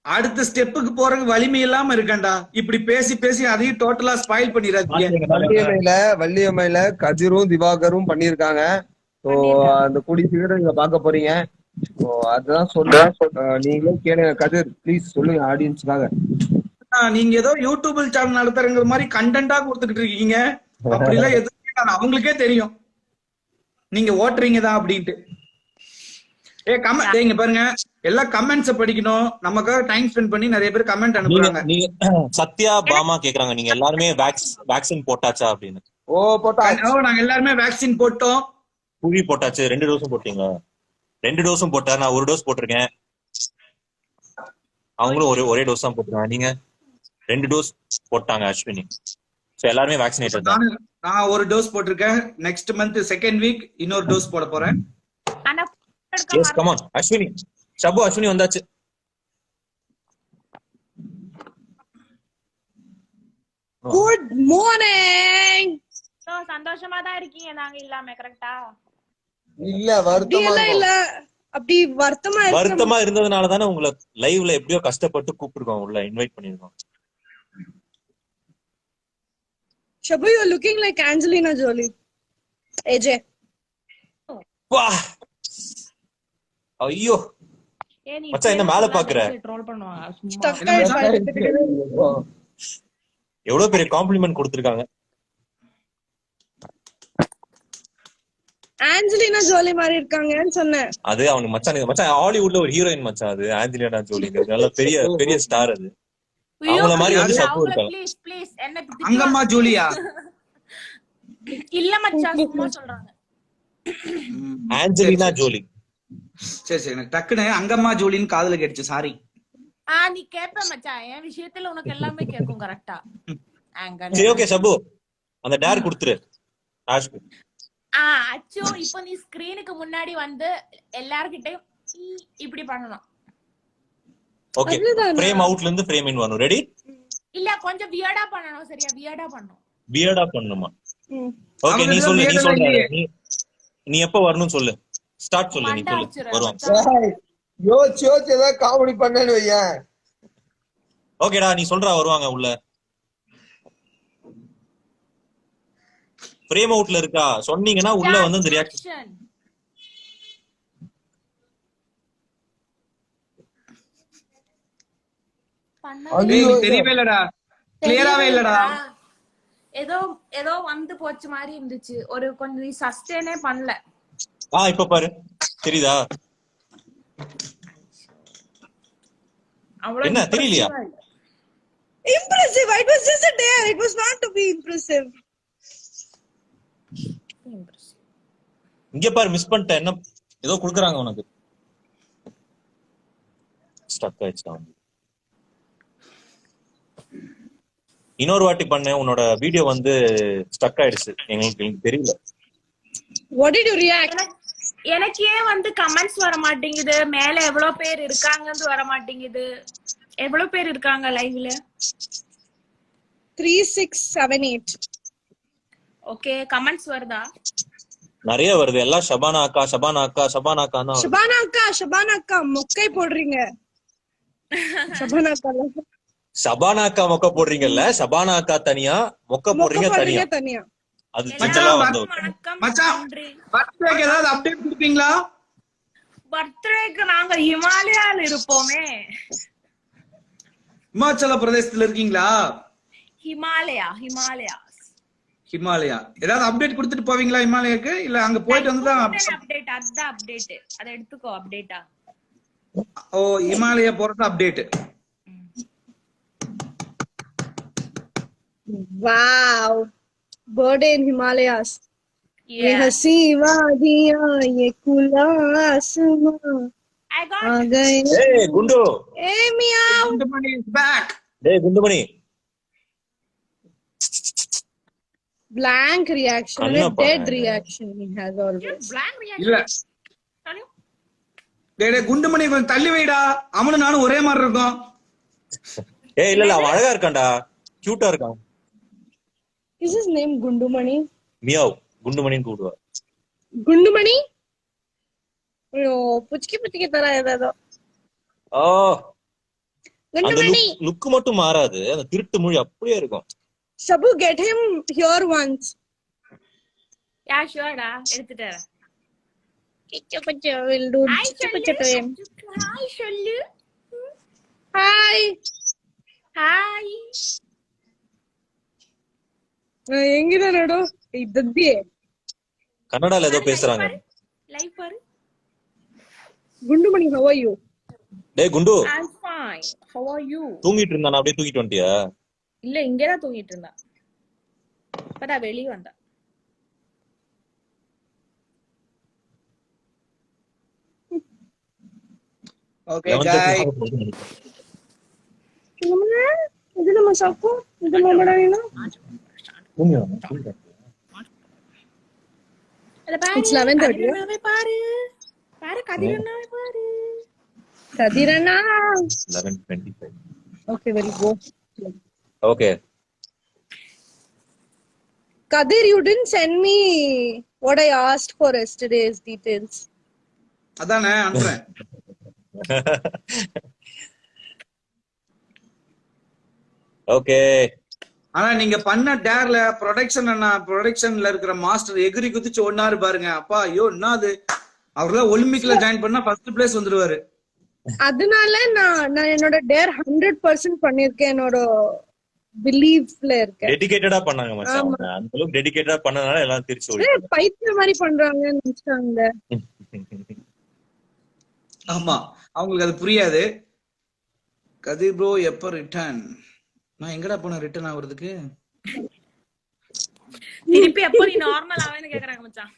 அடுத்த ஸ்டெப்புக்கு போறதுக்கு வலிமை இல்லாம இருக்கேன்டா. இப்படி பேசி பேசி அதையும் டோட்டலா ஸ்பாயில் பண்ணிடாதீங்க. வள்ளியம்மையில கதிரும் திவாகரும் பண்ணிருக்காங்க. சோ அந்த கூடிய சீக்கிரம் நீங்க பாக்க போறீங்க. சோ அதுதான் சொல்றேன். நீங்களே கேளுங்க. கதிர் ப்ளீஸ் சொல்லுங்க ஆடியன்ஸ்க்காக. நீங்க ஏதோ யூடியூப் சேனல் நடத்துறங்கிற மாதிரி கண்டென்ட்டா கொடுத்துக்கிட்டு இருக்கீங்க. அப்படிலாம் எதுவும் அவங்களுக்கே தெரியும் நீங்க ஓட்டுறீங்க தான் அப்படின்ட்டு. கமெண்ட் பாருங்க, எல்லா கமெண்ட்ஸ் படிக்கணும். நமக்காக டைம் ஸ்பெண்ட் பண்ணி நிறைய பேர் கமெண்ட் அனுப்புறாங்க. சத்யா பாமா கேக்குறாங்க, நீங்க எல்லாருமே வேக்சின் போட்டாச்சா அப்படின்னு. நாங்க எல்லாருமே வேக்சின் போட்டோம். புவி போட்டாச்சு. 2 டோஸும் போட்டீங்க? 2 டோஸும் போட்டா, நான் 1 டோஸ் போட்டிருக்கேன். அவங்களும் ஒரே டோஸ் தான் போட்டிருக்காங்க. நீங்க 2 டோஸ் போட்டாங்க அஸ்வினி. சோ எல்லாருமே வேக்சினேட்டட் தான். நான் 1 டோஸ் போட்டிருக்கேன். நெக்ஸ்ட் மந்த் செகண்ட் வீக் இன்னொரு டோஸ் போட போறேன். ஆனா yes come on Ashwini. Shabu Ashwini வந்தாச்சு. Good morning. சோ சந்தோஷமா தான் இருக்கீங்க நாங்க இல்லாம, கரெக்ட்டா? இல்ல வருத்தமா இல்ல அப்படி வருத்தமா இருந்ததுனால தானே உங்களை லைவ்ல எப்படியோ கஷ்டப்பட்டு கூப்பிட்டுருக்கோம், உள்ள இன்வைட் பண்ணிருக்கோம். Shabu, you're looking like Angelina Jolie. AJ. வா ஐயோ நீ மச்சான் என்ன மேல பாக்குற? ட்ரோல் பண்ணுவாங்க சும்மா. Stuck ஆயிடுச்சு. எவ்வளவு பெரிய காம்ப்ளிமெண்ட் கொடுத்திருக்காங்க. ஆஞ்சலினா ஜோலி மாதிரி இருக்காங்கன்னு சொன்னேன். அது அவனுக்கு மச்சான் ஹாலிவுட்ல ஒரு ஹீரோயின் மச்சான், அது ஆஞ்சலினா ஜோலி. நல்ல பெரிய ஸ்டார். அது அவங்கள மாதிரி வந்து ஷபு இருக்காங்க. ப்ளீஸ் ப்ளீஸ் என்ன அங்கம்மா ஜூலியா? இல்ல மச்சான் சும்மா சொல்றாங்க. ஆஞ்சலினா ஜோலி. சரி எனக்கு டக்குன்னு அங்கம்மா ஜோலின்னு காதுல கேட்டுச்சு, சாரி. நீ கேப்ப மச்சான், என் விஷயத்துல உனக்கு எல்லாமே கேக்கும் கரெக்ட்டா. சரி ஓகே ஷபு, அந்த டேர் கொடுத்துரு ஆஷ்க்கு. அச்சோ இப்போ நீ ஸ்கிரீனுக்கு முன்னாடி வந்து எல்லார்கிட்டயும் இப்படி பண்ணணும். ஓகே, ஃப்ரேம் அவுட்ல இருந்து ஃப்ரேம் இன் வரணும். ரெடி? இல்ல கொஞ்சம் வியர்டா பண்ணணும். சரியா? வியர்டா பண்ணணும். வியர்டா பண்ணணுமா? ஓகே நீ சொல்லு. நீ எப்ப வரணும் சொல்லு. ஸ்டார்ட் சொல்லு. நீ சொல்லு வருவாங்க. யோசிச்சு ஏதாவது காமெடி பண்ணேன்னு வையேன். ஓகேடா நீ சொல்றா வருவாங்க உள்ள. ஃப்ரேம் அவுட்ல இருக்கா சொன்னீங்கன்னா உள்ள வந்து அந்த ரியாக்ஷன். தெரியவே இல்லடா, கிளியராவே இல்லடா. ஏதோ வந்து போச்சு மாதிரி இருந்துச்சு. ஒரு கொஞ்சம் சஸ்டெயினே பண்ணல. இப்ப பாரு தெரியுதா? என்ன தெரியலையா? Impressive. It was just a dare. It was not to be impressive. இங்க பாரு மிஸ் பண்ணிட்ட. என்ன ஏதோ குடுக்குறாங்க உனக்கு. ஸ்டக் ஆயிடுச்சு. இன்னொரு வாட்டி பண்ண உன்னோட வீடியோ வந்து ஸ்டக் ஆயிடுச்சு. எங்களுக்கு தெரியல. What did you react? எனக்கு ஏன் வந்து கமெண்ட்ஸ் வர மாட்டேங்குது? மேல எவ்வளவு பேர் இருக்காங்கன்னு வர மாட்டேங்குது. எவ்வளவு பேர் இருக்காங்க லைவ்ல? 3678. ஓகே, கமெண்ட்ஸ் வருதா? நிறைய வருது. எல்லாம் ஷபானா அக்கா ஷபானா அக்கா ஷபானா அக்கா தான். ஷபானா அக்கா மொக்கை போடுறீங்க. ஷபானா அக்கா மொக்க போடுறீங்கல்ல. ஷபானா அக்கா தனியா, மொக்க போடுறீங்க தனியா. அது சின்னலா வந்து மச்சான் பர்த்டேக்கு ஏதாவது அப்டேட் கொடுப்பீங்களா? பர்த்டேக்கு நாங்க ஹிமாலயால இருப்போமே. இமாச்சல பிரதேசத்துல இருக்கீங்களா? ஹிமாலயா ஏதாவது அப்டேட் கொடுத்துட்டு போவீங்களா ஹிமாலயாக்கு? இல்ல அங்க போயிட்டு வந்து தான் அப்டேட்? அதான் அப்டேட். அத எடுத்துக்கோ அப்டேட்டா. ஓ ஹிமாலயா போறது update. Wow. Birthday in Himalayas. ये Yes. हंसी वादियाँ ये खुला आसमां I आ got गए. ஏய் குண்டு, Hey meow. Gundumani is back. டேய் குண்டுமணி, Blank reaction. கண்ணை A dead பாருங்க. reaction he has always. blank இல்ல reaction. Sorry. டேய் குண்டுமணி கொஞ்சம் தள்ளி வைடா, அவனும் நானும் ஒரே மாதிரி இருக்கோம். ஏய் இல்ல அவன் அழகா இருக்கான்டா, கியூட்டா இருக்கான். Is his name Gundumani? Meow, குண்டுமணின்னு கூப்பிடுவா. Gundumani? ஐயோ புச்கி புச்கி தர ஏதோ. ஆ, அந்த Gundumani. லுக் மட்டும் மாறாது, அந்த திருட்டு மொழி அப்படியே இருக்கும். Shabu, get him here once. Yeah, sure டா, எடுத்துட்டு வரேன். Chicha pacha will do. Hi Chicha சொல்லு. pacha to him. Hi சொல்லு. Hi. Hi. எங்கிட்ட நடு இதே கன்னடால ஏதோ பேசுறாங்க. லைவ் பாரு. குண்டுமணி, how are you? டேய் குண்டு, I'm fine. How are you? தூங்கிட்டு இருந்தா அப்படியே தூக்கிட்டு வந்துட்டியா? இல்ல இங்கதான் தூங்கிட்டு இருந்தா. படா வெளிய வந்தா. Okay guys. இது நம்ம சாப்பு இது நம்மடா வேணும். அத பாரு. It's 11:30. கதிரண்ணாவை பாரு. பாரு கதிரண்ணாவை பாரு. கதிரண்ணா. 11:25. Okay, we'll go. Okay. Kadir, you didn't send me what I asked for yesterday's details. அதானே அனுப்புறேன். ஓகே. ஆனா நீங்க பண்ண டேர்ல ப்ரொடக்ஷன்ல இருக்கிற மாஸ்டர் எகிரி குதிச்சு ஒன்னாரு பாருங்க. அப்பா ஐயோ என்னது, அவர்லாம் ஒலிம்பிக்ல ஜாயின் பண்ணா ஃபர்ஸ்ட் பிளேஸ் வந்துருவாரு. அதனால நான் என்னோட டேர் 100% பண்ணிருக்கேன். என்னோட பிலீஃப்ல இருக்கேன். டெடிகேட்டடா பண்ணாங்க மச்சான். அவங்க அந்த அளவுக்கு டெடிகேட்டடா பண்ணனால எல்லாம் திருச்சி ஓடிட்டாங்க. பைத்திய மாதிரி பண்றாங்கன்னு நினைச்சாங்க. ஆமா, அவங்களுக்கு அது புரியாது. கதிர் ப்ரோ எப்ப ரிட்டர்ன்? நான் எங்கடா போன ரிட்டர்ன் ஆகுறதுக்கு? திருப்பி எப்போ நீ நார்மல் ஆவேன்னு கேக்குறாங்க மச்சான்.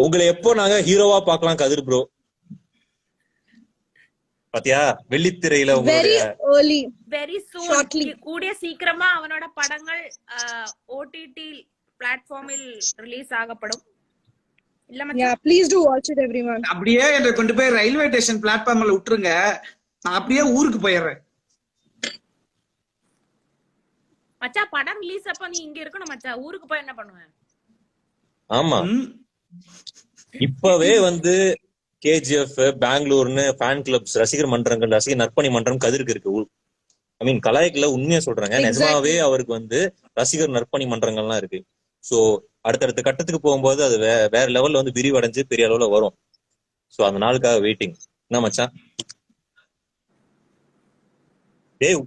உங்களை எப்போ நாங்க ஹீரோவா பார்க்கலாம் கதிர் ப்ரோ? பாத்தியா வெள்ளித்திரையில Very உங்களுடைய early. Very soon. Shortly. கூடிய சீக்கிரமா அவனோட படங்கள் ஓடிடி பிளாட்ஃபார்மில் ரிலீஸ் ஆகப்படும். இல்ல மச்சான். Yeah, please do watch it everyone. அப்படியே என்னை கொண்டு போய் ரயில்வே ஸ்டேஷன் பிளாட்ஃபார்ம்ல விட்டுருங்க, நான் அப்படியே ஊருக்கு போயிடுறேன். மச்சான் படம் ரிலீஸ் அப்ப நீ இங்க இருக்கணும் மச்சான். ஊருக்கு போய் என்ன பண்ணுவேன்? ஆமா இப்பவே வந்து கேஜிஎஃப் பெங்களூர்னு ஃபேன் கிளப்ஸ், ரசிகர் மன்றங்கள், ரசிகர் நற்பணி மன்றம் கதிருக்கு இருக்கு. ஐ மீன் கலாய்க்குல உண்மையா சொல்றாங்க, நிஜமாவே அவருக்கு வந்து ரசிகர் நற்பணி மன்றங்கள்லாம் இருக்கு. சோ அடுத்தடுத்த கட்டத்துக்கு போகும்போது அது வேற லெவல்ல வந்து விரிவடைஞ்சு பெரிய அளவுல வரும். சோ அந்த நாளுக்காக வெயிட்டிங். என்ன மச்சான்? டேய்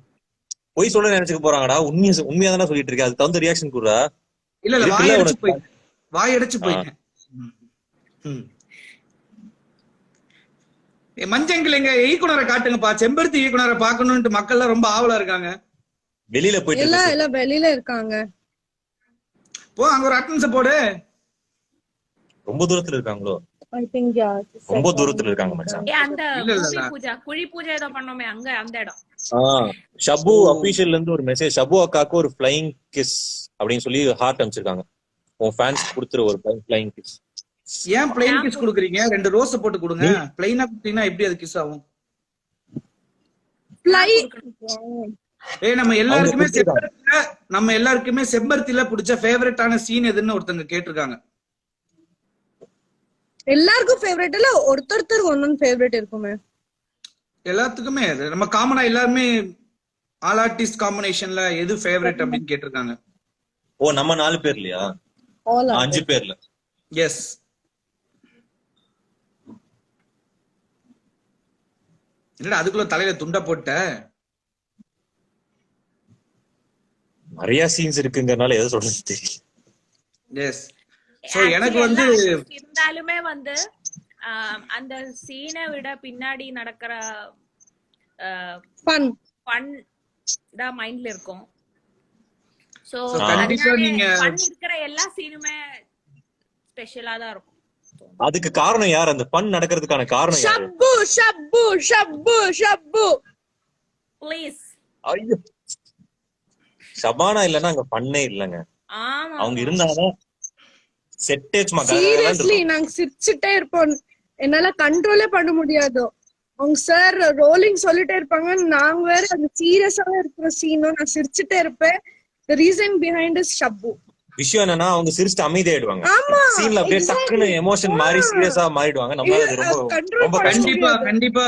பொய் சொல்ல நினைச்சுக்க போறாங்கடா, உண்மையா தானே சொல்லிட்டு இருக்கேன். அது தகுந்த ரியாக்ஷன் கூடா. இல்ல வாய் அடைச்சு போயிட்டேன். மஞ்சங்கள் எங்க இயக்குனரை காட்டுங்கப்பா, செம்பருத்தி இயக்குனரை பாக்கணும்னு மக்கள் எல்லாம் ரொம்ப ஆவலா இருக்காங்க. வெளியில போயிட்டு எல்லாம் வெளியில இருக்காங்க. போ அங்க ஒரு அட்டன்ஸ் போடு. ரொம்ப தூரத்துல இருக்காங்களோ? I think yeah. ரொம்ப தூரத்துல இருக்காங்க மச்சான். அந்த குழி பூஜை ஏதோ பண்ணோமே அங்க அந்த இடம். ஷபு அபிஷியல்ல இருந்து ஒரு மெசேஜ், ஷபு அக்காக்கு ஒரு ஃப்ளைங் கிஸ் அப்படின்னு சொல்லி ஹார்ட் அனுப்பிச்சிருக்காங்க. உன் ஃபேன்ஸ் கொடுத்துரு ஒரு ஃப்ளைங் கிஸ். ஏன் பிளைன் கிஸ் குடுக்குறீங்க? 2 ரோஸ் போட்டு கொடுங்க. பிளைனா குடுத்தீங்கன்னா எப்படி அது கிஸ் ஆகும்? நம்ம எல்லாருக்குமே செம்பருத்தில பிடிச்ச ஃபேவரட்டான சீன் எதுன்னு ஒருத்தங்க கேட்டிருக்காங்க. எல்லாருக்கும் ஃபேவரட் இல்ல, ஒருத்தருக்கு ஒன்னொன்னு ஃபேவரட் இருக்குமே. எல்லாத்துக்குமே அது நம்ம காமனா எல்லாருமே ஆல் ஆர்டிஸ்ட் காம்பினேஷன்ல எது ஃபேவரட் அப்படின்னு கேட்டிருக்காங்க. ஓ நம்ம 4 பேர் இல்லையா? 5 பேர்ல. எஸ். என்னடா அதுக்குள்ள தலையில துண்டா போட்ட? நிறைய சீன்ஸ் இருக்குங்கறனால எதை சொல்றது தெரியல. எஸ். சோ எனக்கு வந்து இருந்தாலுமே வந்து அந்த சீனை விட பின்னாடி நடக்கிற ஃபன் தான் மைண்ட்ல இருக்கும். சோ So, கண்டிப்பா அதனால நீங்க fun இருக்கிற எல்லா சீனுமே ஸ்பெஷலா தான் இருக்கும். அதுக்கு காரணம் யார்? அந்த ஃபன் நடக்கிறதுக்கான காரணம் யாரு? ஷப்பு ஷப்பு ஷப்பு ஷப்பு. ப்ளீஸ். ஐயோ, ஷபானா இல்லன்னா அங்க ஃபன்னே இல்லங்க. ஆமா அவங்க ஆமா. இருந்தாதான் செட்டே சும்மா சீரியஸ்லி நாங்க சிரிச்சுட்டே இருப்போம். என்னால கண்ட்ரோலே பண்ண முடியாது. அவங்க சார் ரோலிங் சொல்லிட்டே இருப்பாங்க, நாங்க வேற அந்த சீரியஸாவே இருக்கிற சீனும் நான் சிரிச்சுட்டே இருப்பேன். The reason behind is ஷப்பு. விஷயம் என்னன்னா அவங்க சிரிச்சுட்டு அமைதியாயிடுவாங்க. ஆமா, சீன்ல அப்படியே டக்குன்னு எமோஷன் மாறி சீரியஸா மாறிடுவாங்க. நம்மளால அது ரொம்ப கண்ட்ரோல் ரொம்ப பண்ண கஷ்டம். கண்டிப்பா முடியாது. கண்டிப்பா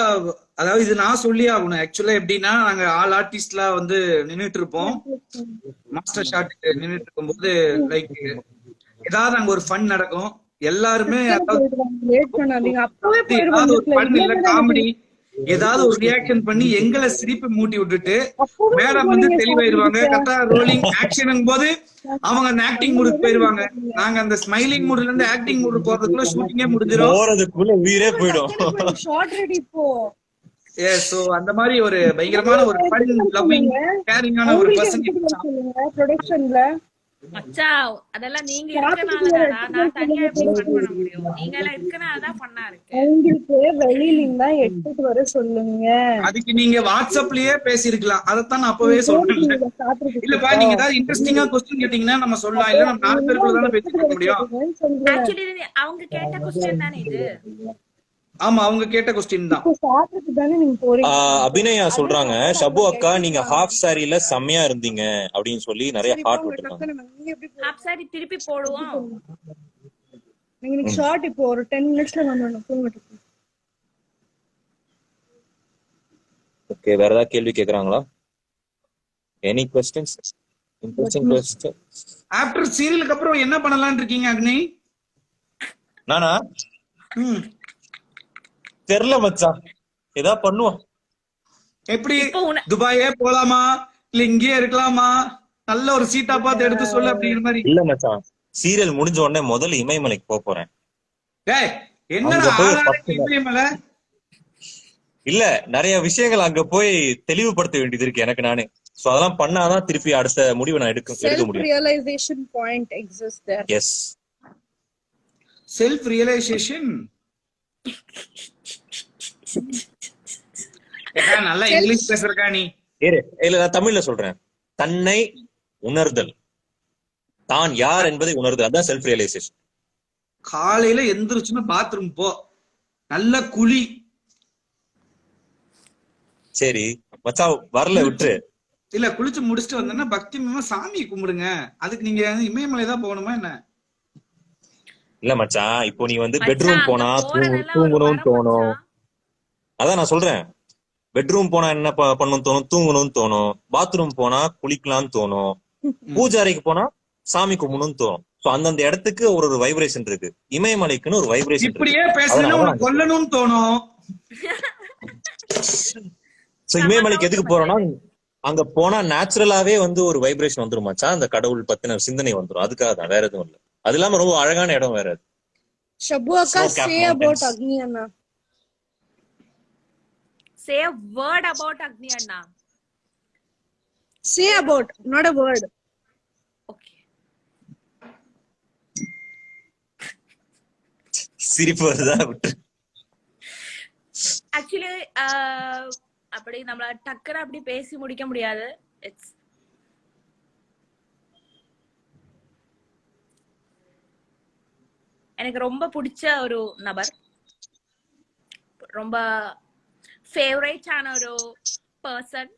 அதாவது இது நான் சொல்லி ஆகணும். ஆக்சுவலா எப்படின்னா நாங்க ஆல் ஆர்டிஸ்ட்லா வந்து நின்னுட்டு இருப்போம். மாஸ்டர் ஷாட் நின்னுட்டு இருக்கும்போது லைக் ஏதாவது அங்க ஒரு ஃபன் நடக்கும். எல்லாருமே அதாவது லேட் பண்ணாதீங்க, அப்பவே ஏதாவது ஒரு ஃபன் இல்ல போயிடுவாங்க. காமெடி ஏதாவது ஒரு ரியாக்ஷன் பண்ணி எங்களை சிரிப்பு மூட்டி விட்டுட்டு மேடம் வந்து தெளிவாயிருவாங்க. கரெக்டா ரோலிங் ஆக்ஷன் போது அவங்க அந்த ஆக்டிங் மூடுக்கு போயிருவாங்க. நாங்க அந்த ஸ்மைலிங் மூடுல இருந்து ஆக்டிங் மூடு போறதுக்குள்ள ஷூட்டிங்கே முடிஞ்சிடும். போறதுக்குள்ள உயிரே போயிடும். ஷார்ட் ரெடி இப்போ. சோ அந்த மாதிரி ஒரு பயங்கரமான ஒரு ஃபன் லவ்விங் கேரிங்கான ஒரு பர்சன். ப்ரொடக்ஷன்ல மச்சான் அதெல்லாம் நீங்க இருக்கனாலதானா? நான் தனியா எப்படி ஃபன் பண்ண முடியும்? நீங்க எல்லாம் இருக்கனாலதான் ஃபன்னா இருக்கு. உங்களுக்கு வெளியில இருந்தா எடுத்துட்டு வர சொல்லுங்க. அதுக்கு நீங்க வாட்ஸ்அப்லயே பேசிருக்கலாம். அதைத்தான் நான் அப்பவே சொல்றேன். இல்லப்பா நீங்க ஏதாவது இன்ட்ரெஸ்டிங்கா கொஸ்டின் கேட்டீங்கன்னா நம்ம சொல்லலாம். இல்ல நம்ம 4 பேருக்குள்ள தானே பேசிட்டு இருக்க முடியும். ஆக்சுவலி அவங்க கேட்ட கொஸ்டின் தானே இது. ஆமா அவங்க கேட்ட கொஸ்டின் தான். தானே நீங்க போறீங்க. அபிநயா சொல்றாங்க, ஷபு அக்கா நீங்க ஹாஃப் சாரில செம்மையா இருந்தீங்க அப்படின்னு சொல்லி நிறைய ஹார்ட் விட்டுருக்காங்க. ஹாப் சாரி திருப்பி போடுவோம். நீங்க ஷார்ட் இப்போ ஒரு 10 மினிட்ஸ்ல வந்துடணும். போங்க. ஓகே, வேற ஏதாவது கேள்வி கேக்குறாங்களா? Any questions? Interesting question. After சீரியலுக்கு அப்புறம் என்ன பண்ணலாம்னு இருக்கீங்க அக்னி? நானா தெரியல மச்சான், ஏதா பண்ணுவோம். எப்படி இப்போ துபாயே போலாமா இல்ல இங்கேயே இருக்கலாமா? நல்ல ஒரு சீட்டா பார்த்து எடுத்து சொல்லு அப்படிங்கிற மாதிரி. இல்ல மச்சான், சீரியல் முடிஞ்ச உடனே முதல்ல இமயமலைக்கு போறேன். டேய் என்னடா அங்க போய் ஆளாளுக்கு இமயமலை? இல்ல, நிறைய விஷயங்கள் அங்க போய் தெளிவுபடுத்த வேண்டியது இருக்கு எனக்கு நானே. சோ அதெல்லாம் பண்ணாதான் திருப்பி அடுத்த முடிவை நான் எடுக்க Self முடியும். realization point exists there. Yes, self realization. நல்லா இங்கிலீஷ் பேசுறக்கா நீ? இல்ல நான் தமிழ்ல சொல்றேன். தன்னை உணர்தல், தான் யார் என்பதை உணர்தல், அதான் செல்ஃப் ரியலைசேஷன். காலையில எந்திரிச்சுன்னா பாத்ரூம் போ, நல்ல குழி. சரி மச்சான், வரல விட்டுரு. இல்ல குளிச்சு முடிச்சுட்டு வந்தேன்னா பக்தி மூலமா சாமி கும்பிடுங்க. அதுக்கு நீங்க இமயமலை தான் போகணுமா என்ன? இல்ல மச்சான், இப்போ நீ வந்து மச்சான், பெட்ரூம் அங்க போனா போறதெல்லாம் ஒரு தூங்கணும்னு வரம் தோணும். மச்சான். அதான் நான் சொல்றேன், பெட்ரூம் போனா என்ன பண்ணணும் தோணும்? தூங்கணும்னு தோணும். பாத்ரூம் போனா குளிக்கலாம்னு தோணும். பூஜை அறைக்கு போனா சாமி கும்பிடணும்னு தோணும். சோ அந்தந்த இடத்துக்கு ஒரு வைப்ரேஷன் இருக்கு. இமயமலைக்குன்னு ஒரு வைப்ரேஷன் இருக்கு. இப்படியே பேசுனா உனக்கு கொல்லணும்னு தோணும். சோ இமயமலைக்கு எதுக்கு போறோம்னா, அங்க போனா நேச்சுரலாவே வந்து ஒரு வைப்ரேஷன் வந்துரும் மச்சான். அந்த கடவுள் பத்தின சிந்தனை வந்துரும். அதுக்காக தான், வேற எதுவும் இல்ல. அது இல்லாம ரொம்ப அழகான இடம் வேற. Shabu akka, say about Agni Anna. Say a word about Agni Anna. Say about, not a word. Okay. சிரிப்பு வருதா? விட்டு. ஆக்சுவலி அப்படி நம்மள டக்குனு அப்படி பேசி முடிக்க முடியாது. இட்ஸ் எனக்கு ரொம்ப பிடிச்ச ஒரு நபர், ரொம்ப ஃபேவரட் ஆன ஒரு பர்சன்,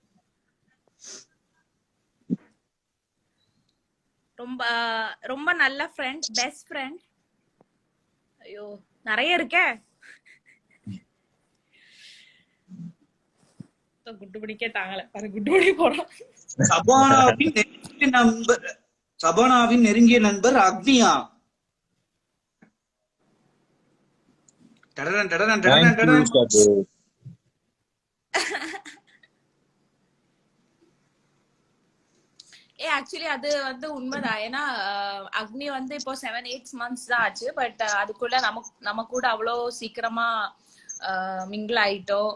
ரொம்ப ரொம்ப நல்ல ஃப்ரெண்ட், பெஸ்ட் ஃப்ரெண்ட். ஐயோ நிறைய இருக்கே. குட்டு பிடிக்க தாங்கல, குட்டு பிடி போறோம். சபானாவின் நெருங்கிய நண்பர் அக்னியா. டடரன் டடரன் டடரன் டடரன். ஆக்சுவலி அது வந்து உண்மைதான். ஏன்னா அக்னி வந்து இப்போ 7-8 months தான் ஆச்சு. பட் அதுக்குள்ள நம்ம கூட அவ்வளோ சீக்கிரமா மிங்கிள் ஆயிட்டோம்.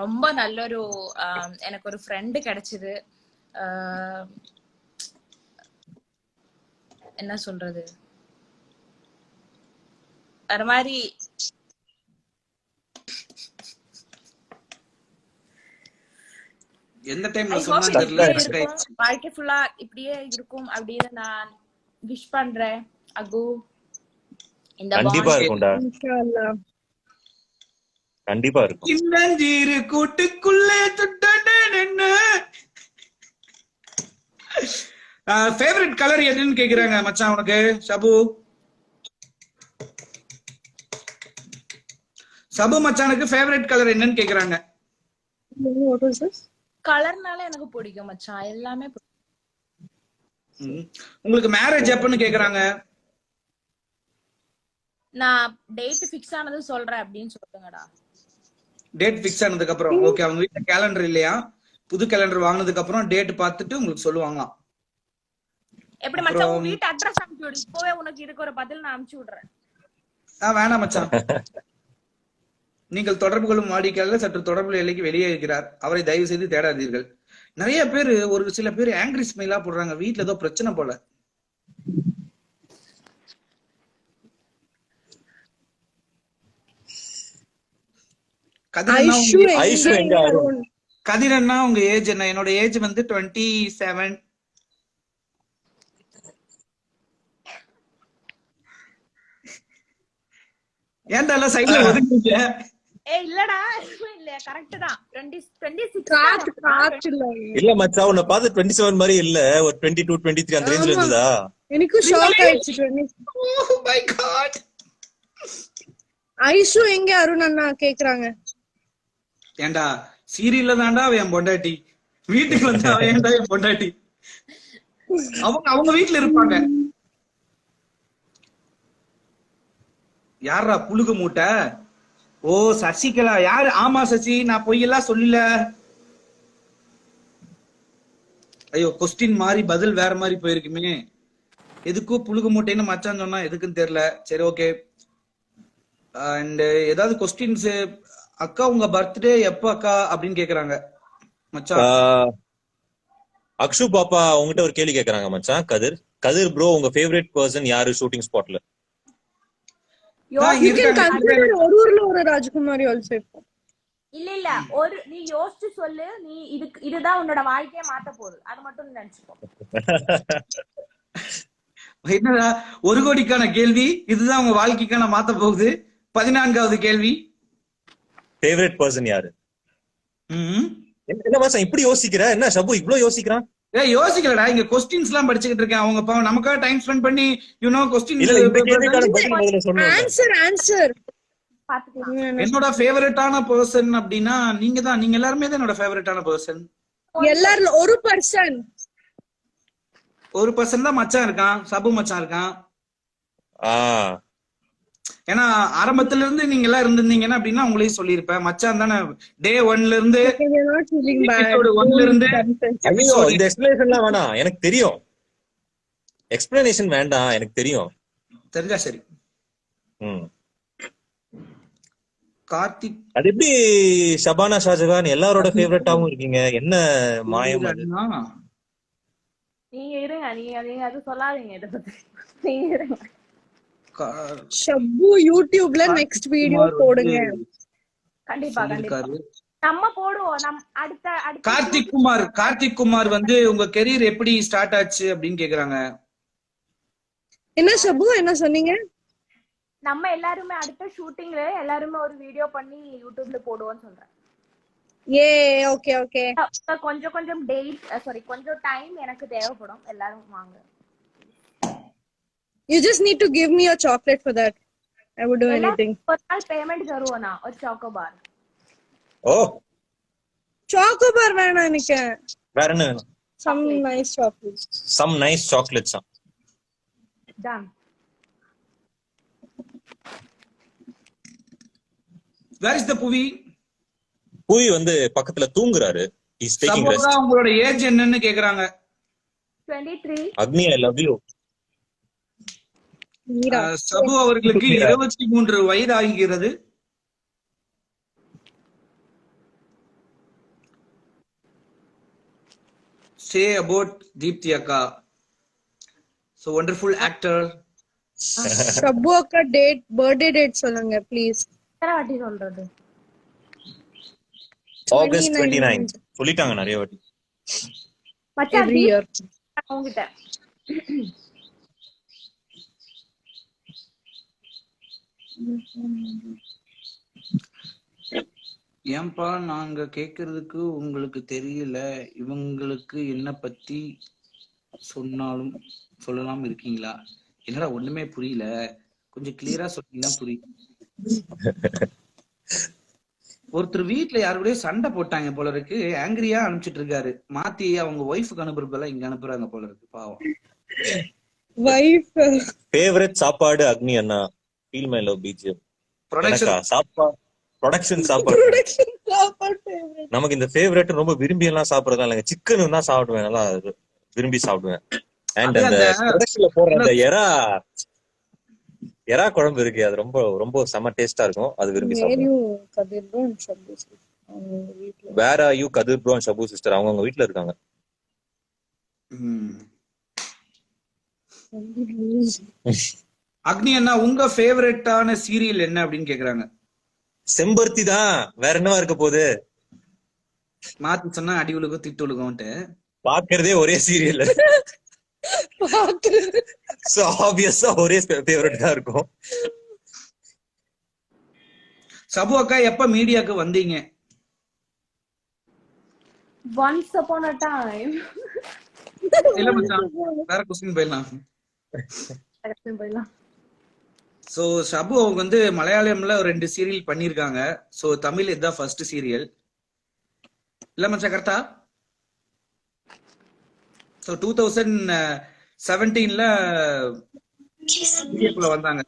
ரொம்ப நல்ல ஒரு எனக்கு ஒரு ஃப்ரெண்டு கிடைச்சது. என்ன சொல்றது, அது மாதிரி எந்த டைம்ல ஐ ஹோப் சொன்னா இது தெரியல. இப்படியே இருக்கும், வாழ்க்கை ஃபுல்லா இப்படியே இருக்கும் அப்படின்னு நான் விஷ் பண்றேன் அகு. இந்த கண்டிப்பா பாண்ட் இருக்கும்டா, இன்ஷா அல்லாஹ். கண்டிப்பா இருக்கும். சின்னஞ்சீரு கூட்டுக்குள்ளே துட்டன. ஃபேவரட் கலர் எதுன்னு கேக்குறாங்க மச்சான் உனக்கு சபு. சபு மச்சானுக்கு ஃபேவரட் கலர் என்னன்னு கேக்குறாங்க. What was this? கலர்னால எனக்கு பிடிக்கும் மச்சான், எல்லாமே பிடிக்கும். உங்களுக்கு மேரேஜ் எப்பன்னு கேக்குறாங்க. நான் டேட் ஃபிக்ஸ் ஆனது சொல்றேன் அப்படின்னு சொல்லுங்கடா. டேட் ஃபிக்ஸ் ஆனதுக்கு அப்புறம் ஓகே. அவங்க வீட்டுல கேலண்டர் இல்லையா, புது கேலண்டர் வாங்கினதுக்கு அப்புறம் டேட் பார்த்துட்டு உங்களுக்கு சொல்லுவாங்களாம். எப்படி மச்சான் உன் வீட்டு அட்ரஸ் அனுப்பி விடு, இப்பவே உனக்கு இதுக்கு ஒரு பதில் நான் அனுப்பிச்சு விடுறேன். வேணாம் மச்சான். நீங்கள் தொடர்பு கொள்ளும் வாடிக்கையாளர் சற்று தொடர்பு எல்லைக்கு வெளியே இருக்கிறார், அவரை தயவு செய்து தேடாதீர்கள். நிறைய பேர், ஒரு சில பேர் ஆங்கிரி ஸ்மைலா போடுறாங்க, வீட்டுல ஏதோ பிரச்சனை போல. ஐஷு எங்க அருண்? கதிரண்ணா உங்க ஏஜ் என்ன? என்னோட ஏஜ் வந்து 27. ஏன்டா எல்லாம் சைடுல ஒதுங்குறீங்க? இல்லடா இல்ல கரெக்ட் தான். 26 காத்து இல்ல. இல்ல மச்சான், உன்னை பார்த்து 27 மாதிரி இல்ல, ஒரு 22 23 அந்த ரேஞ்ச்ல இருந்ததா? எனக்கு ஷாக் ஆயிடுச்சு. Oh my god. ஐஷு எங்க அருண் அண்ணா கேக்குறாங்க. ஏண்டா சீரியல்ல தான்டா அவன் என் பொண்டாட்டி, வீட்டுக்கு வந்து அவன் ஏன்டா என் பொண்டாட்டி? அவங்க வீட்டுல இருப்பாங்க. யாரா புழுகு மூட்டை? ஓ சசிகலா. யாரு? ஆமா சசி, நான் பொய்யெல்லாம் சொல்லல. ஐயோ கொஸ்டின் மாதிரி பதில் வேற மாதிரி போயிருக்குமே. எதுக்கும் புழுகு மூட்டைன்னு மச்சான் சொன்னா எதுக்குன்னு தெரியல. சரி ஓகே. அண்ட் ஏதாவது கொஸ்டின்ஸ். அக்கா உங்க பர்த்டே எப்ப அக்கா அப்படின்னு கேக்குறாங்க மச்சான். அக்ஷு பாப்பா உங்ககிட்ட ஒரு கேள்வி கேக்குறாங்க மச்சான். கதிர் ப்ரோ, உங்க ஃபேவரட் பர்சன் யாரு ஷூட்டிங் ஸ்பாட்ல? ஒரு ஊர்ல ஒரு ராஜ்குமாரி ஆல்சோ. இல்ல ஒரு நீ யோசிச்சு சொல்லு, நீ இதுதான் உன்னோட வாழ்க்கைய மாத்த போகுது, அது மட்டும் நினைச்சுக்கோ. என்னடா 1 கோடிக்கான கேள்வி, இதுதான் உங்க வாழ்க்கைக்கான மாத்த போகுது. 14வது கேள்வி, ஃபேவரட் பர்சன் யாரு? என்ன மச்சான் இப்படி யோசிக்கிற? என்ன ஷபு இவ்ளோ யோசிக்கிறான்? யோசிக்கலடா, இங்க கொஸ்டின்ஸ் எல்லாம் படிச்சுக்கிட்டு இருக்கேன். அவங்க பாவம் நமக்காக டைம் ஸ்பெண்ட் பண்ணி கொஸ்டின். ஆன்சர் என்னோட ஃபேவரட்டான பர்சன் அப்படின்னா நீங்க தான். நீங்க எல்லாருமே தான் என்னோட ஃபேவரட்டான பர்சன். எல்லாரும் ஒரு பர்சன் தான் மச்சான் இருக்கான், சபு மச்சான் இருக்கான். ஏன்னா ஆரம்பத்துல இருந்து நீங்க எல்லாம் இருந்திருந்தீங்கன்னா அப்படின்னா உங்களையும் சொல்லியிருப்பேன். மச்சான் தானே டே 1ல இருந்து இந்த எக்ஸ்பிளனேஷன்லாம் வேணாம், எனக்கு தெரியும். எக்ஸ்பிளனேஷன் வேண்டாம், எனக்கு தெரியும். தெரிஞ்சா சரி. கார்த்திக், அது எப்படி ஷபானா ஷாஜகான் எல்லாரோட ஃபேவரட்டாவும் இருக்கீங்க? என்ன மாயம் அது? நீங்க இருங்க, நீங்க அது சொல்லாதீங்க இத பத்தி. நீங்க இருங்க. ஷபு யூடியூப்ல நெக்ஸ்ட் வீடியோ போடுங்க. கண்டிப்பா நம்ம போடுவோம். அடுத்த கார்த்திக் குமார் வந்து உங்க கெரியர் எப்படி ஸ்டார்ட் ஆச்சு அப்படின்னு கேக்குறாங்க. என்ன ஷபு என்ன சொன்னீங்க? நம்ம எல்லாருமே அடுத்த ஷூட்டிங்ல எல்லாருமே ஒரு வீடியோ பண்ணி யூடியூப்ல போடுவோம்னு சொல்றேன். ஓகே. கொஞ்சம் கொஞ்சம் டைம் எனக்கு தேவைப்படும். எல்லாரும் வாங்க. You just need to give me a chocolate for that. I would do anything. ஒரு நாள் பேமெண்ட் தருவோனா ஒரு சாக்கோபார். சாக்கோபார் வேணாம் எனக்கு. வேற என்ன வேணும்? Some nice chocolates. Some nice chocolates. Done. Where is the புவி? புவி வந்து பக்கத்துல தூங்குறாரு. He's taking rest. உங்களோட ஏஜ் என்னன்னு கேக்குறாங்க. 23. அக்னி, I love you. சபு அவர்களுக்கு 23 வயது ஆகிறது. Say about தீப்தி அக்கா. So wonderful actor. ஷப்பு அக்கா பர்த்டே டேட் சொல்லுங்க ப்ளீஸ். எத்தனை வாட்டி சொல்றது? ஆகஸ்ட் 29 சொல்லிட்டாங்க நிறைய வாட்டி. மச்சான் எவ்ரி இயர். உங்ககிட்ட ஏன்பா நாங்க கேக்குறதுக்கு உங்களுக்கு தெரியல, இவங்களுக்கு என்ன பத்தி சொன்னாலும் சொல்லலாம் இருக்கீங்களா? என்னடா ஒண்ணுமே புரியல, கொஞ்சம் கிளியரா சொன்னீங்கன்னா புரியும். ஒருத்தர் வீட்டுல யாருடைய சண்டை போட்டாங்க போல இருக்கு, ஆங்கிரியா அனுப்பிச்சிட்டு இருக்காரு, மாத்தி அவங்க ஒய்ஃபுக்கு அனுப்புறப்பெல்லாம் இங்க அனுப்புறாங்க போல இருக்கு, பாவம். வைஃப் ஃபேவரட் சாப்பாடு அக்னி அண்ணா. Feel my love BGM. எனக்கா சாப்பாடு ப்ரொடக்ஷன் சாப்பாடு. ப்ரொடக்ஷன் சாப்பாடு ஃபேவரட். நமக்கு இந்த ஃபேவரட் ரொம்ப விரும்பி எல்லாம் சாப்பிடறதா இல்லைங்க. சிக்கன் தான் சாப்பிடுவேன், நல்லா விரும்பி சாப்பிடுவேன். அண்ட் அதே அந்த அந்த ப்ரொடக்ஷன்ல போடுற அந்த எறா குழம்பு இருக்கு, அது ரொம்ப ரொம்ப செம்ம டேஸ்டா இருக்கும், அது விரும்பி சாப்பிடுவேன். மேரியும் கதிர்பும் ஷப்பு அவங்க வீட்ல. வேற you Kathir bro and Shabu sister அவங்க வீட்டுல இருக்காங்க. அக்னி அண்ணா உங்க ஃபேவரட்டான சீரியல் என்ன அப்படின்னு கேக்குறாங்க. செம்பருத்தி தான், வேற என்னவா இருக்க போகுது? மாத்தி சொன்னா அடி உலகம் திட்டு உலகம்ட்டு பாக்குறதே ஒரே சீரியல், சோ ஆப்வியஸா ஒரே ஃபேவரட் தான் இருக்கும். சபு அக்கா எப்ப மீடியாக்கு வந்தீங்க? once upon a time. இல்ல மச்சான், வேற கொஸ்டின் போயிடலாம். போயிடலாம். சோ ஷபு அவங்க வந்து மலையாளம்ல ஒரு 2 சீரியல் பண்ணிருக்காங்க. சோ தமிழ் இதுதான் ஃபர்ஸ்ட் சீரியல் இல்ல மச்சான், கரெக்டா? சோ 2017ல மீடியாக்குள்ள வந்தாங்க.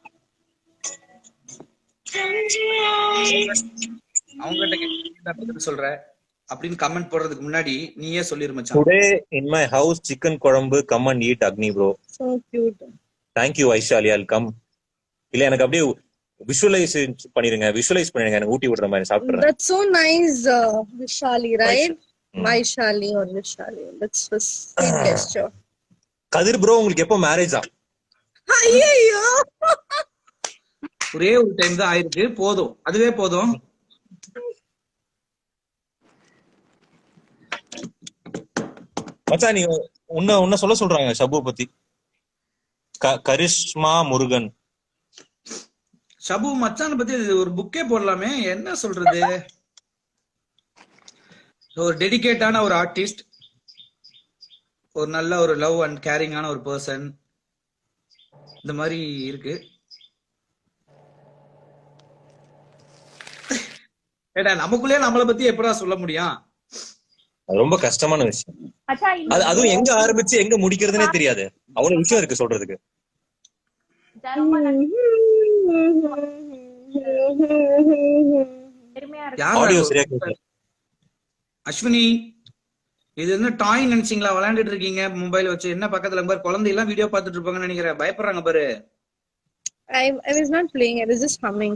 அவங்ககிட்ட சொல்ற அப்படின்னு கமெண்ட் போடுறதுக்கு முன்னாடி நீயே சொல்லிரு மச்சான். Today in my house chicken குழம்பு, come and eat Agni bro. So cute. Thank you Vaishali, I'll come. இல்ல எனக்கு அப்படியே விஷுவலைஸ் பண்ணிருங்க, எனக்கு ஊட்டி விடுற மாதிரி சாப்பிடுறேன். That's so nice, Vishali, right? Vaishali or Vishali. That's a sweet gesture. Kathir bro உங்களுக்கு எப்போ மேரேஜா? ஐயோ, ஒரே ஒரு டைம் தான் ஆயிருக்கு, போதும், அதுவே போதும். மச்சான் நீங்க உன்ன சொல்ல சொல்றாங்க ஷபு பத்தி. கரிஷ்மா முருகன். ஷபு மச்சான பத்தி ஒரு புக்கே போடலாமே, என்ன சொல்றது? ஒரு டெடிகேட்டான ஒரு ஆர்டிஸ்ட், ஒரு நல்ல ஒரு லவ் அண்ட் கேரிங்கான ஒரு பர்சன், இந்த மாதிரி இருக்கு. ஏடா நமக்குள்ளே நம்மளை பத்தி எப்படா சொல்ல முடியும்? அது ரொம்ப கஷ்டமான விஷயம். மச்சான் அதுவும் எங்க ஆரம்பிச்சு எங்க முடிக்கிறதுனே தெரியாது, அவ்வளவு விஷயம் இருக்கு சொல்றதுக்கு. ஆடியோ சரியா கேட்கல. அஸ்வினி, இது என்ன டாய் நினைச்சீங்களா? விளையாண்டுட்டு இருக்கீங்க மொபைல் வச்சு, என்ன பக்கத்துல பாரு குழந்தை எல்லாம் வீடியோ பாத்துட்டு இருப்பாங்கன்னு நினைக்கிறேன், பயப்படுறாங்க பாரு. I was not playing, I was just humming.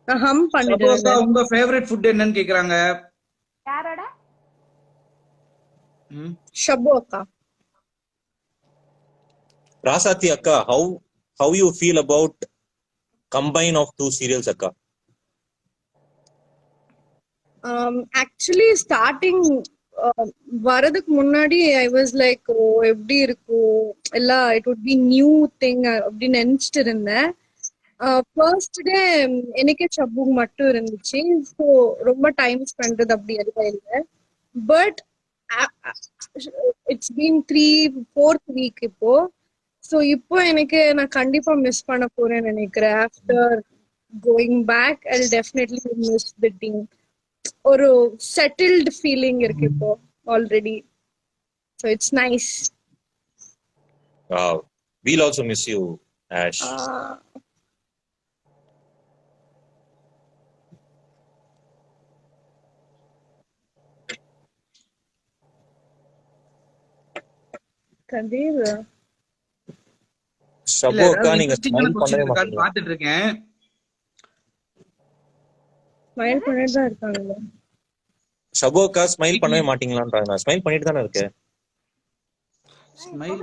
நான் ஹம் பண்ணிட்டு இருந்தேன். உங்க ஃபேவரட் ஃபுட் என்னன்னு கேக்குறாங்க. யாரோட? ஷப்பு அக்கா. ராசாத்தி அக்கா, how you feel about combine of 2 serials அக்கா? Actually starting வரதுக்கு முன்னாடி I was like, எப்படி இருக்கும் எல்லாம், it would be new thing அப்படின்னு நினைச்சிட்டு இருந்தேன். ஃபர்ஸ்ட் டே எனக்கே சப்பு மட்டும் இருந்துச்சு, ஸோ ரொம்ப டைம் ஸ்பெண்ட் அப்படி எதுவும் இல்லை. But it's been 4th week இப்போ. ஸோ இப்போ எனக்கு நான் கண்டிப்பா மிஸ் பண்ண போறேன்னு நினைக்கிறேன். After going back I definitely miss the team. ஒரு செட்டில்டு ஃபீலிங் இருக்கு இப்போ already. So it's nice. Wow, we'll also miss you, Ash. Kathir Shabu அக்கா நீங்க ஸ்மைல் பண்ணவே மாட்டீங்க. பாத்துட்டு இருக்கேன். ஸ்மைல் பண்ணிட்டு தான் இருக்காங்க. ஷபு அக்கா ஸ்மைல் பண்ணவே மாட்டீங்களான்றாங்க. நான் ஸ்மைல் பண்ணிட்டு தானே இருக்கேன். ஸ்மைல்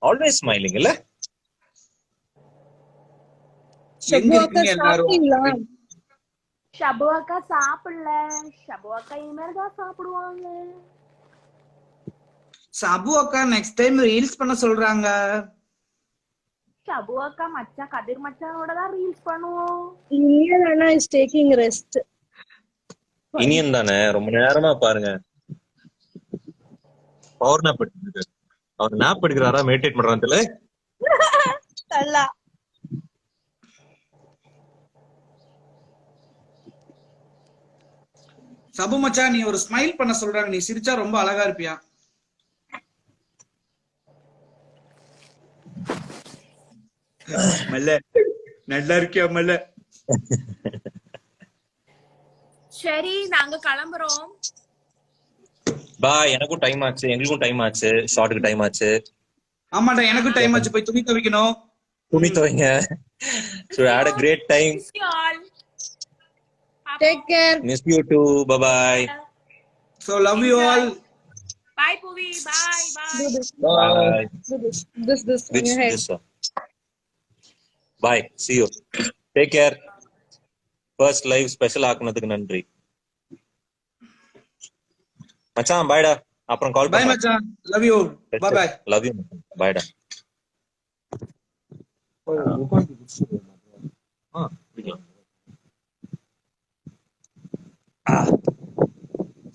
ஆல்வேஸ் ஸ்மைலிங் இல்ல? எங்க ஷபு அக்கா இருக்கீங்க எல்லாரும்? சாப்பிட்டீங்களா? ஷபு அக்கா சாப்பிடல. ஷபு அக்கா இனிமேல் தான் சாப்பிடுவாங்க. சபு அக்கா நெக்ஸ்ட் டைம் ரீல்ஸ் பண்ண சொல்றாங்க. ஷபு அக்கா மச்சான் கதிர் மச்சானோட தான் ரீல்ஸ் பண்ணுவோம். Iniya is taking rest. Iniyan தானே ரொம்ப நேரமா பாருங்க பவர் நாப் எடுத்துருக்கு. அவர் நாப் எடுக்கிறாரா மெடிடேட் பண்றான்னு தெரியல. நல்லா சபு மச்சான் நீ ஒரு ஸ்மைல் பண்ண சொல்றாங்க. நீ சிரிச்சா ரொம்ப அழகா இருப்பியா? மல்ல நல்லா இருக்கியா மல்ல? சரி நாங்க கிளம்புறோம். பாய். எனக்கும் டைம் ஆச்சு, எங்களுக்கும் டைம் ஆச்சு, ஷார்ட்டுக்கு டைம் ஆச்சு. ஆமாடா எனக்கும் டைம் ஆச்சு, போய் துணி துவைக்கணும். துணி துவைங்க. So had a great time. Miss you all. Take care. Miss you too. Bye bye. So love you all. Bye Puvi. Bye Do bye. this. Bye. Do this in Which your head. this one? Bye. See you. Take care. First live special ஆக்குனதுக்கு நன்றி. மச்சான் பாய்டா. அப்புறம் கால் Bye பண்றேன். மச்சான். Love you. Bye bye. Love you. பாய்டா.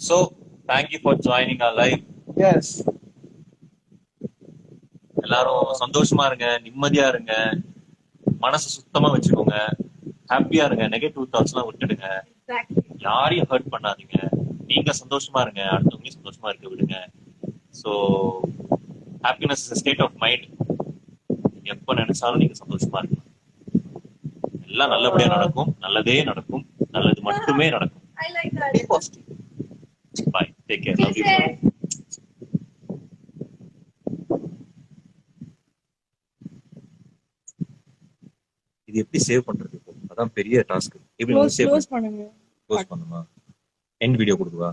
So, thank you for joining our live. Yes. எல்லாரும் சந்தோஷமா இருங்க, நிம்மதியா இருங்க, மனசு சுத்தமா வச்சுக்கோங்க, ஹாப்பியா இருங்க, நெகட்டிவ் தாட்ஸ் எல்லாம் விட்டுடுங்க, யாரையும் ஹர்ட் பண்ணாதீங்க, நீங்க சந்தோஷமா இருங்க, அடுத்தவங்களையும் சந்தோஷமா இருக்க விடுங்க. So happiness is state of mind. எப்ப நினைச்சாலும் நீங்க சந்தோஷமா இருக்கலாம். எல்லாம் நல்லபடியா நடக்கும், நல்லதே நடக்கும், நல்லது மட்டுமே நடக்கும். I like that. Positive. Bye. Take care. Love you. இது எப்படி சேவ் பண்றது? இப்போ அதான் பெரிய டாஸ்க். எப்படி சேவ் Close பண்ணுங்க. க்ளோஸ் பண்ணுமா? End video கொடுக்குவா?